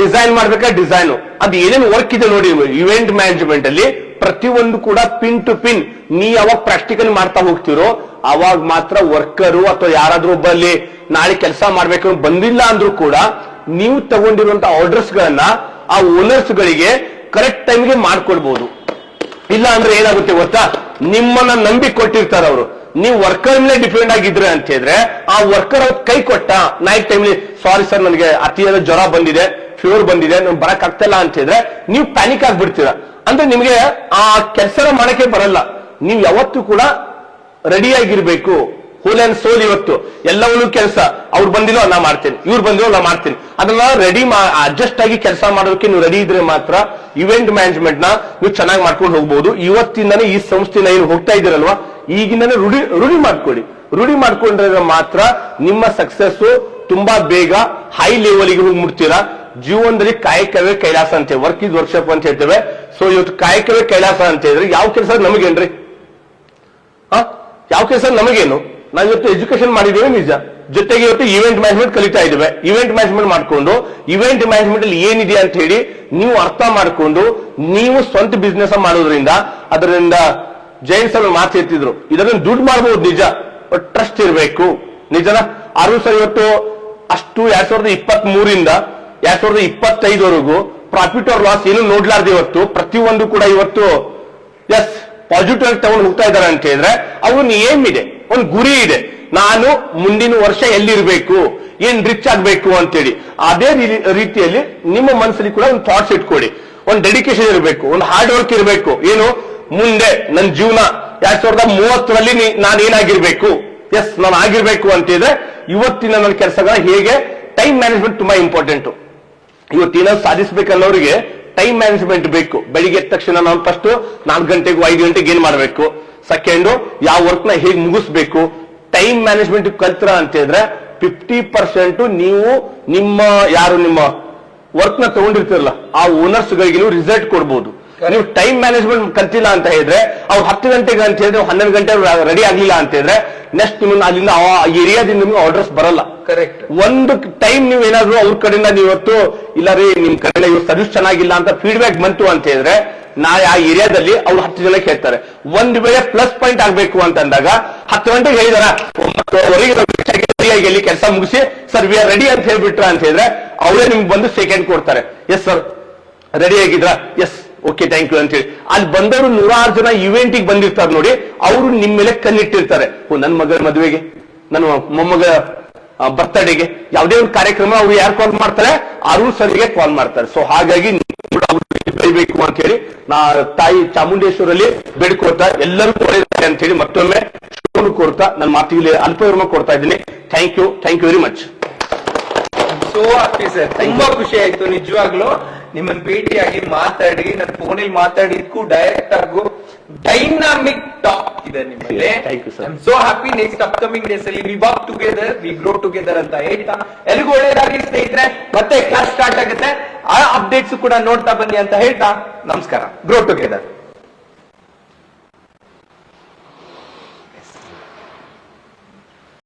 B: ಡಿಸೈನ್ ಮಾಡ್ಬೇಕಾ ಡಿಸೈನು, ಅದು ಏನೇನು ವರ್ಕ್ ಇದೆ ನೋಡಿ. ಇವೆಂಟ್ ಮ್ಯಾನೇಜ್ಮೆಂಟ್ ಅಲ್ಲಿ ಪ್ರತಿಯೊಂದು ಕೂಡ ಪಿನ್ ಟು ಪಿನ್ ನೀ ಯಾವಾಗ ಪ್ರಾಕ್ಟಿಕಲ್ ಮಾಡ್ತಾ ಹೋಗ್ತಿರೋ ಅವಾಗ ಮಾತ್ರ ವರ್ಕರು ಅಥವಾ ಯಾರಾದ್ರೂ ಒಬ್ಬಲ್ಲಿ ನಾಳೆ ಕೆಲಸ ಮಾಡ್ಬೇಕು ಬಂದಿಲ್ಲ ಅಂದ್ರೂ ಕೂಡ ನೀವು ತಗೊಂಡಿರುವಂತ ಆರ್ಡರ್ಸ್ ಗಳನ್ನ ಆ ಓನರ್ಸ್ ಗಳಿಗೆ ಕರೆಕ್ಟ್ ಟೈಮ್ಗೆ ಮಾಡ್ಕೊಡ್ಬಹುದು. ಇಲ್ಲ ಅಂದ್ರೆ ಏನಾಗುತ್ತೆ ಗೊತ್ತಾ, ನಿಮ್ಮನ್ನ ನಂಬಿ ಕೊಟ್ಟಿರ್ತಾರ ಅವರು, ನೀವು ವರ್ಕರ್ ಮೇಲೆ ಡಿಪೆಂಡ್ ಆಗಿದ್ರೆ ಅಂತ ಹೇಳಿದ್ರೆ ಆ ವರ್ಕರ್ ಅವ್ರ ಕೈ ಕೊಟ್ಟ ನೈಟ್ ಟೈಮ್ಲಿ, ಸಾರಿ ಸರ್ ನನಗೆ ಅತಿಯಾದ ಜ್ವರ ಬಂದಿದೆ, ಫೀವರ್ ಬಂದಿದೆ, ನಮ್ಗೆ ಬರಕ್ ಆಗ್ತಿಲ್ಲ ಅಂತ ಹೇಳಿದ್ರೆ ನೀವು ಪ್ಯಾನಿಕ್ ಆಗ್ಬಿಡ್ತೀರಾ. ಅಂದ್ರೆ ನಿಮ್ಗೆ ಆ ಕೆಲಸ ಮಾಡಕ್ಕೆ ಬರಲ್ಲ. ನೀವು ಯಾವತ್ತೂ ಕೂಡ ರೆಡಿಯಾಗಿರ್ಬೇಕು. ಹೋಲ್ ಅಂಡ್ ಸೋಲ್ ಇವತ್ತು ಎಲ್ಲವನ್ನೂ ಕೆಲಸ, ಅವ್ರು ಬಂದಿಲ್ಲ ನಾ ಮಾಡ್ತೇನೆ, ಇವ್ರು ಬಂದಿಲ್ಲ ನಾ ಮಾಡ್ತೇನೆ, ಅದನ್ನ ರೆಡಿ ಅಡ್ಜಸ್ಟ್ ಆಗಿ ಕೆಲಸ ಮಾಡೋದಕ್ಕೆ ನೀವು ರೆಡಿ ಇದ್ರೆ ಮಾತ್ರ ಇವೆಂಟ್ ಮ್ಯಾನೇಜ್ಮೆಂಟ್ ನ ನೀವು ಚೆನ್ನಾಗಿ ಮಾಡ್ಕೊಂಡು ಹೋಗ್ಬಹುದು. ಇವತ್ತಿಂದಾನೇ ಈ ಸಂಸ್ಥೆನ ಏನು ಹೋಗ್ತಾ ಇದ್ದೀರಲ್ವಾ, ಈಗಿಂದಾನೇ ರೂಢಿ ಮಾಡ್ಕೊಳ್ಳಿ. ರೂಢಿ ಮಾಡ್ಕೊಂಡ್ರೆ ಮಾತ್ರ ನಿಮ್ಮ ಸಕ್ಸಸ್ ತುಂಬಾ ಬೇಗ ಹೈ ಲೆವೆಲ್ಗೆ ಹೋಗಿ ಮುಟ್ತೀರಾ. ಜೀವನದಲ್ಲಿ ಕಾಯಕವೇ ಕೈಲಾಸ ಅಂತ, ವರ್ಕ್ ಇಸ್ ವರ್ಕ್ಶಾಪ್ ಅಂತ ಹೇಳ್ತೇವೆ. ಸೊ ಇವತ್ತು ಕಾಯಕವೇ ಕೈಲಾಸ ಅಂತ ಹೇಳಿದ್ರೆ ಯಾವ ಕೆಲಸ ನಮಗೇನ್ರಿ? ಯಾವ ಕೆಲಸ ನಮಗೇನು? ನಾವು ಇವತ್ತು ಎಜುಕೇಶನ್ ಮಾಡಿದ್ದೇವೆ ನಿಜ, ಜೊತೆಗೆ ಇವತ್ತು ಇವೆಂಟ್ ಮ್ಯಾನೇಜ್ಮೆಂಟ್ ಕಲಿತಾ ಇದ್ದೇವೆ. ಇವೆಂಟ್ ಮ್ಯಾನೇಜ್ಮೆಂಟ್ ಮಾಡ್ಕೊಂಡು ಇವೆಂಟ್ ಮ್ಯಾನೇಜ್ಮೆಂಟ್ ಅಲ್ಲಿ ಏನಿದೆ ಅಂತ ಹೇಳಿ ನೀವು ಅರ್ಥ ಮಾಡ್ಕೊಂಡು ನೀವು ಸ್ವಂತ ಬಿಸ್ನೆಸ್ ಮಾಡೋದ್ರಿಂದ, ಅದರಿಂದ ಜೈನ್ ಸರ್ ಮಾತು ಹೇಳ್ತಿದ್ರು, ಇದನ್ನ ದುಡ್ಡು ಮಾಡಬಹುದು ನಿಜ, ಬಟ್ ಟ್ರಸ್ಟ್ ಇರಬೇಕು. ನಿಜನ? ಅರುಣ್ ಸರ್ ಇವತ್ತು ಅಷ್ಟು 2023 2025ವರೆಗೂ ಪ್ರಾಫಿಟ್ ಆರ್ ಲಾಸ್ ಏನು ನೋಡ್ಲಾರ್ದು ಇವತ್ತು ಪ್ರತಿಯೊಂದು ಕೂಡ ಇವತ್ತು ಎಸ್ ಪಾಸಿಟಿವ್ ಆಗಿ ತಗೊಂಡು ಹೋಗ್ತಾ ಇದ್ದಾರೆ ಅಂತ ಹೇಳಿದ್ರೆ ಅವ್ರನ್ನ ಏಮ್ ಇದೆ, ಒಂದು ಗುರಿ ಇದೆ, ನಾನು ಮುಂದಿನ ವರ್ಷ ಎಲ್ಲಿರ್ಬೇಕು, ಏನ್ ರಿಚ್ ಆಗ್ಬೇಕು ಅಂತೇಳಿ. ಅದೇ ರೀತಿಯಲ್ಲಿ ನಿಮ್ಮ ಮನಸ್ಸಲ್ಲಿ ಕೂಡ ಒಂದು ಥಾಟ್ಸ್ ಇಟ್ಕೊಳ್ಳಿ, ಒಂದು ಡೆಡಿಕೇಶನ್ ಇರಬೇಕು, ಒಂದು ಹಾರ್ಡ್ ವರ್ಕ್ ಇರಬೇಕು. ಏನು ಮುಂದೆ ನನ್ನ ಜೀವನ 2030ರಲ್ಲಿ ನಾನು ಏನಾಗಿರ್ಬೇಕು, ಎಸ್ ನಾನು ಆಗಿರ್ಬೇಕು ಅಂತಿದ್ರೆ ಇವತ್ತಿನ ನನ್ನ ಕೆಲಸಗಳ ಹೇಗೆ ಟೈಮ್ ಮ್ಯಾನೇಜ್ಮೆಂಟ್ ತುಂಬಾ ಇಂಪಾರ್ಟೆಂಟ್. ಇವತ್ತಿನ ಸಾಧಿಸಬೇಕನ್ನೋರಿಗೆ ಟೈಮ್ ಮ್ಯಾನೇಜ್ಮೆಂಟ್ ಬೇಕು. ಬೆಳಿಗ್ಗೆ ಎದ್ದ ತಕ್ಷಣ ನಾವು ಫಸ್ಟ್ 4 ಗಂಟೆಗೂ 5 ಗಂಟೆಗೆ ಏನ್ ಮಾಡಬೇಕು, ಸೆಕೆಂಡು ಯಾವ ವರ್ಕ್ ನ ಹೇಗೆ ಮುಗಿಸ್ಬೇಕು. ಟೈಮ್ ಮ್ಯಾನೇಜ್ಮೆಂಟ್ ಕಲ್ತ್ರ ಅಂತ ಹೇಳಿದ್ರೆ 50% ನೀವು ನಿಮ್ಮ ವರ್ಕ್ ನ ತಗೊಂಡಿರ್ತಿರಲ್ಲ ಆ ಓನರ್ಸ್ ಗಳಿಗೆ ನೀವು ರಿಸಲ್ಟ್ ಕೊಡ್ಬೋದು. ನೀವು ಟೈಮ್ ಮ್ಯಾನೇಜ್ಮೆಂಟ್ ಕಲ್ತಿಲ್ಲ ಅಂತ ಹೇಳಿದ್ರೆ ಅವ್ರು 10 ಗಂಟೆಗೆ ಅಂತ ಹೇಳಿದ್ರೆ 11 ಗಂಟೆ ರೆಡಿ ಆಗ್ಲಿಲ್ಲ ಅಂತ ಹೇಳಿದ್ರೆ ನೆಕ್ಸ್ಟ್ ನಿಮ್ಮನ್ನ ಅಲ್ಲಿಂದ ಆ ಏರಿಯಾದಿಂದ ನಿಮ್ಗೆ ಆರ್ಡರ್ಸ್ ಬರಲ್ಲ.
A: ಕರೆಕ್ಟ್.
B: ಒಂದು ಟೈಮ್ ನೀವು ಏನಾದ್ರು ಅವ್ರ ಕಡೆಯಿಂದ ನೀವು ಇವತ್ತು ಇಲ್ಲ ರೀ ನಿಮ್ ಕಡೆ ಇವ್ರು ಸರ್ವಿಸ್ ಚೆನ್ನಾಗಿಲ್ಲ ಅಂತ ಫೀಡ್ಬ್ಯಾಕ್ ಬಂತು ಅಂತ ಹೇಳಿದ್ರೆ ನಾಳೆ ಆ ಏರಿಯಾದಲ್ಲಿ ಅವ್ರು 10 ಜನಕ್ಕೆ ಹೇಳ್ತಾರೆ. ಒಂದ್ ವೇಳೆ ಪ್ಲಸ್ ಪಾಯಿಂಟ್ ಆಗ್ಬೇಕು ಅಂತ ಅಂದಾಗ 10 ಗಂಟೆಗೆ ಹೇಳಿದಾರ 9:30 ಎಲ್ಲಿ ಕೆಲಸ ಮುಗಿಸಿ ಸರ್ ವಿ ಆರ್ ರೆಡಿ ಅಂತ ಹೇಳ್ಬಿಟ್ರ ಅಂತ ಹೇಳಿದ್ರೆ ಅವರೇ ನಿಮ್ಗೆ ಬಂದು ಸೆಕೆಂಡ್ ಕೊಡ್ತಾರೆ. ಎಸ್ ಸರ್ ರೆಡಿ ಆಗಿದ್ರ, ಎಸ್ ಓಕೆ ಥ್ಯಾಂಕ್ ಯು ಅಂತ ಹೇಳಿ. ಅಲ್ಲಿ ಬಂದವರು 100 ಜನ ಇವೆಂಟಿಗೆ ಬಂದಿರ್ತಾರೆ ನೋಡಿ, ಅವರು ನಿಮ್ಮ ಮೇಲೆ ಕಣ್ಣಿಟ್ಟಿರ್ತಾರೆ. ನನ್ನ ಮಗಳ ಮದುವೆಗೆ, ನನ್ನ ಮೊಮ್ಮಗ ಬರ್ತಡೆಗೆ, ಯಾವುದೇ ಒಂದು ಕಾರ್ಯಕ್ರಮ ಅವ್ರು ಯಾರು ಕಾಲ್ ಮಾಡ್ತಾರೆ, ಅರುಣ್ ಸರ್ಗೆ ಕಾಲ್ ಮಾಡ್ತಾರೆ. ಸೊ ಹಾಗಾಗಿ ಬೆಳಿಬೇಕು ಅಂತ ಹೇಳಿ ನಾ ತಾಯಿ ಚಾಮುಂಡೇಶ್ವರಲ್ಲಿ ಬೇಡ್ಕೊಳ್ತಾ ಎಲ್ಲರಿಗೂ ಒಳ್ಳೆಯದಾಗಲಿ ಅಂತ ಹೇಳಿ ಮತ್ತೊಮ್ಮೆ ಶುಭವನ್ನು ಕೋರ್ತಾ ನನ್ನ ಮಾತಿಗೆ ಅಲ್ಪವಿರಾಮ ಕೊಡ್ತಾ ಇದ್ದೀನಿ. Thank you very much.
A: So happy sir, ತುಂಬಾ ಖುಷಿ ಆಯ್ತು ನಿಜವಾಗ್ಲು ನಿಮ್ಮನ್ನ ಭೇಟಿಯಾಗಿ ಮಾತಾಡಿ. ನನ್ನ ಫೋನಲ್ಲಿ ಮಾತಾಡಿದ್ಕು ಡೈರೆಕ್ಟ್ ಆಗು ಡೈನಾಮಿಕ್ ಟಾಕ್ ಇದೆ ನಿಮ್ಮಲ್ಲಿ.
B: Thank you, sir.
A: I am so happy. Next upcoming days ಅಲ್ಲಿ we walk together, we grow together ಅಂತ ಹೇಳ್ತಾ ಎಲ್ರಿಗೂ ಒಳ್ಳೇದಾಗ್ಲಿ ಸ್ನೇಹಿತರೆ. ಮತ್ತೆ ಕ್ಲಾಸ್ ಸ್ಟಾರ್ಟ್ ಆಗುತ್ತೆ, ಆ ಅಪ್ಡೇಟ್ಸ್ ಕೂಡ ನೋಡ್ತಾ ಬನ್ನಿ ಅಂತ ಹೇಳ್ತಾ ನಮಸ್ಕಾರ. Grow together.